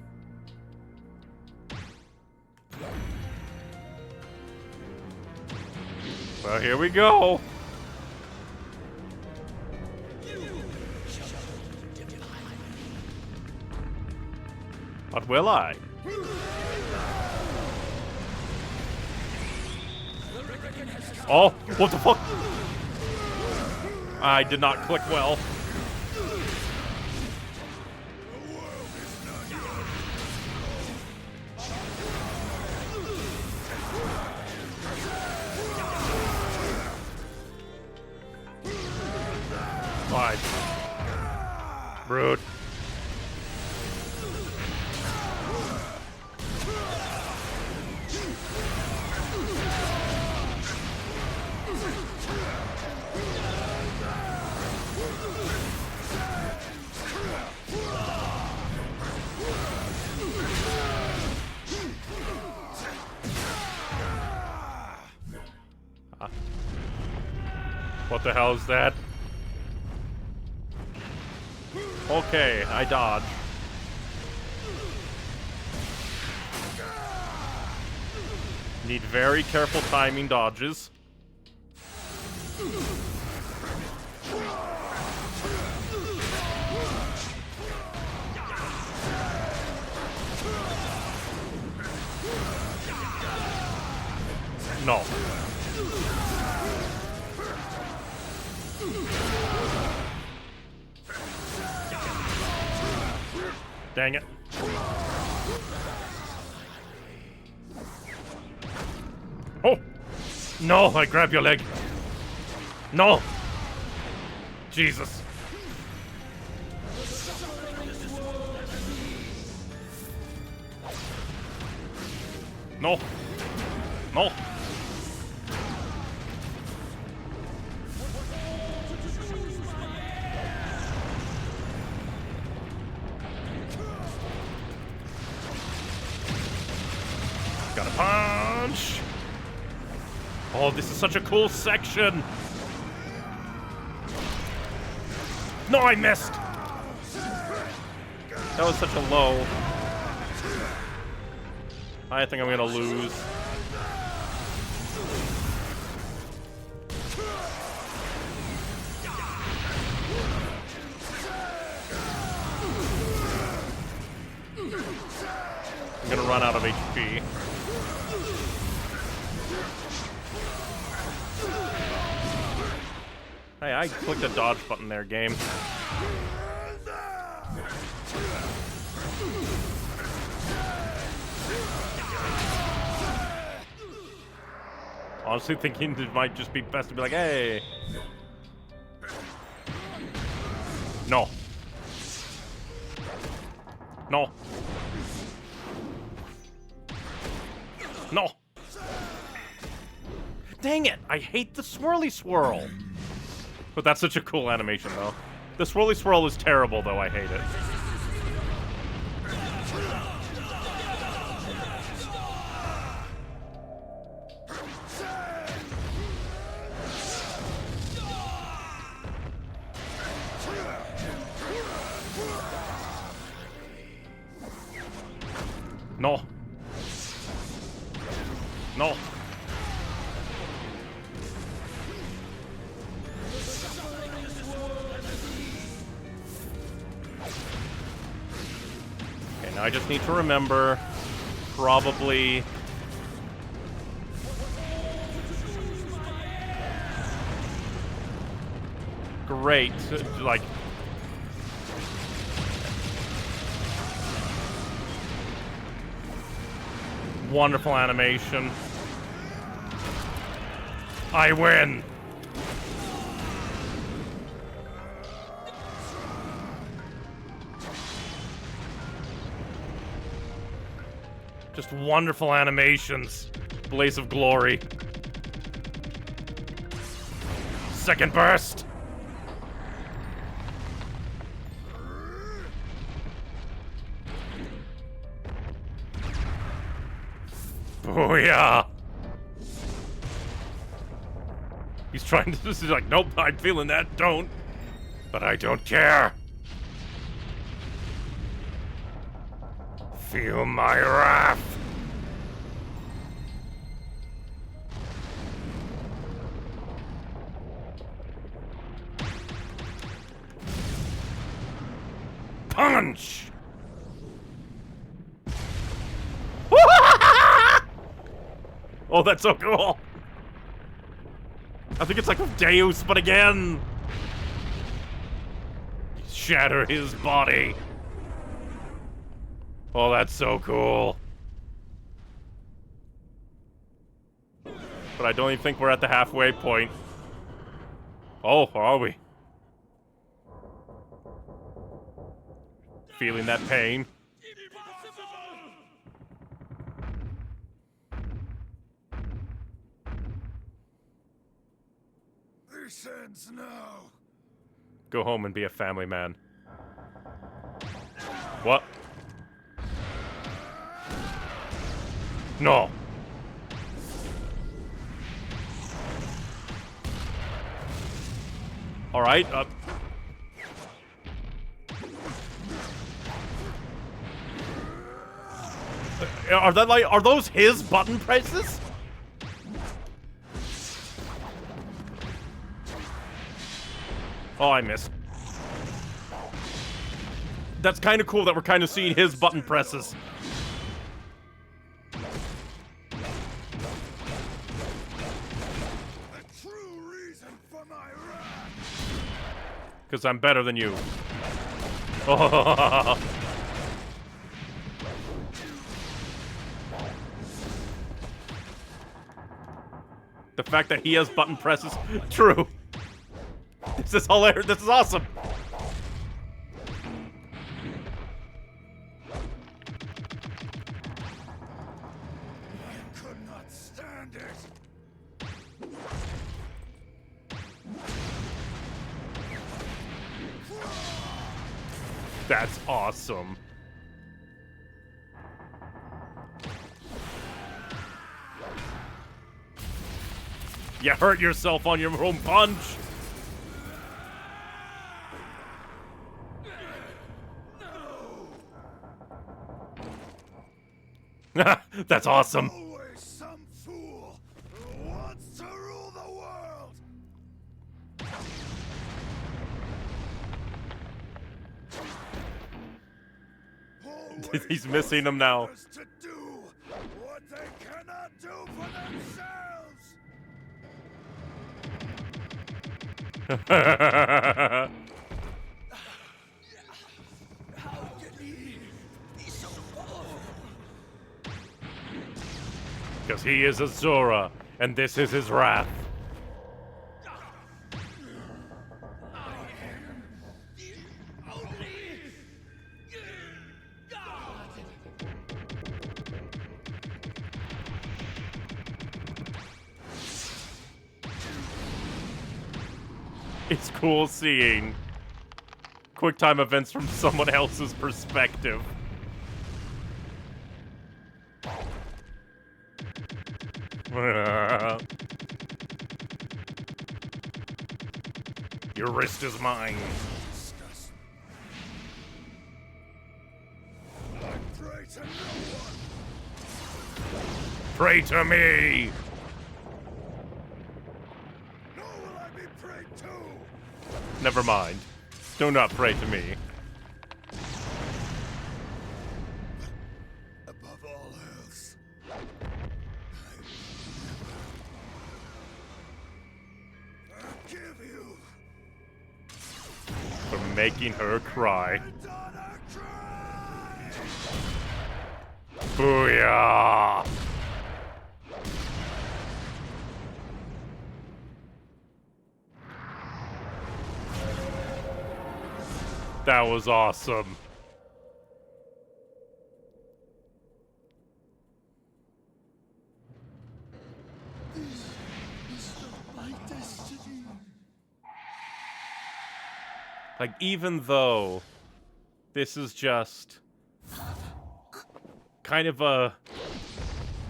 Well, here we go. But will I? Oh, what the fuck? I did not click well. Fine. Rude. What the hell is that? Okay, I dodge. Need very careful timing dodges. No. Dang it. Oh! No, I grab your leg. No! Jesus. No. No. Got a punch. Oh, this is such a cool section. No, I missed. That was such a low. I think I'm gonna lose. I'm gonna run out of HP. Hey, I clicked the dodge button there, game. Honestly thinking it might just be best to be like, hey. No. No. No. Dang it, I hate the swirly swirl. But that's such a cool animation, though. The swirly swirl is terrible, though. I hate it. No. No. Okay, now I just need to remember probably great, like wonderful animation. I win. Just wonderful animations. Blaze of glory. Second burst. Oh yeah. He's trying to just like, nope, I'm feeling that, don't. But I don't care. Feel my wrath. Punch! Oh, that's so cool. I think it's like with Deus, but again. Shatter his body. Oh, that's so cool. But I don't even think we're at the halfway point. Oh, are we? Feeling that pain. This ends now. Go home and be a family man. What? No. All right. Are those his button presses? Oh, I missed. That's kind of cool that we're kind of seeing his button presses. The true reason for my wrath. Because I'm better than you. Oh. The fact that he has button presses, true. This is hilarious. This is awesome. I could not stand it. That's awesome. You hurt yourself on your own punch. That's awesome. Always some fool who wants to rule the world. Always He's missing him now. to do what they cannot do for themselves. How can he be so powerful? Because he is Asura, and this is his wrath. It's cool seeing quick time events from someone else's perspective. Your wrist is mine. I pray to no one. Pray to me. Nor will I be prayed to. Never mind. Do not pray to me. Above all else, I forgive you. For making her cry. Daughter, cry! Booyah! That was awesome. This is not my destiny. Like, even though this is just kind of a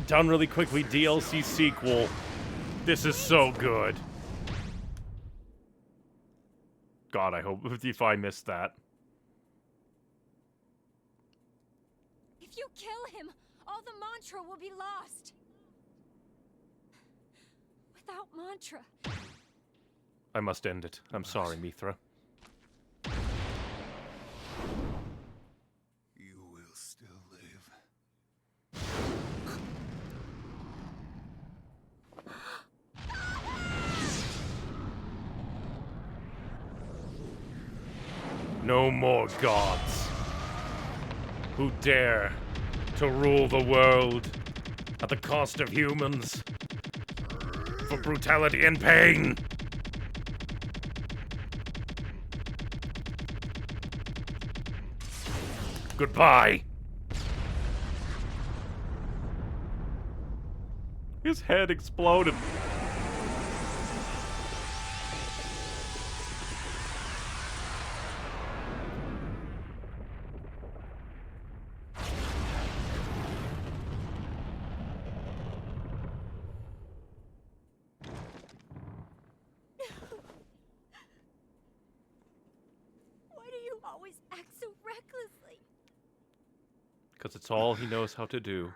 done really quickly DLC sequel, this is so good. God, I hope if I missed that. If you kill him, all the mantra will be lost. Without mantra. I must end it. I'm sorry, Mithra. You will still live. No more gods who dare to rule the world at the cost of humans for brutality and pain. Goodbye. His head exploded. Why do you always act so recklessly? Because it's all he knows how to do.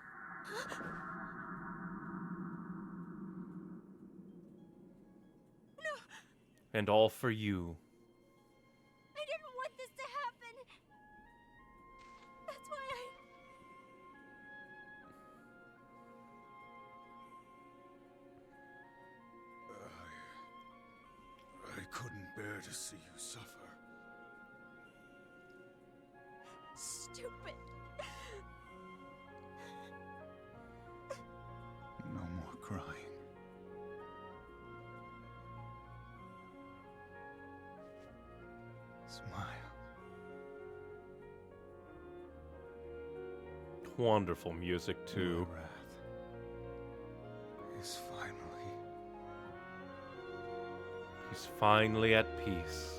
And all for you. I didn't want this to happen. That's why I couldn't bear to see you suffer. Stupid. No more crying. Smile. Wonderful music, too. My wrath is finally. He's finally at peace.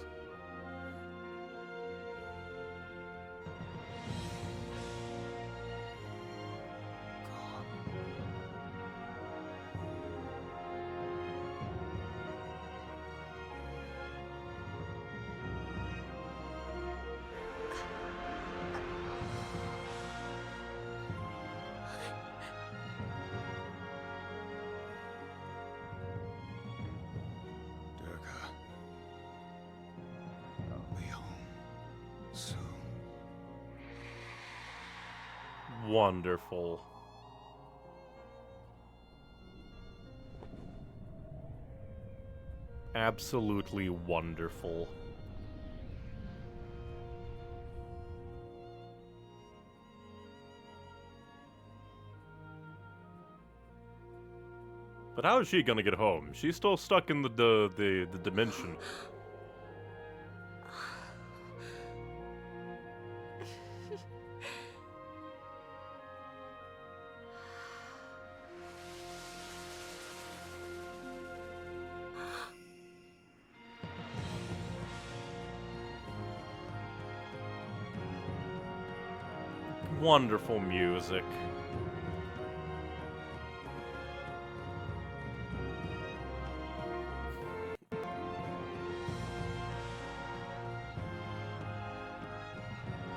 Wonderful. Absolutely wonderful. But how is she gonna get home? She's still stuck in the dimension. Wonderful music.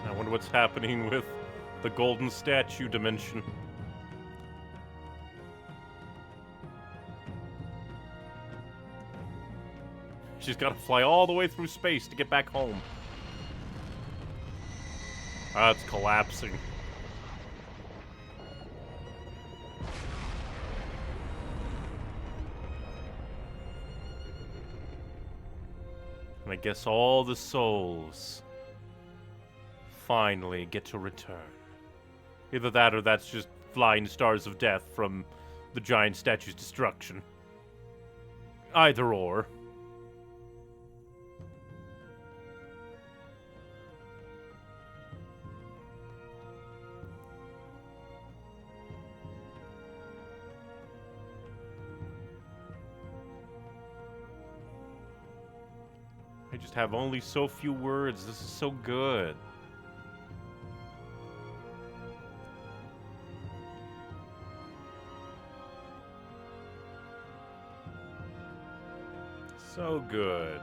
I wonder what's happening with the golden statue dimension. She's got to fly all the way through space to get back home. Ah, it's collapsing. And I guess all the souls finally get to return. Either that or that's just flying stars of death from the giant statue's destruction. Either or. I just have only so few words. This is so good. So good.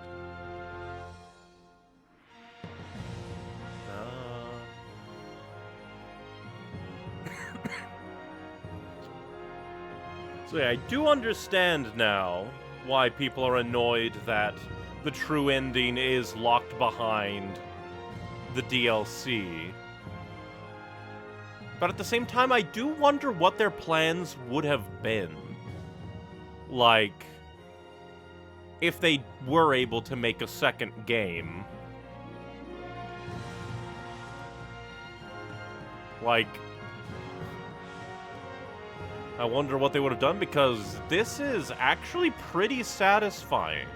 So yeah, I do understand now why people are annoyed that the true ending is locked behind the DLC. But at the same time, I do wonder what their plans would have been. Like, if they were able to make a second game, Like, I wonder what they would have done, because this is actually pretty satisfying.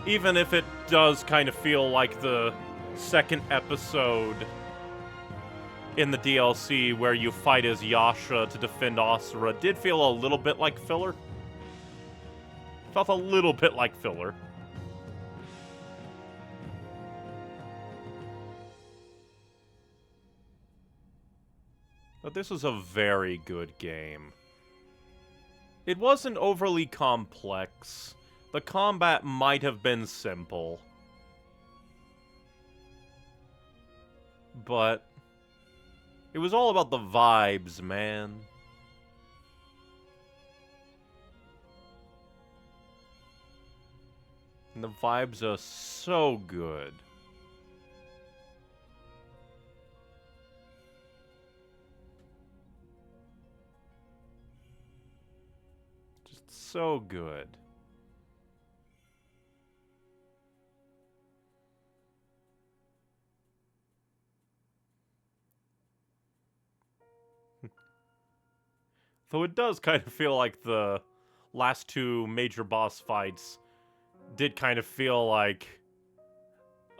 Even if it does kind of feel like the second episode in the DLC where you fight as Yasha to defend Asura did feel a little bit like filler. Felt a little bit like filler. But this was a very good game. It wasn't overly complex. The combat might have been simple. But it was all about the vibes, man. And the vibes are so good. Just so good. Though it does kind of feel like the last two major boss fights did kind of feel like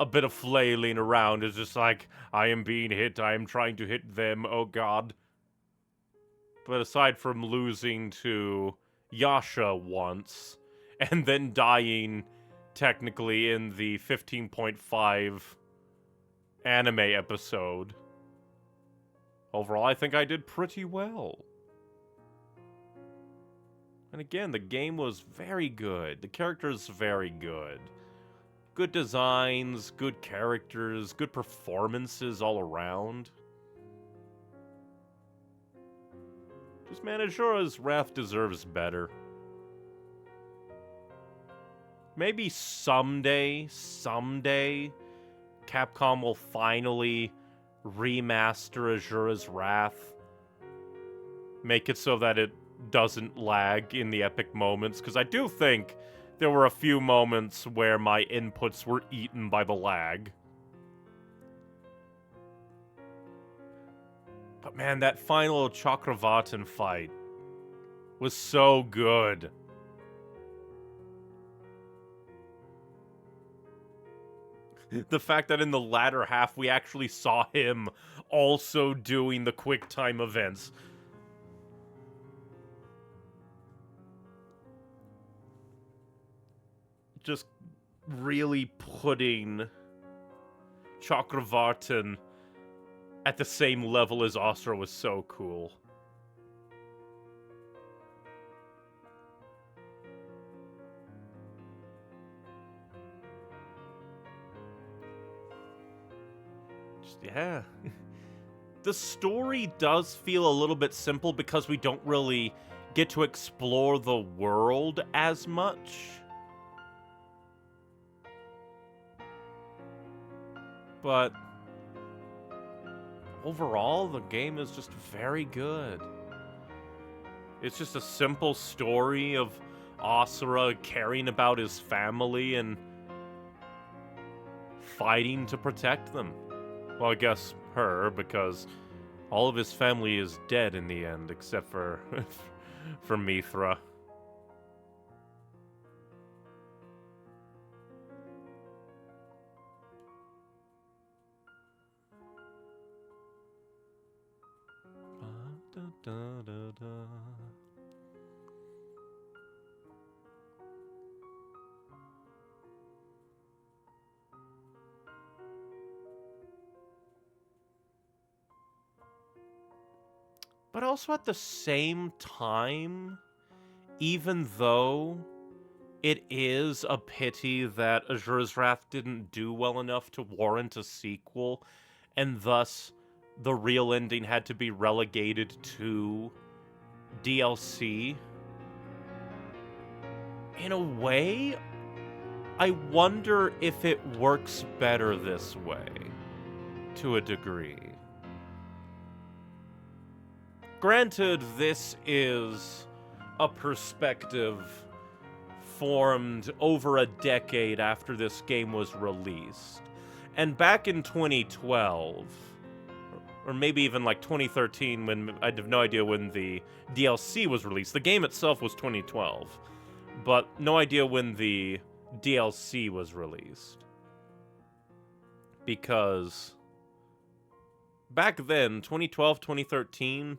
a bit of flailing around. It's just like, I am being hit, I am trying to hit them, oh god. But aside from losing to Yasha once, and then dying technically in the 15.5 anime episode, overall I think I did pretty well. And again, the game was very good. The characters very good. Good designs, good characters, good performances all around. Just man, Asura's Wrath deserves better. Maybe someday, Capcom will finally remaster Asura's Wrath. Make it so that it doesn't lag in the epic moments, because I do think there were a few moments where my inputs were eaten by the lag. But man, that final Chakravartin fight was so good. The fact that in the latter half we actually saw him also doing the quick time events. Just really putting Chakravartin at the same level as Asura was so cool. Just, yeah. The story does feel a little bit simple because we don't really get to explore the world as much. But overall, the game is just very good. It's just a simple story of Asura caring about his family and fighting to protect them. Well, I guess her, because all of his family is dead in the end, except for for Mithra. But also at the same time, even though it is a pity that Asura's Wrath didn't do well enough to warrant a sequel, and thus the real ending had to be relegated to DLC, in a way, I wonder if it works better this way, to a degree. Granted, this is a perspective formed over a decade after this game was released. And back in 2012, or maybe even like 2013 when I have no idea when the DLC was released. The game itself was 2012, but no idea when the DLC was released. Because back then, 2012, 2013,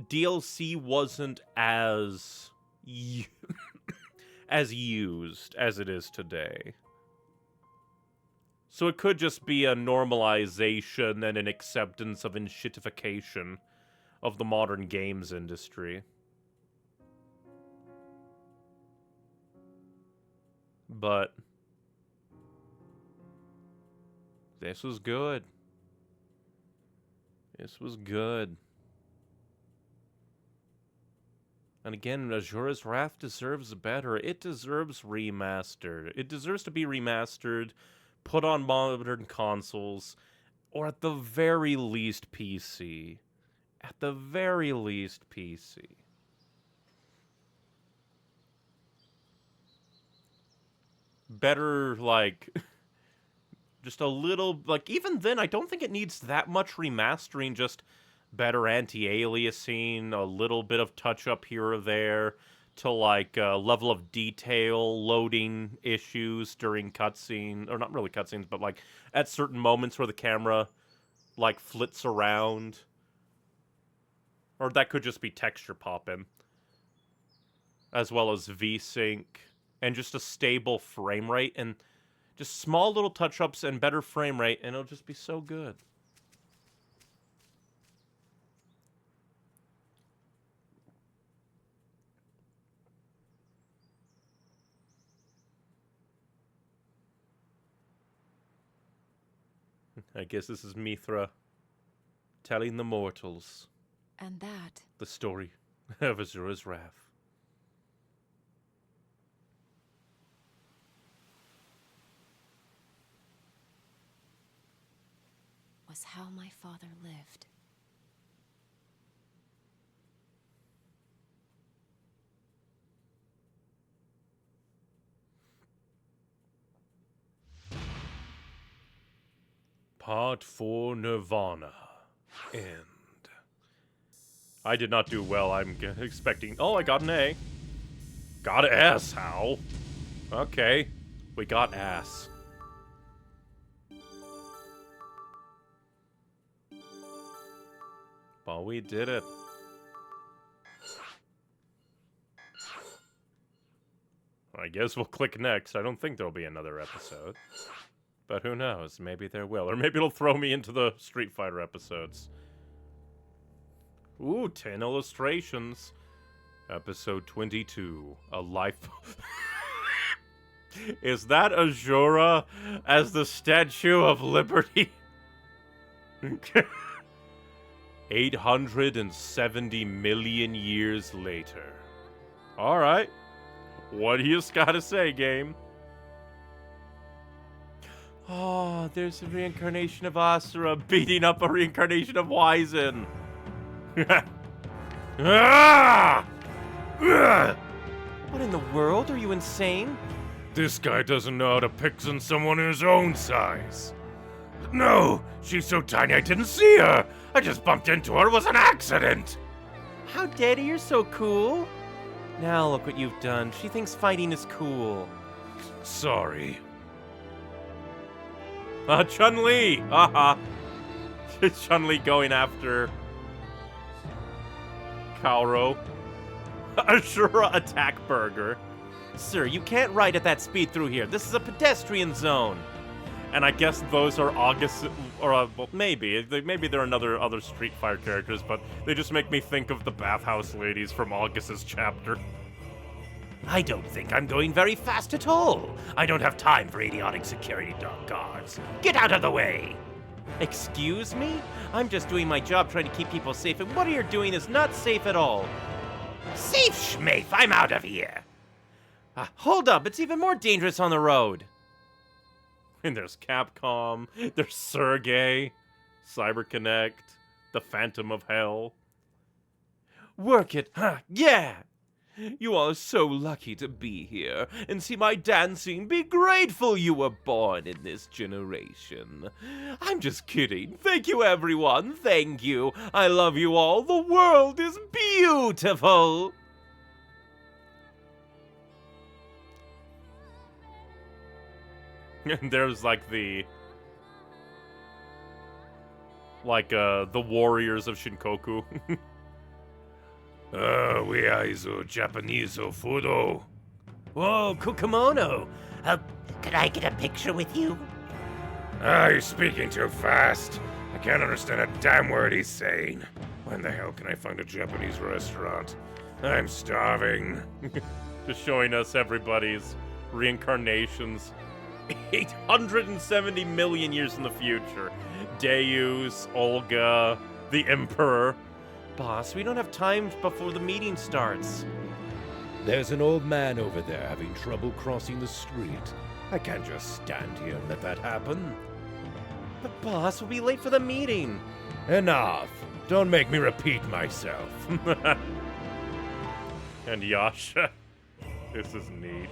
DLC wasn't as as used as it is today. So it could just be a normalization and an acceptance of enshittification of the modern games industry. But this was good. This was good. And again, Asura's Wrath deserves better. It deserves remastered. It deserves to be remastered, put on modern consoles, or at the very least PC. At the very least PC. Better, like, just a little, like, even then, I don't think it needs that much remastering, just better anti-aliasing, a little bit of touch-up here or there, to, like, level of detail, loading issues during cutscene, or not really cutscenes, but, like, at certain moments where the camera, like, flits around. Or that could just be texture popping. As well as V-Sync, and just a stable frame rate, and just small little touch-ups and better frame rate, and it'll just be so good. I guess this is Mithra telling the mortals And that the story of Asura's Wrath. was how my father lived. Part 4 Nirvana. End. I did not do well. I'm expecting... Oh, I got an A. Got an S, how? Okay. We got ass. But we did it. I guess we'll click next. I don't think there'll be another episode. But who knows? Maybe there will. Or maybe it'll throw me into the Street Fighter episodes. Ooh, 10 illustrations. Episode 22. A life... Is that Asura as the Statue of Liberty? 870 million years later. Alright. What do you gotta say, game? Oh, there's a reincarnation of Asura beating up a reincarnation of Wizen. What in the world? Are you insane? This guy doesn't know how to pick on someone his own size. No, she's so tiny I didn't see her. I just bumped into her. It was an accident. How dare you're so cool? Now look what you've done. She thinks fighting is cool. Sorry. Chun-Li! Haha. Chun-Li going after Kaoro. Asura attack burger. Sir, you can't ride at that speed through here. This is a pedestrian zone. And I guess those are August, or well, maybe they're other Street Fighter characters, but they just make me think of the bathhouse ladies from August's chapter. I don't think I'm going very fast at all. I don't have time for idiotic security dog guards. Get out of the way! Excuse me? I'm just doing my job trying to keep people safe, and what you're doing is not safe at all. Safe, schmafe! I'm out of here! Hold up, it's even more dangerous on the road. And there's Capcom, there's Sergey, CyberConnect, the Phantom of Hell. Work it, huh? Yeah! You are so lucky to be here and see my dancing. Be grateful you were born in this generation. I'm just kidding. Thank you, everyone. Thank you. I love you all. The world is beautiful. And there's like the warriors of Shinkoku. We are Japanese fudo. Whoa, Kukumono! Could I get a picture with you? You're speaking too fast. I can't understand a damn word he's saying. When the hell can I find a Japanese restaurant? I'm starving. Just showing us everybody's reincarnations. 870 million years in the future. Deus, Olga, the Emperor. Boss, we don't have time before the meeting starts. There's an old man over there having trouble crossing the street. I can't just stand here and let that happen. But boss, we'll be late for the meeting. Enough. Don't make me repeat myself. And Yasha. This is neat.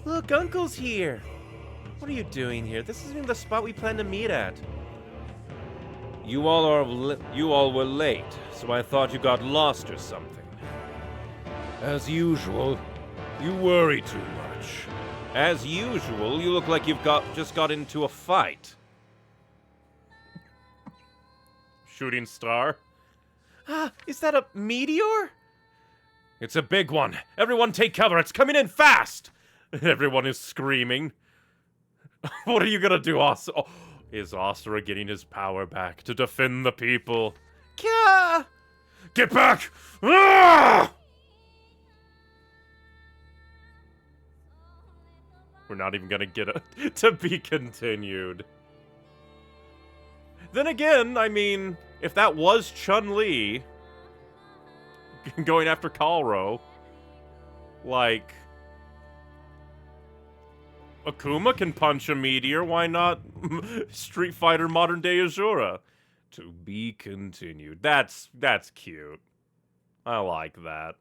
Look, Uncle's here. What are you doing here? This isn't even the spot we planned to meet at. You all were late, so I thought you got lost or something. As usual, you worry too much. As usual, you look like you've just got into a fight. Shooting star? Ah, is that a meteor? It's a big one. Everyone take cover. It's coming in fast. Everyone is screaming. What are you gonna do, Asura? Oh, is Asura getting his power back to defend the people? Kya! Get back! Ah! We're not even gonna get it to be continued. Then again, I mean, if that was Chun-Li going after Kalro, like, Akuma can punch a meteor, why not Street Fighter modern day Asura? To be continued. That's cute. I like that.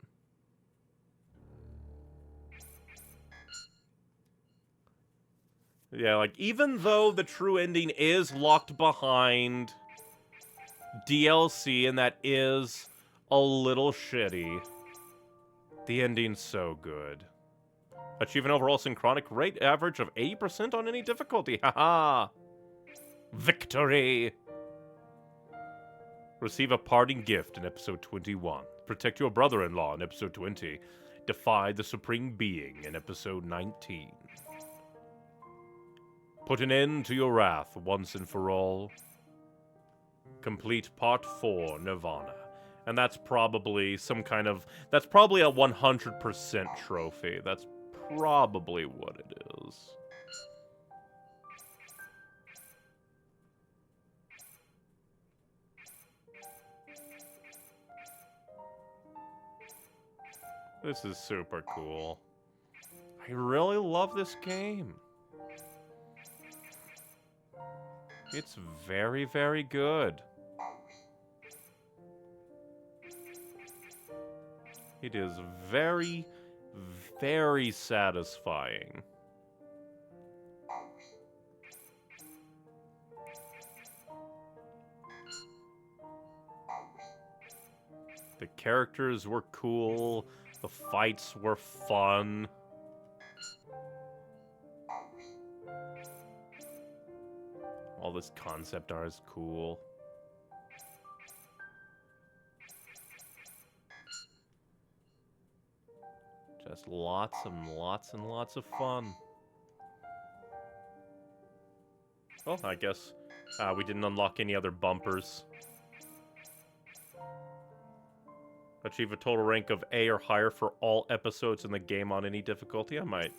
Yeah, like, even though the true ending is locked behind DLC and that is a little shitty, the ending's so good. Achieve an overall synchronic rate average of 80% on any difficulty. Haha! Victory! Receive a parting gift in episode 21. Protect your brother-in-law in episode 20. Defy the Supreme Being in episode 19. Put an end to your wrath once and for all. Complete part 4, Nirvana. And that's probably that's probably a 100% trophy. That's probably what it is. This is super cool. I really love this game. It's very, very good. It is very, very satisfying. The characters were cool. The fights were fun. All this concept art is cool. Just lots and lots and lots of fun. Oh, I guess we didn't unlock any other bumpers. Achieve a total rank of A or higher for all episodes in the game on any difficulty. I might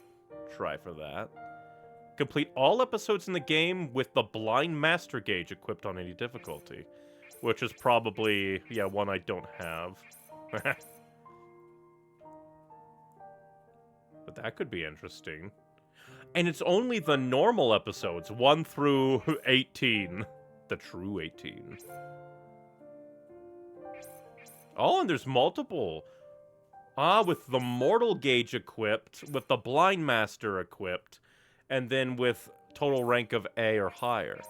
try for that. Complete all episodes in the game with the Blind Master Gauge equipped on any difficulty. Which is probably, yeah, one I don't have. But that could be interesting. And it's only the normal episodes, 1 through 18. The true 18. Oh, and there's multiple Ah, with the Mortal Gauge equipped, with the Blind Master equipped, and then with total rank of A or higher.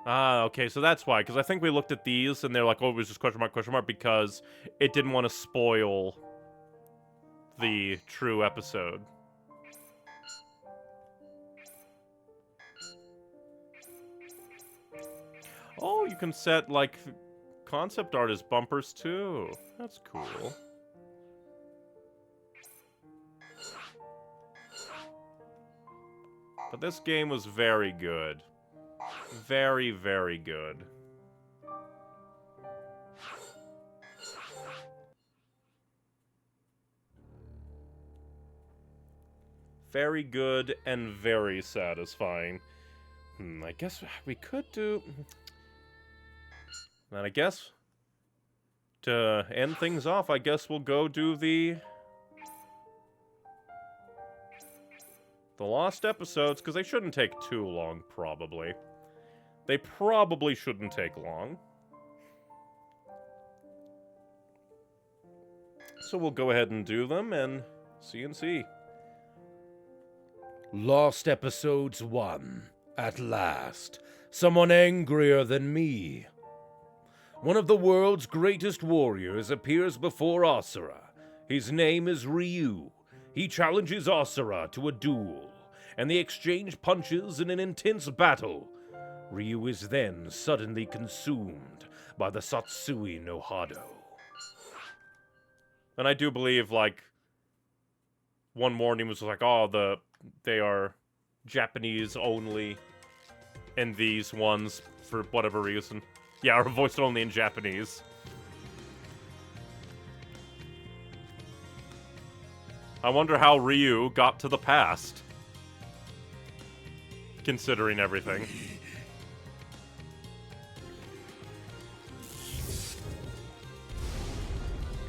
Ah, okay, so that's why, because I think we looked at these, and they're like, oh, it was just question mark, because it didn't want to spoil the true episode. Oh, you can set, like, concept art as bumpers, too. That's cool. But this game was very good. Very, very good. Very good and very satisfying. I guess we could do... And I guess, to end things off, I guess we'll go do the lost episodes, because they shouldn't take too long, probably. They probably shouldn't take long. So we'll go ahead and do them, and see. Lost Episodes 1. At last. Someone angrier than me. One of the world's greatest warriors appears before Asura. His name is Ryu. He challenges Asura to a duel, and they exchange punches in an intense battle. Ryu is then suddenly consumed by the Satsui no Hado. And I do believe, like, one morning was like, oh, they are Japanese only in these ones for whatever reason. Yeah, are voiced only in Japanese. I wonder how Ryu got to the past. Considering everything.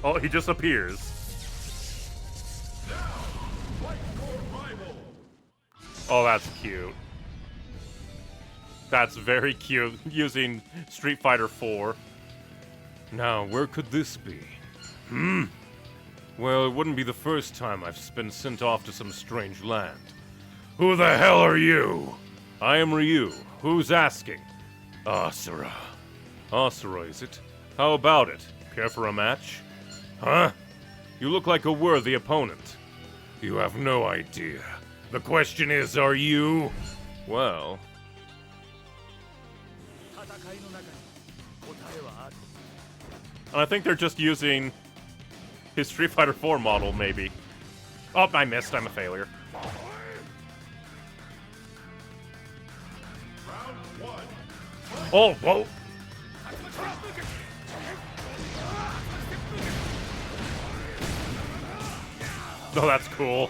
Oh, he just appears. Oh, that's cute. That's very cute, using Street Fighter 4. Now, where could this be? Well, it wouldn't be the first time I've been sent off to some strange land. Who the hell are you? I am Ryu. Who's asking? Asura. Asura, is it? How about it? Care for a match? Huh? You look like a worthy opponent. You have no idea. The question is, are you? Well... And I think they're just using his Street Fighter 4 model, maybe. Oh, I missed. I'm a failure. Oh, whoa! Oh, that's cool.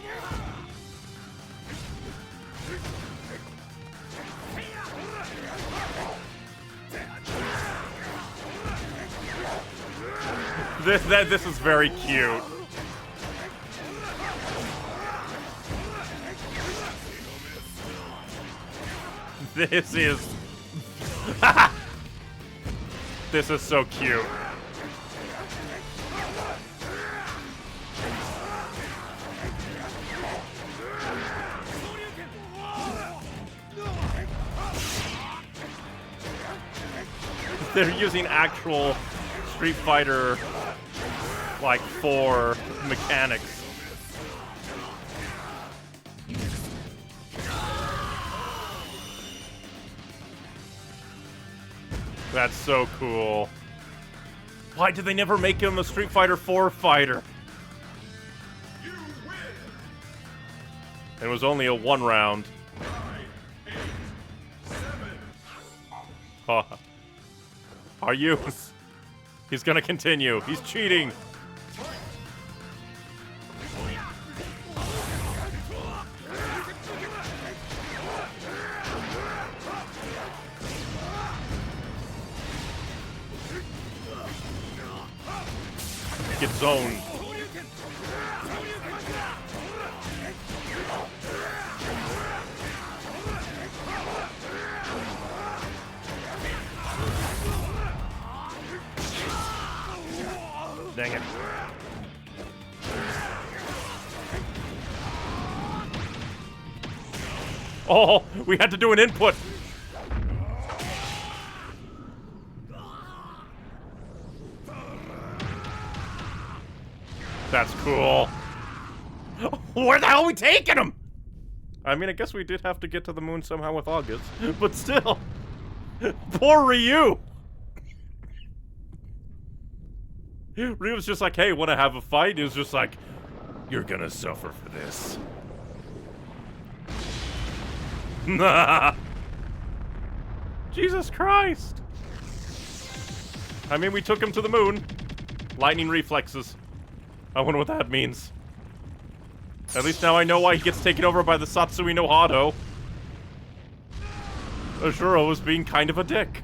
This is very cute. This is... This is so cute. They're using actual Street Fighter, like, 4 mechanics. That's so cool. Why did they never make him a Street Fighter 4 fighter? It was only a 1 round. 9, 8, 7. Are you? He's gonna continue. He's cheating. Get zoned. Dang it. Oh, we had to do an input. That's cool. Where the hell are we taking him? I mean, I guess we did have to get to the moon somehow with August, but still. Poor Ryu. Ryu's just like, hey, wanna have a fight? He was just like, you're gonna suffer for this. Jesus Christ. I mean, we took him to the moon. Lightning reflexes. I wonder what that means. At least now I know why he gets taken over by the Satsui no Hado. Asura was being kind of a dick.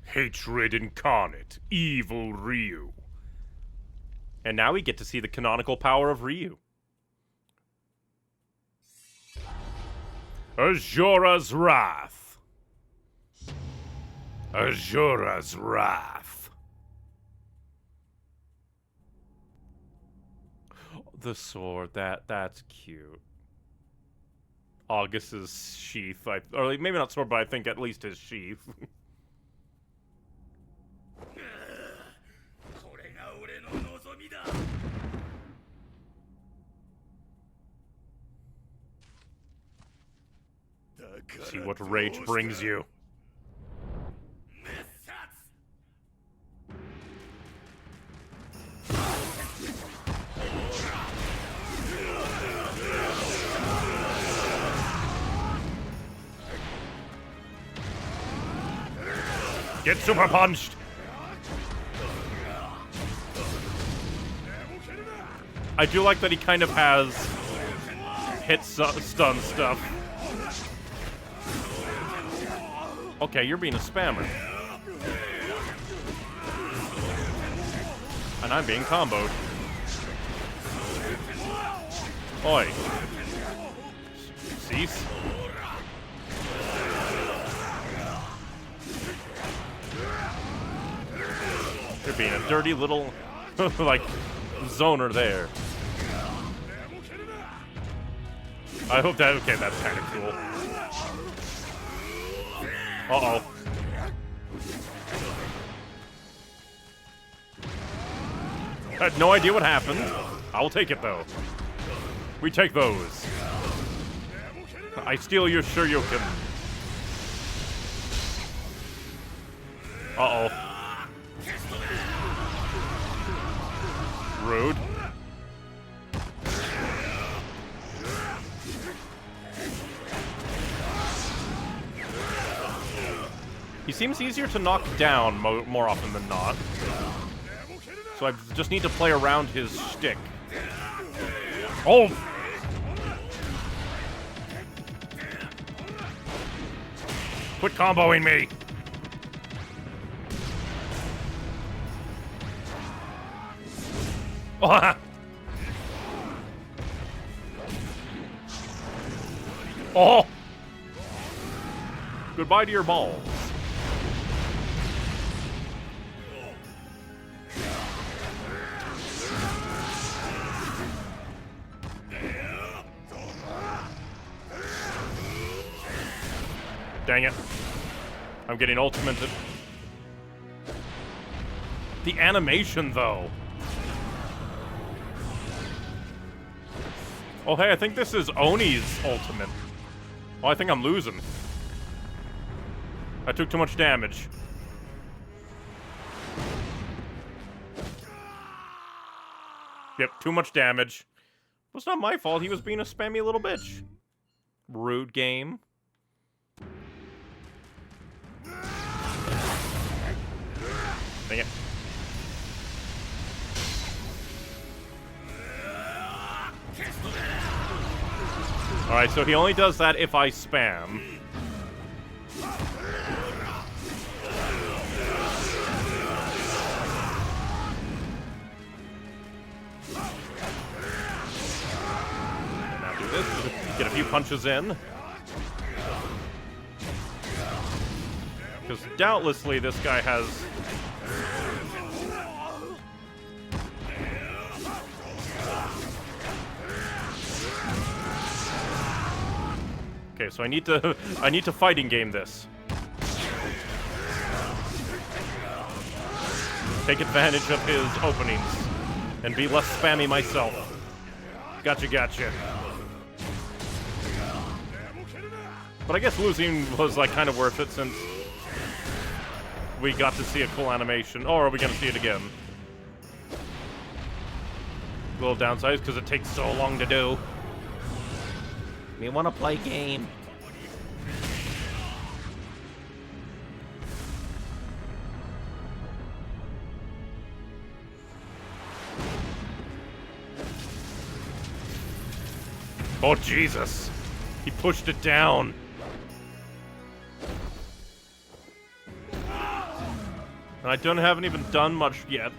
Hatred incarnate, evil Ryu. And now we get to see the canonical power of Ryu. Asura's Wrath. Asura's Wrath. The sword, that's cute. August's sheath, or maybe not sword, but I think at least his sheath. See what rage brings you. Get super punched! I do like that he kind of has hit stun stuff. Okay, you're being a spammer. And I'm being comboed. Oi. Cease. You're being a dirty little, like, zoner there. I hope that, okay, that's kind of cool. Uh-oh. I had no idea what happened. I'll take it, though. We take those. I steal your Shoryuken. Uh-oh. Rude. He seems easier to knock down more often than not. So I just need to play around his shtick. Oh! Quit comboing me! Oh! Oh! Goodbye to your balls. Dang it. I'm getting ultimated. The animation, though. Oh, hey, I think this is Oni's ultimate. Oh, I think I'm losing. I took too much damage. Yep, too much damage. Well, it's not my fault. He was being a spammy little bitch. Rude game. Dang it. Alright, so he only does that if I spam. And now do this. Get a few punches in. Because doubtlessly this guy has... Okay, so I need to fighting game this. Take advantage of his openings and be less spammy myself. Gotcha. But I guess losing was like kind of worth it since we got to see a cool animation. Or are we gonna see it again? A little downside because it takes so long to do. We want to play game. Oh, Jesus. He pushed it down. And I haven't even done much yet.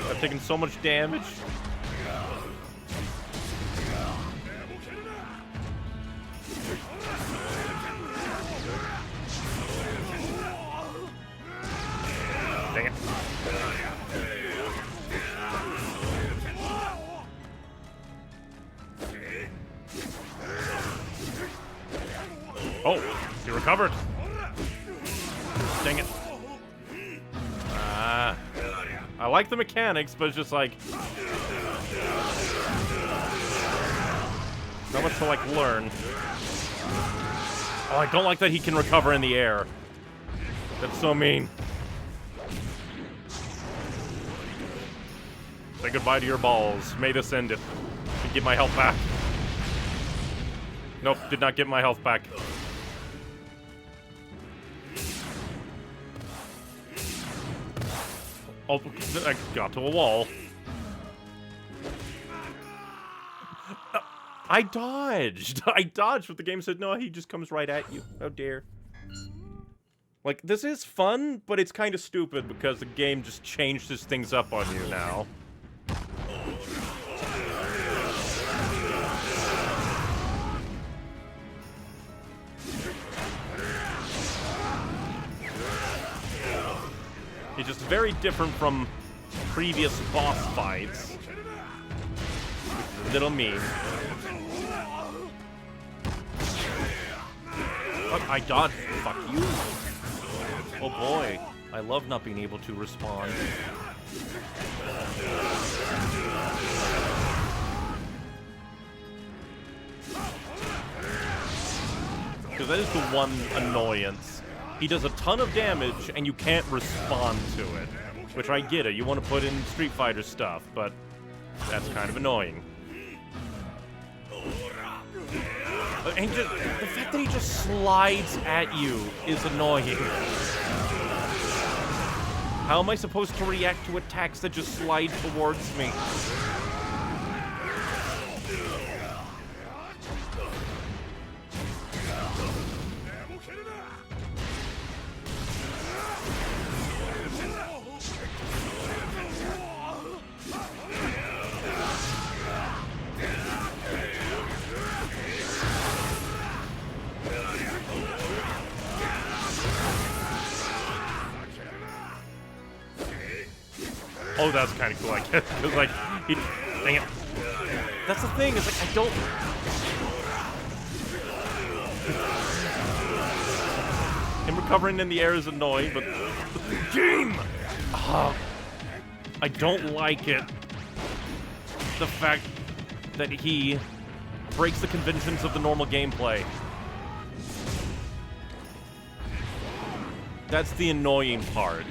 I've taken so much damage. Dang it. Oh, he recovered. Dang it. I like the mechanics, but it's just like... not much to, like, learn. Oh, I don't like that he can recover in the air. That's so mean. Say goodbye to your balls. May this end it. Get my health back. Nope, did not get my health back. Oh, I got to a wall. I dodged. I dodged, but the game said, no, he just comes right at you. Oh, dear. Like, this is fun, but it's kind of stupid because the game just changes things up on you now. It's just very different from previous boss fights. Which is a little mean. Fuck, I dodged. Fuck you. Oh boy. I love not being able to respond. Because that is the one annoyance. He does a ton of damage, and you can't respond to it. Which I get it, you want to put in Street Fighter stuff, but that's kind of annoying. And just, the fact that he just slides at you is annoying. How am I supposed to react to attacks that just slide towards me? Oh, that's kind of cool, I guess. Because, like, he... dang it. That's the thing, is like, I don't... Him recovering in the air is annoying, but... Game! I don't like it. The fact that he breaks the conventions of the normal gameplay. That's the annoying part.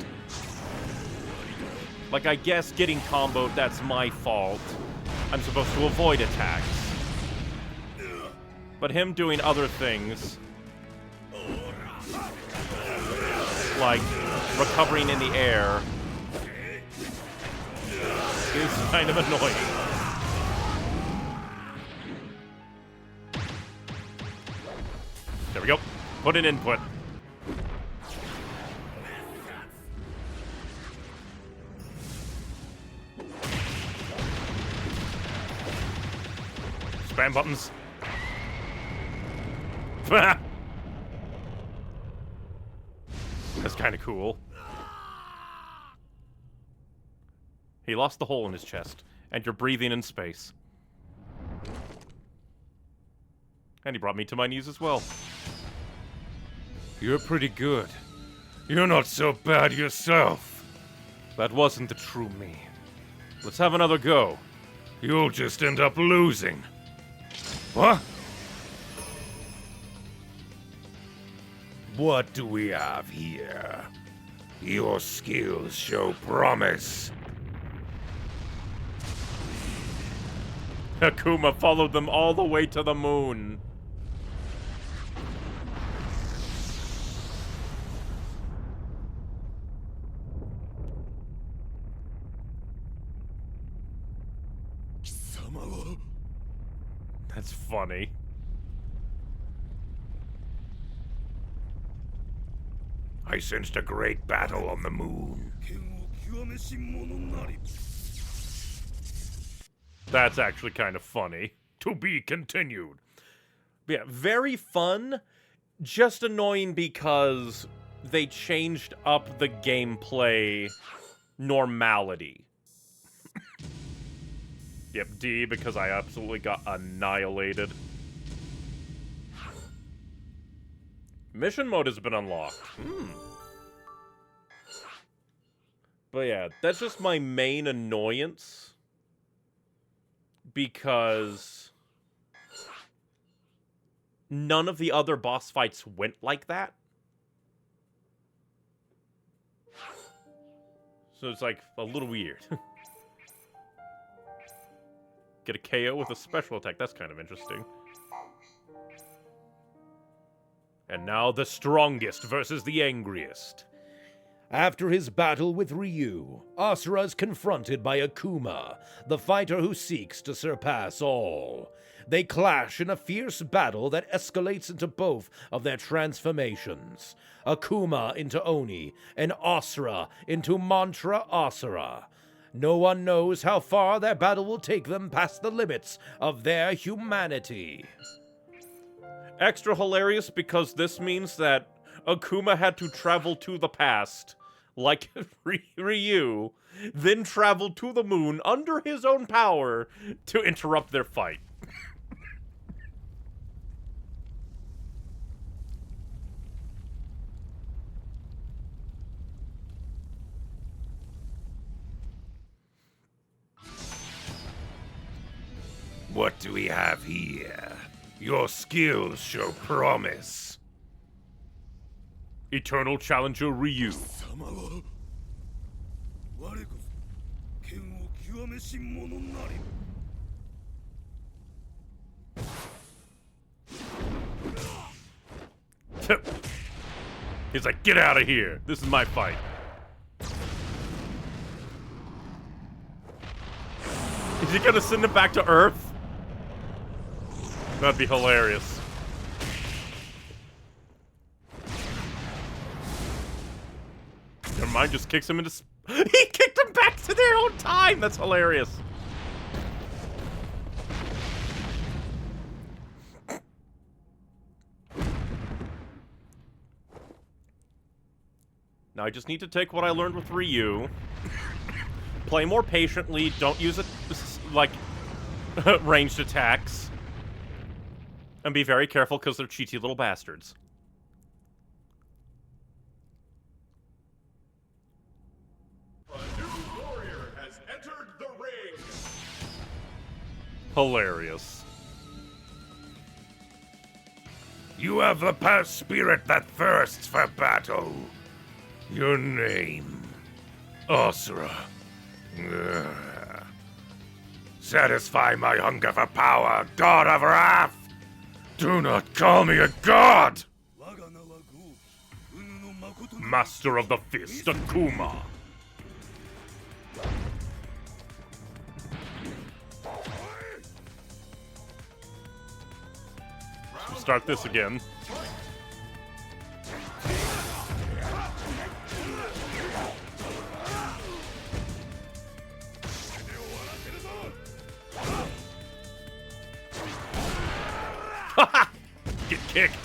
Like, I guess getting comboed, that's my fault. I'm supposed to avoid attacks. But him doing other things, like recovering in the air, is kind of annoying. There we go. Put an input. Spam buttons. That's kind of cool. He lost the hole in his chest, and you're breathing in space. And he brought me to my knees as well. You're pretty good. You're not so bad yourself. That wasn't the true me. Let's have another go. You'll just end up losing. What? What do we have here? Your skills show promise. Akuma followed them all the way to the moon. That's funny. I sensed a great battle on the moon. That's actually kind of funny. To be continued. Yeah, very fun. Just annoying because they changed up the gameplay normality. Yep, D, because I absolutely got annihilated. Mission mode has been unlocked. But yeah, that's just my main annoyance. Because none of the other boss fights went like that. So it's like a little weird. Get a KO with a special attack. That's kind of interesting. And now the strongest versus the angriest. After his battle with Ryu, Asura is confronted by Akuma, the fighter who seeks to surpass all. They clash in a fierce battle that escalates into both of their transformations. Akuma into Oni, and Asura into Mantra Asura. No one knows how far their battle will take them past the limits of their humanity. Extra hilarious because this means that Akuma had to travel to the past, like Ryu, then travel to the moon under his own power to interrupt their fight. What do we have here? Your skills show promise. Eternal Challenger Ryu. He's like, get out of here. This is my fight. Is he gonna send him back to Earth? That'd be hilarious. Never mind, just kicks him into... He kicked him back to their own time! That's hilarious. Now I just need to take what I learned with Ryu. Play more patiently, don't use it, like, ranged attacks. And be very careful because they're cheaty little bastards. A new warrior has entered the ring. Hilarious. You have the past spirit that thirsts for battle. Your name, Asura. Satisfy my hunger for power, God of Wrath! Do not call me a god! Master of the Fist, Akuma. Start this again. Get kicked.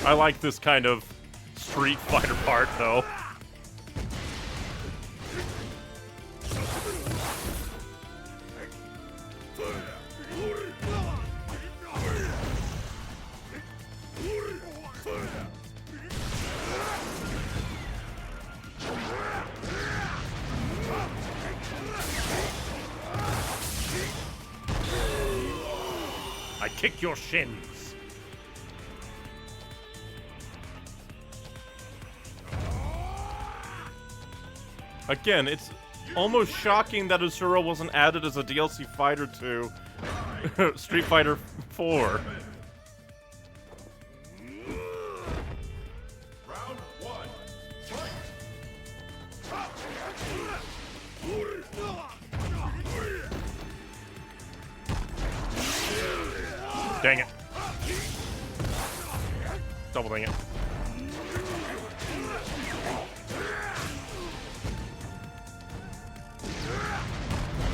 I like this kind of Street Fighter part, though. I kick your shins. Again, it's almost shocking that Asura wasn't added as a DLC fighter to Street Fighter 4. Round one, fight! Dang it. Double dang it.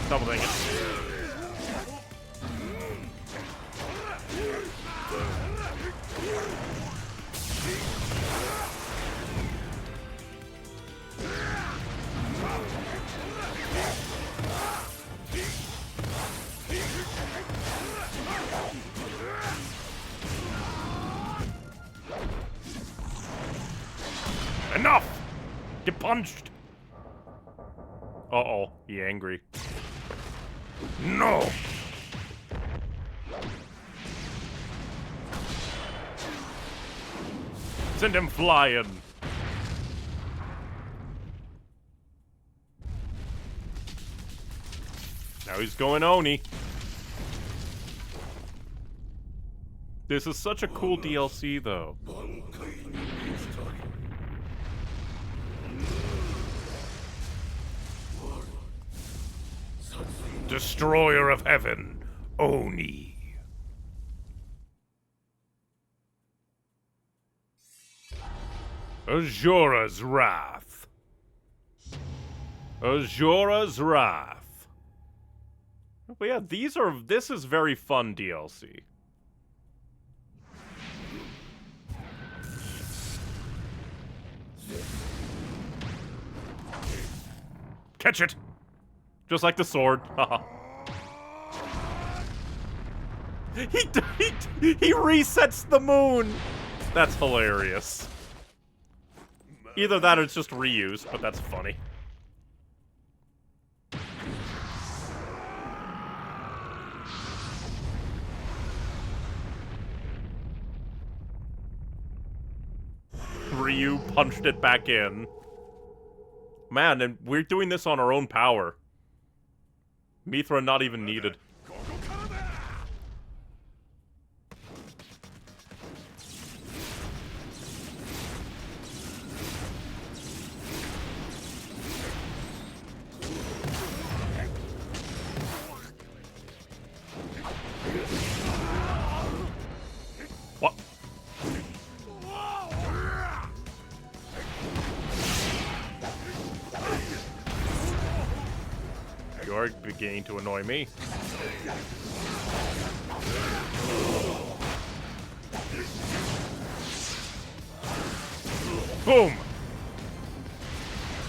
Double dang it. Enough! Get punched! Uh-oh, he angry. No! Send him flying! Now he's going Oni. This is such a cool DLC, though. Destroyer of Heaven, Oni. Asura's Wrath. Asura's Wrath. But yeah, this is very fun DLC. Catch it! Just like the sword. Haha. He resets the moon! That's hilarious. Either that or it's just reused, but that's funny. Ryu punched it back in. Man, and we're doing this on our own power. Mithra not even needed. What? You're beginning to annoy me. Boom!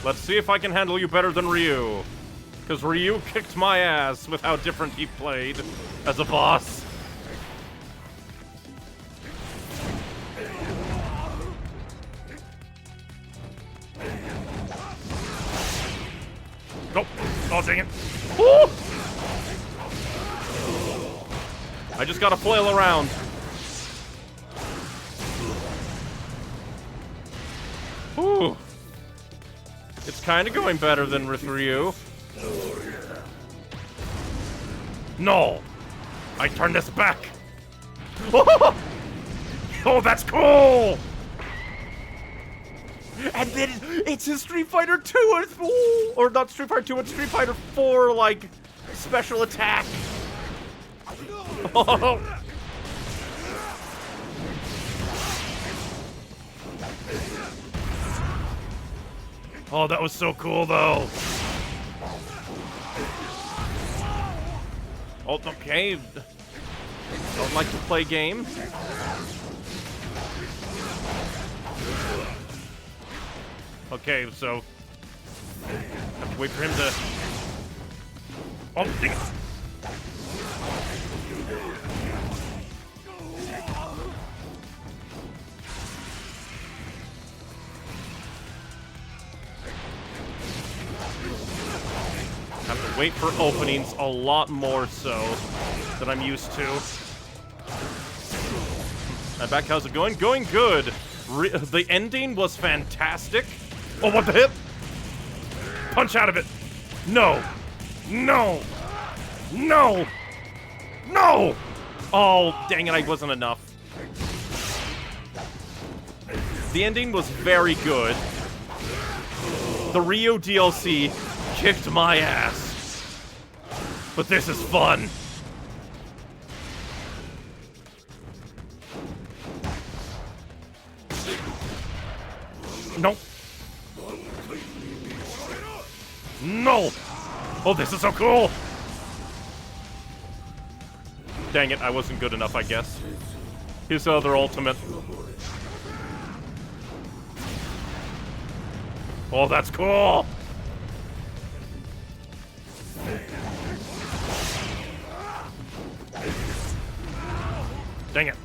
Let's see if I can handle you better than Ryu. Because Ryu kicked my ass with how different he played as a boss. Nope. Oh, dang it. Woo! I just gotta flail around. Whew. It's kind of going better than with Ryu. No! I turn this back! Oh, that's cool! And then it's in Street Fighter 2, or not Street Fighter 2, it's Street Fighter 4, like, Special attack! Oh. Oh, that was so cool, though. Oh, okay. Don't like to play games. Okay, so have to wait for him to. Oh, dang it. Have to wait for openings a lot more so than I'm used to. Hi, back. How's it going? Going good. The ending was fantastic. Oh, what the hip? Punch out of it. No. No. No. No. Oh, dang it. I wasn't enough. The ending was very good. The Ryu DLC kicked my ass. But this is fun. No. No! Oh, this is so cool! Dang it, I wasn't good enough, I guess. His other ultimate. Oh, that's cool! Dang it.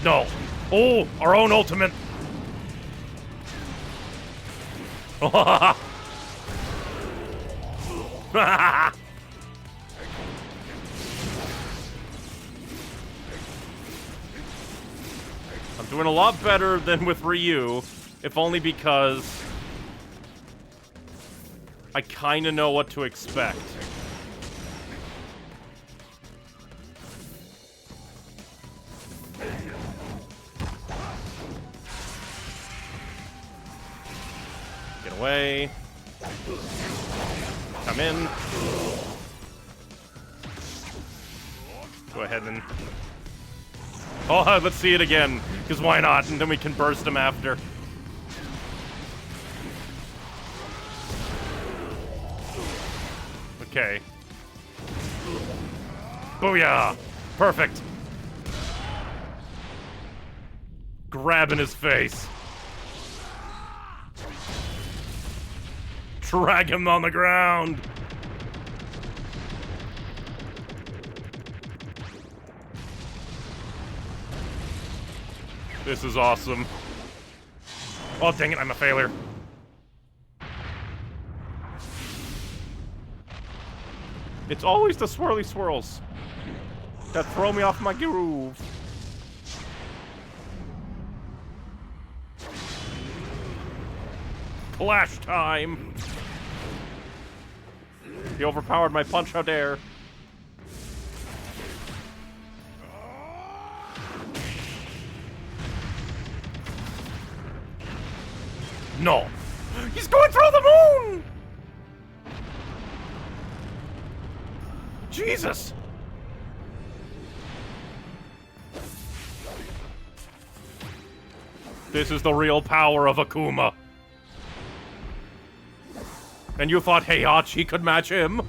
No. Oh, our own ultimate. I'm doing a lot better than with Ryu, if only because I kind of know what to expect. Get away. Come in. Go ahead and... Oh, let's see it again, because why not? And then we can burst him after. Okay. Booyah! Perfect. Grab in his face. Drag him on the ground. This is awesome. Oh, dang it, I'm a failure. It's always the swirly swirls that throw me off my groove. Clash time! He overpowered my punch, how dare. No! He's going through the moon! Jesus! This is the real power of Akuma. And you thought Heihachi could match him?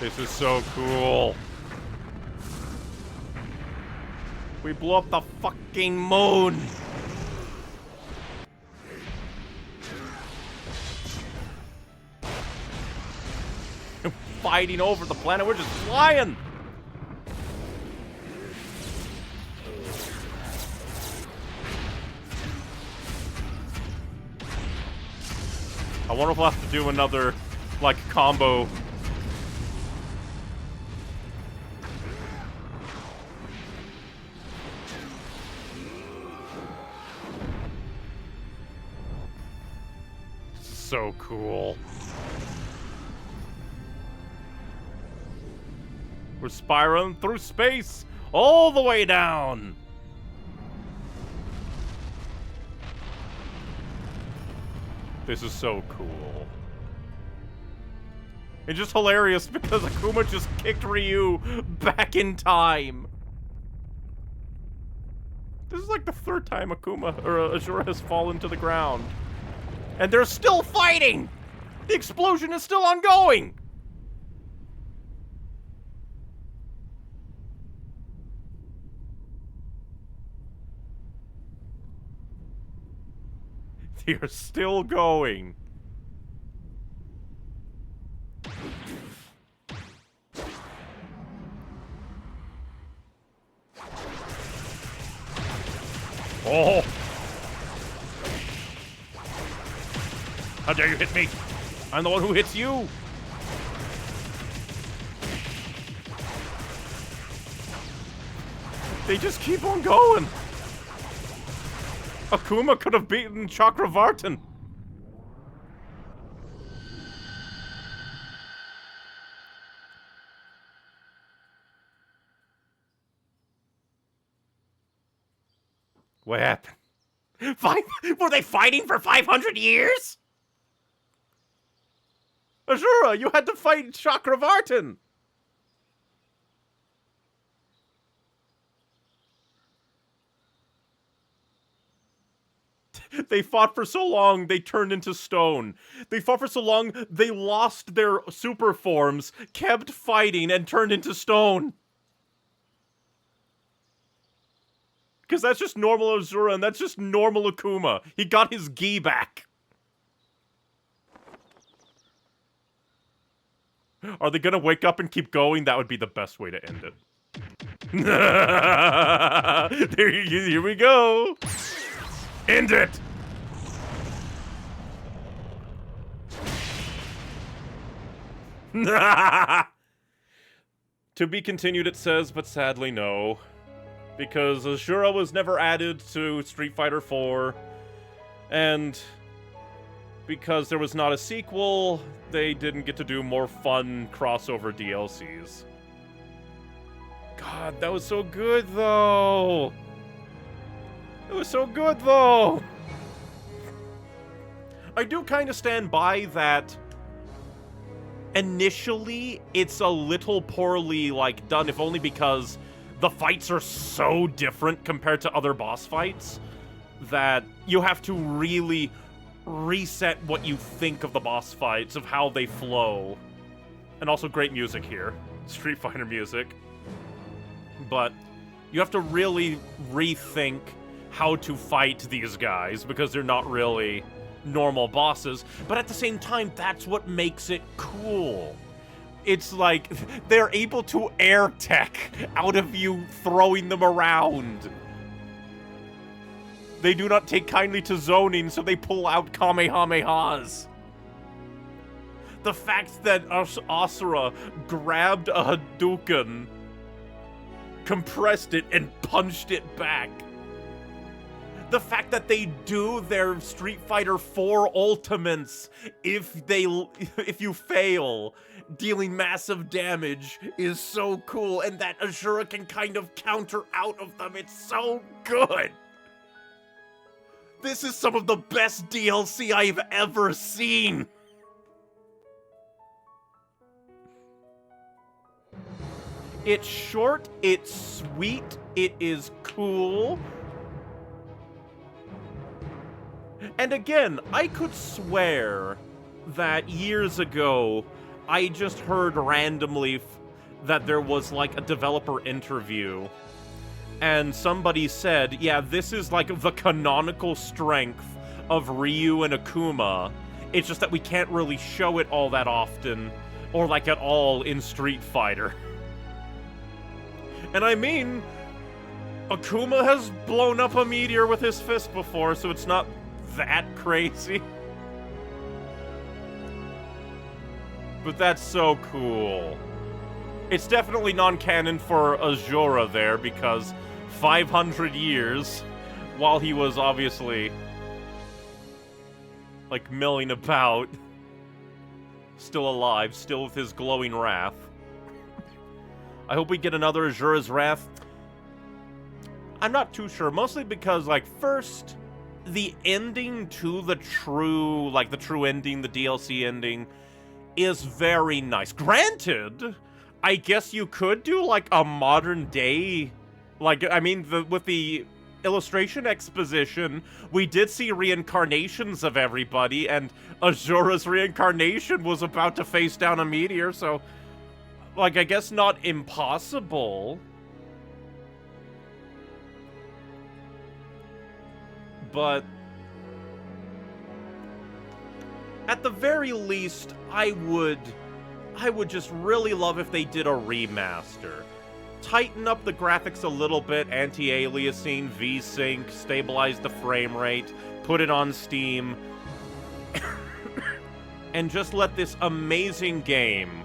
This is so cool. We blew up the fucking moon. Fighting over the planet, we're just flying. I wonder if we'll have to do another, like, combo. This is so cool. We're spiraling through space all the way down. This is so cool. It's just hilarious because Akuma just kicked Ryu back in time. This is like the third time Akuma or Asura has fallen to the ground. And they're still fighting! The explosion is still ongoing! They're still going. Oh! How dare you hit me? I'm the one who hits you! They just keep on going! Akuma could have beaten Chakravartin. What happened? Were they fighting for 500 years? Asura, you had to fight Chakravartin. They fought for so long, they turned into stone. They fought for so long, they lost their super forms, kept fighting, and turned into stone. Because that's just normal Asura, and that's just normal Akuma. He got his gi back. Are they gonna wake up and keep going? That would be the best way to end it. Here we go. End it! To be continued, it says, but sadly no. Because Asura was never added to Street Fighter 4, and because there was not a sequel, they didn't get to do more fun crossover DLCs. God, that was so good, though! It was so good, though! I do kind of stand by that initially it's a little poorly, like, done, if only because the fights are so different compared to other boss fights that you have to really reset what you think of the boss fights, of how they flow. And also great music here. Street Fighter music. But you have to really rethink how to fight these guys, because they're not really normal bosses, but at the same time, that's what makes it cool. It's like, they're able to air tech out of you throwing them around. They do not take kindly to zoning, so they pull out Kamehamehas. The fact that Asura grabbed a Hadouken, compressed it, and punched it back. The fact that they do their Street Fighter 4 ultimates if you fail, dealing massive damage, is so cool, and that Asura can kind of counter out of them. It's so good. This is some of the best DLC I've ever seen. It's short, it's sweet, it is cool. And again, I could swear that years ago, I just heard randomly that there was like a developer interview, and somebody said, yeah, this is like the canonical strength of Ryu and Akuma. It's just that we can't really show it all that often, or like at all in Street Fighter. And I mean, Akuma has blown up a meteor with his fist before, so it's not that crazy. But that's so cool. It's definitely non-canon for Asura there, because 500 years, while he was obviously, like, milling about, still alive, still with his glowing wrath. I hope we get another Asura's Wrath. I'm not too sure, mostly because, like, first, the ending to the true ending, the DLC ending, is very nice. Granted, I guess you could do, like, a modern day, like, I mean, with the illustration exposition, we did see reincarnations of everybody, and Asura's reincarnation was about to face down a meteor, so, like, I guess not impossible. But at the very least, I would just really love if they did a remaster. Tighten up the graphics a little bit, anti-aliasing, V-Sync, stabilize the frame rate, put it on Steam, and just let this amazing game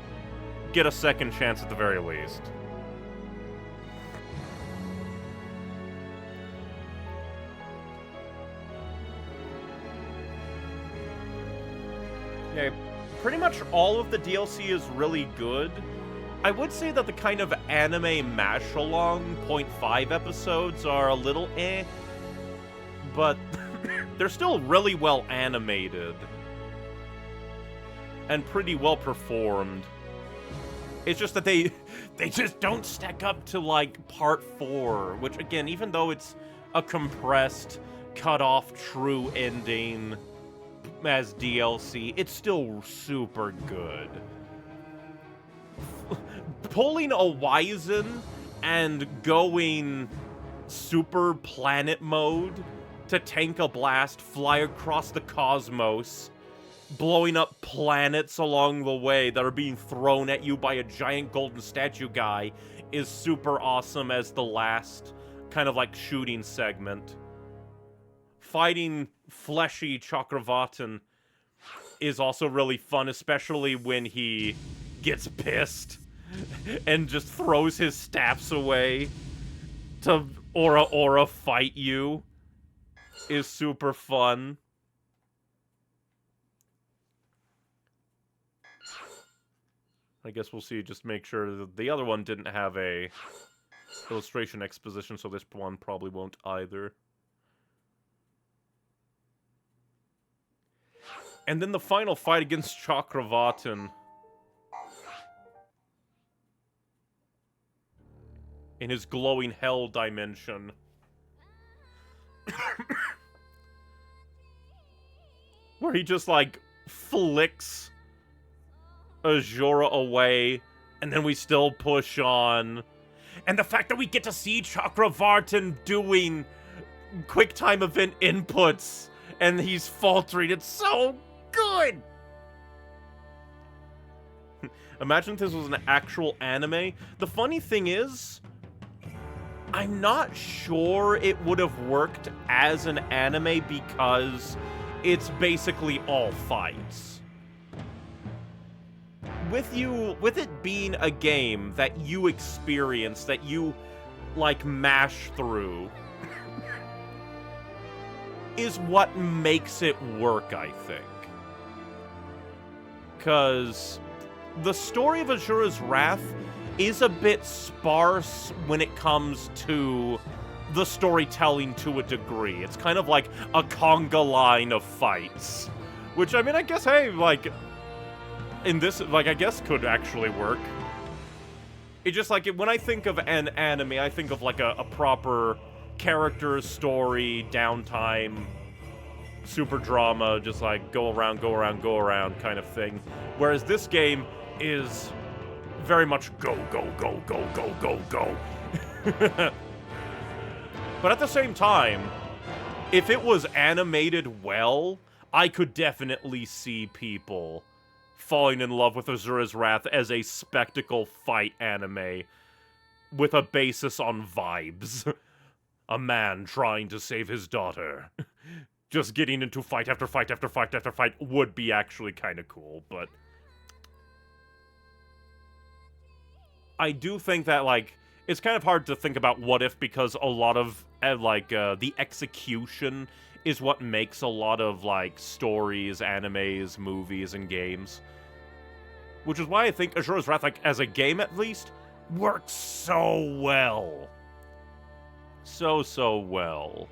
get a second chance at the very least. Yeah, pretty much all of the DLC is really good. I would say that the kind of anime mash-along 0.5 episodes are a little eh, but they're still really well animated and pretty well performed. It's just that they just don't stack up to, like, Part 4, which, again, even though it's a compressed, cut-off true ending as DLC, it's still super good. Pulling a Wizen and going super planet mode to tank a blast, fly across the cosmos, blowing up planets along the way that are being thrown at you by a giant golden statue guy is super awesome as the last kind of, like, shooting segment. Fighting fleshy Chakravartin is also really fun, especially when he gets pissed and just throws his staffs away to Aura fight you is super fun. I guess we'll see, just make sure that the other one didn't have a illustration exposition, so this one probably won't either. And then the final fight against Chakravartin in his glowing hell dimension. Where he just, like, flicks Asura away, and then we still push on. And the fact that we get to see Chakravartin doing QuickTime event inputs, and he's faltering, it's so good! Imagine if this was an actual anime. The funny thing is, I'm not sure it would have worked as an anime because it's basically all fights. With it being a game that you experience, that you, like, mash through, is what makes it work, I think. Because the story of Asura's Wrath is a bit sparse when it comes to the storytelling to a degree. It's kind of like a conga line of fights. Which, I mean, I guess, hey, like, in this, like, I guess could actually work. It just, like, when I think of an anime, I think of, like, a proper character, story, downtime, super drama, just, like, go around, go around, go around kind of thing. Whereas this game is very much go, go, go, go, go, go, go. But at the same time, if it was animated well, I could definitely see people falling in love with Asura's Wrath as a spectacle fight anime with a basis on vibes. A man trying to save his daughter. Just getting into fight after fight after fight after fight would be actually kind of cool, but I do think that, like, it's kind of hard to think about what if because a lot of, the execution is what makes a lot of, like, stories, animes, movies, and games. Which is why I think Asura's Wrath, like, as a game at least, works so well. So well.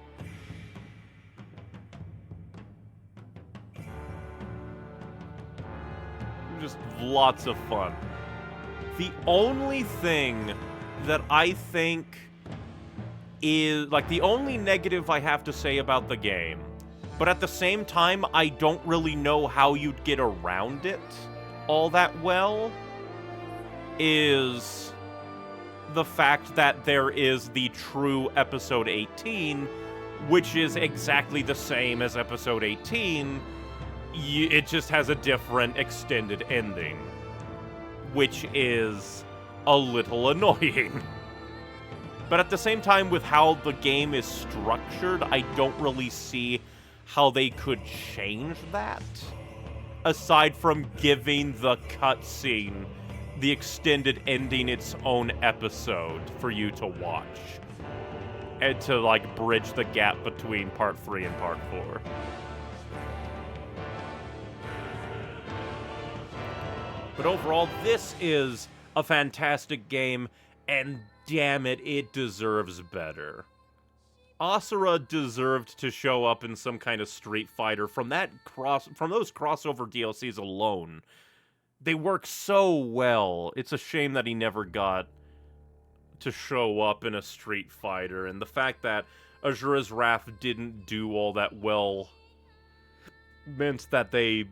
Just lots of fun. The only thing that I think is, like, the only negative I have to say about the game, but at the same time, I don't really know how you'd get around it all that well, is the fact that there is the true Episode 18, which is exactly the same as Episode 18, it just has a different extended ending, which is a little annoying. But at the same time, with how the game is structured, I don't really see how they could change that, aside from giving the cutscene the extended ending its own episode for you to watch, and to, like, bridge the gap between Part 3 and Part 4. But overall, this is a fantastic game, and damn it, it deserves better. Asura deserved to show up in some kind of Street Fighter from those crossover DLCs alone. They work so well. It's a shame that he never got to show up in a Street Fighter, and the fact that Asura's Wrath didn't do all that well meant that they,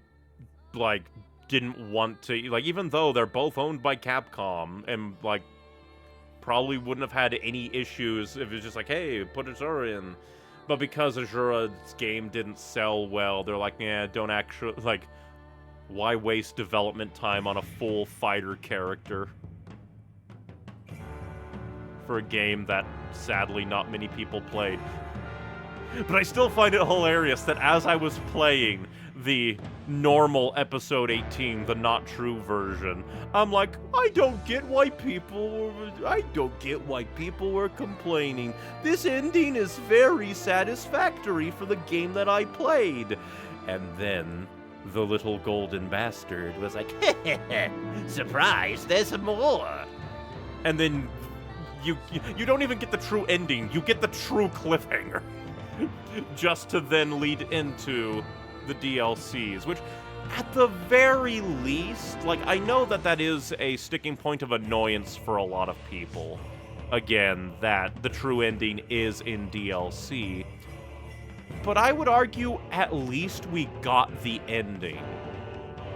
like, didn't want to, like, even though they're both owned by Capcom, and, like, probably wouldn't have had any issues if it was just like, hey, put Asura in. But because Asura's game didn't sell well, they're like, yeah, don't actually, like, why waste development time on a full fighter character for a game that, sadly, not many people played. But I still find it hilarious that as I was playing the normal Episode 18, the not true version, I'm like, I don't get why people were complaining. This ending is very satisfactory for the game that I played. And then the little golden bastard was like, surprise, there's more. And then you don't even get the true ending, you get the true cliffhanger. Just to then lead into the DLCs, which at the very least, like, I know that that is a sticking point of annoyance for a lot of people. Again, that the true ending is in DLC. But I would argue at least we got the ending.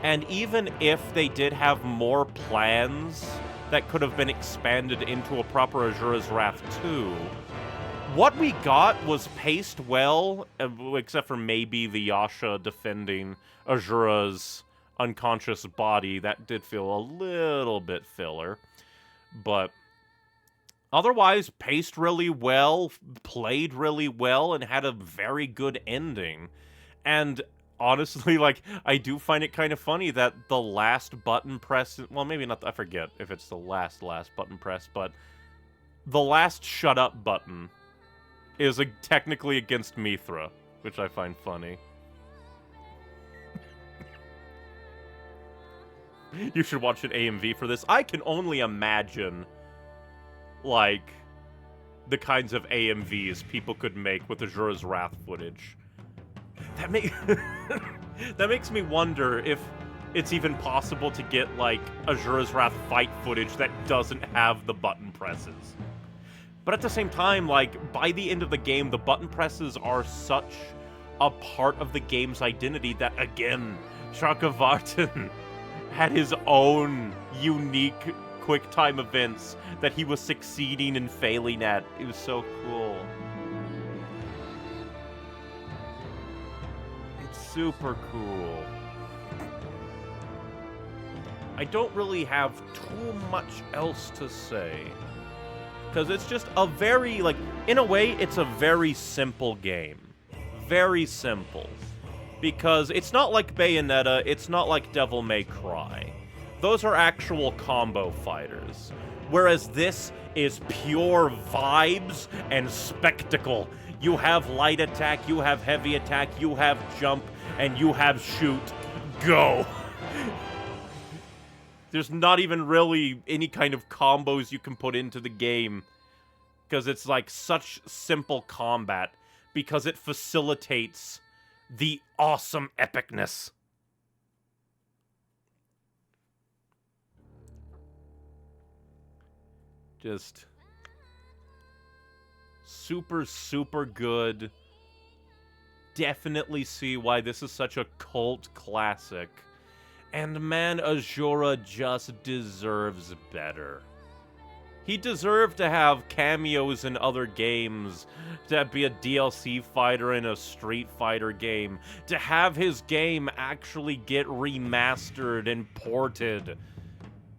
And even if they did have more plans that could have been expanded into a proper Asura's Wrath 2, what we got was paced well, except for maybe the Yasha defending Asura's unconscious body. That did feel a little bit filler. But otherwise, paced really well, played really well, and had a very good ending. And honestly, like, I do find it kind of funny that the last button press, well, maybe not, I forget if it's the last button press, but the last shut up button is technically against Mithra, which I find funny. You should watch an AMV for this. I can only imagine, like, the kinds of AMVs people could make with Asura's Wrath footage. That makes me wonder if it's even possible to get, like, Asura's Wrath fight footage that doesn't have the button presses. But at the same time, like, by the end of the game, the button presses are such a part of the game's identity that, again, Chakravartin had his own unique quick-time events that he was succeeding and failing at. It was so cool. It's super cool. I don't really have too much else to say. Because it's just a very, like, in a way, it's a very simple game. Very simple. Because it's not like Bayonetta, it's not like Devil May Cry. Those are actual combo fighters. Whereas this is pure vibes and spectacle. You have light attack, you have heavy attack, you have jump, and you have shoot. Go! There's not even really any kind of combos you can put into the game. Because it's like such simple combat. Because it facilitates the awesome epicness. Just super, super good. Definitely see why this is such a cult classic. And man, Asura just deserves better. He deserved to have cameos in other games, to be a DLC fighter in a Street Fighter game, to have his game actually get remastered and ported.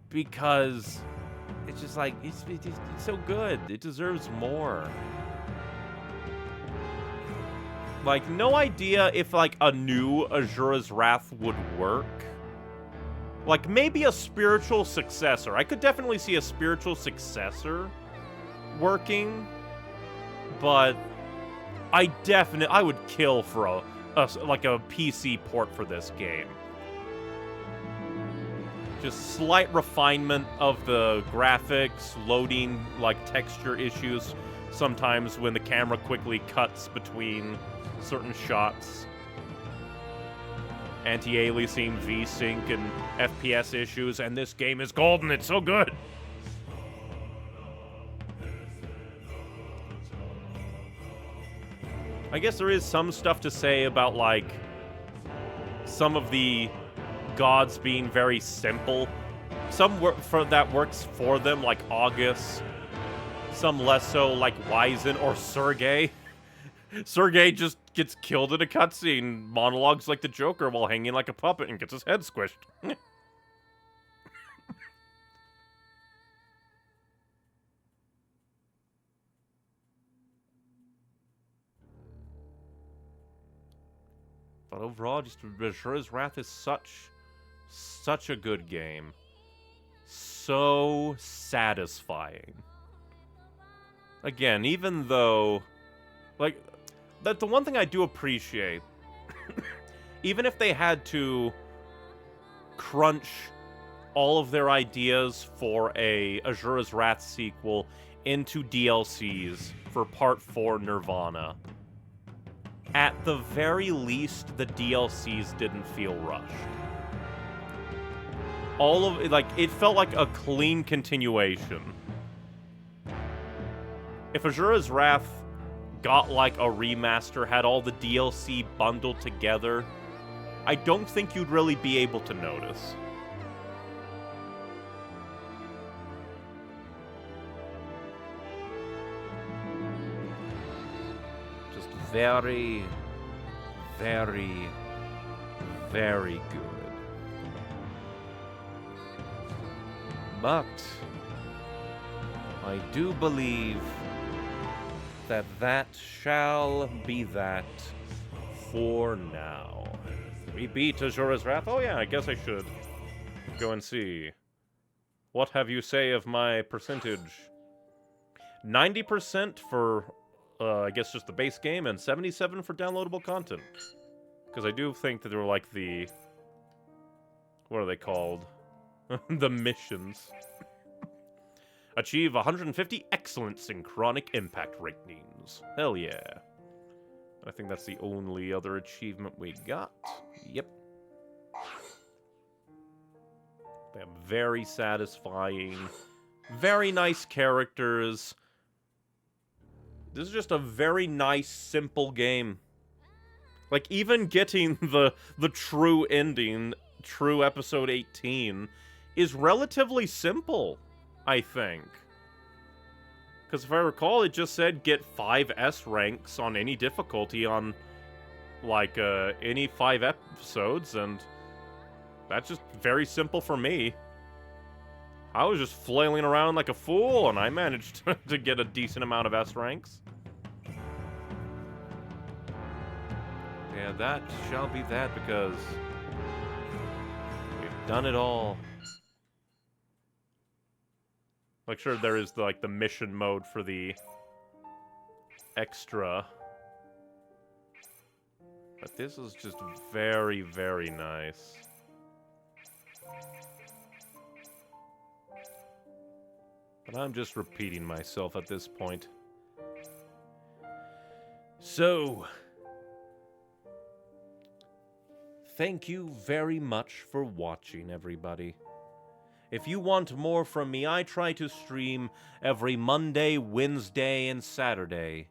Because it's just like, it's so good. It deserves more. Like, no idea if, like, a new Asura's Wrath would work. Like, maybe a spiritual successor. I could definitely see a spiritual successor working. But I would kill for a PC port for this game. Just slight refinement of the graphics, loading, like, texture issues. Sometimes when the camera quickly cuts between certain shots. Anti-aliasing, V-Sync, and FPS issues, and this game is golden. It's so good. I guess there is some stuff to say about, like, some of the gods being very simple. Some that works for them, like August. Some less so, like Wizen or Sergei. Sergei just gets killed in a cutscene, monologues like the Joker while hanging like a puppet and gets his head squished. But overall, just Asura's Wrath is such a good game. So satisfying. Again, even though, like, the one thing I do appreciate, even if they had to crunch all of their ideas for a Asura's Wrath sequel into DLCs for Part 4 Nirvana, at the very least, the DLCs didn't feel rushed. All of it, like, it felt like a clean continuation. If Asura's Wrath got like a remaster, had all the DLC bundled together, I don't think you'd really be able to notice. Just very, very, very good. But I do believe that shall be that for now. We beat Asura's Wrath. Oh yeah, I guess I should go and see. What have you say of my percentage? 90% for, I guess just the base game, and 77% for downloadable content. Because I do think that they were like the... what are they called? The missions. Achieve 150 excellent synchronic impact ratings. Hell yeah. I think that's the only other achievement we got. Yep. They have very satisfying, very nice characters. This is just a very nice, simple game. Like, even getting the true ending, true episode 18, is relatively simple. I think. Because if I recall, it just said get 5 S ranks on any difficulty on, like, any 5 episodes, and that's just very simple for me. I was just flailing around like a fool, and I managed to get a decent amount of S ranks. Yeah, that shall be that, because we've done it all. Like, sure, there is, like, the mission mode for the extra. But this is just very, very nice. But I'm just repeating myself at this point. So, thank you very much for watching, everybody. If you want more from me, I try to stream every Monday, Wednesday, and Saturday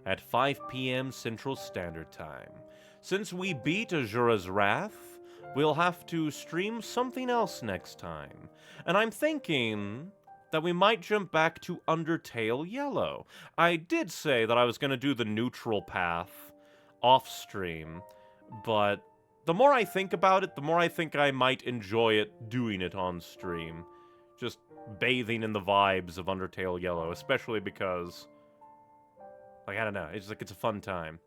at 5 p.m. Central Standard Time. Since we beat Asura's Wrath, we'll have to stream something else next time. And I'm thinking that we might jump back to Undertale Yellow. I did say that I was going to do the neutral path off-stream, but the more I think about it, the more I think I might enjoy it doing it on stream. Just bathing in the vibes of Undertale Yellow, especially because, like, I don't know, it's like it's a fun time.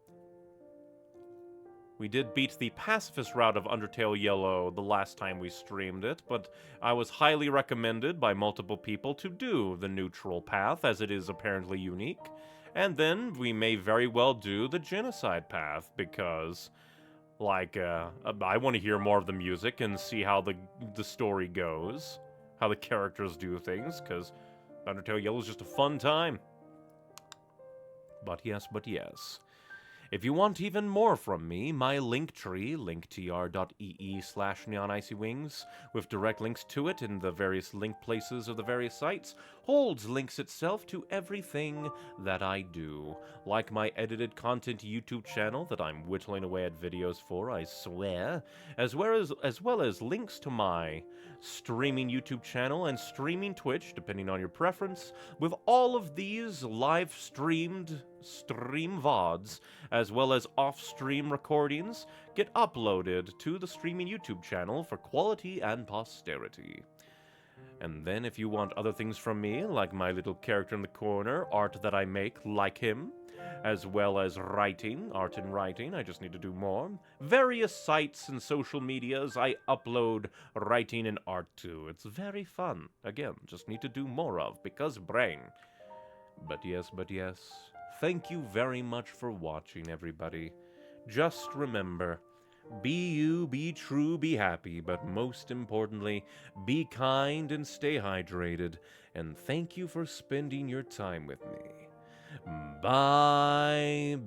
We did beat the pacifist route of Undertale Yellow the last time we streamed it, but I was highly recommended by multiple people to do the neutral path, as it is apparently unique. And then we may very well do the genocide path, because, like, I want to hear more of the music and see how the story goes, how the characters do things, because Undertale Yellow is just a fun time. But yes. If you want even more from me, my Linktree, linktr.ee/neonicywings, with direct links to it in the various link places of the various sites, holds links itself to everything that I do. Like my edited content YouTube channel that I'm whittling away at videos for, I swear, as well as links to my streaming YouTube channel and streaming Twitch, depending on your preference, with all of these live-streamed stream VODs, as well as off-stream recordings, get uploaded to the streaming YouTube channel for quality and posterity. And then if you want other things from me, like my little character in the corner, art that I make like him, as well as writing, art and writing, I just need to do more. Various sites and social medias I upload writing and art to. It's very fun. Again, just need to do more of, because brain. But yes, thank you very much for watching, everybody. Just remember, be you, be true, be happy, but most importantly, be kind and stay hydrated, and thank you for spending your time with me. Bye-bye.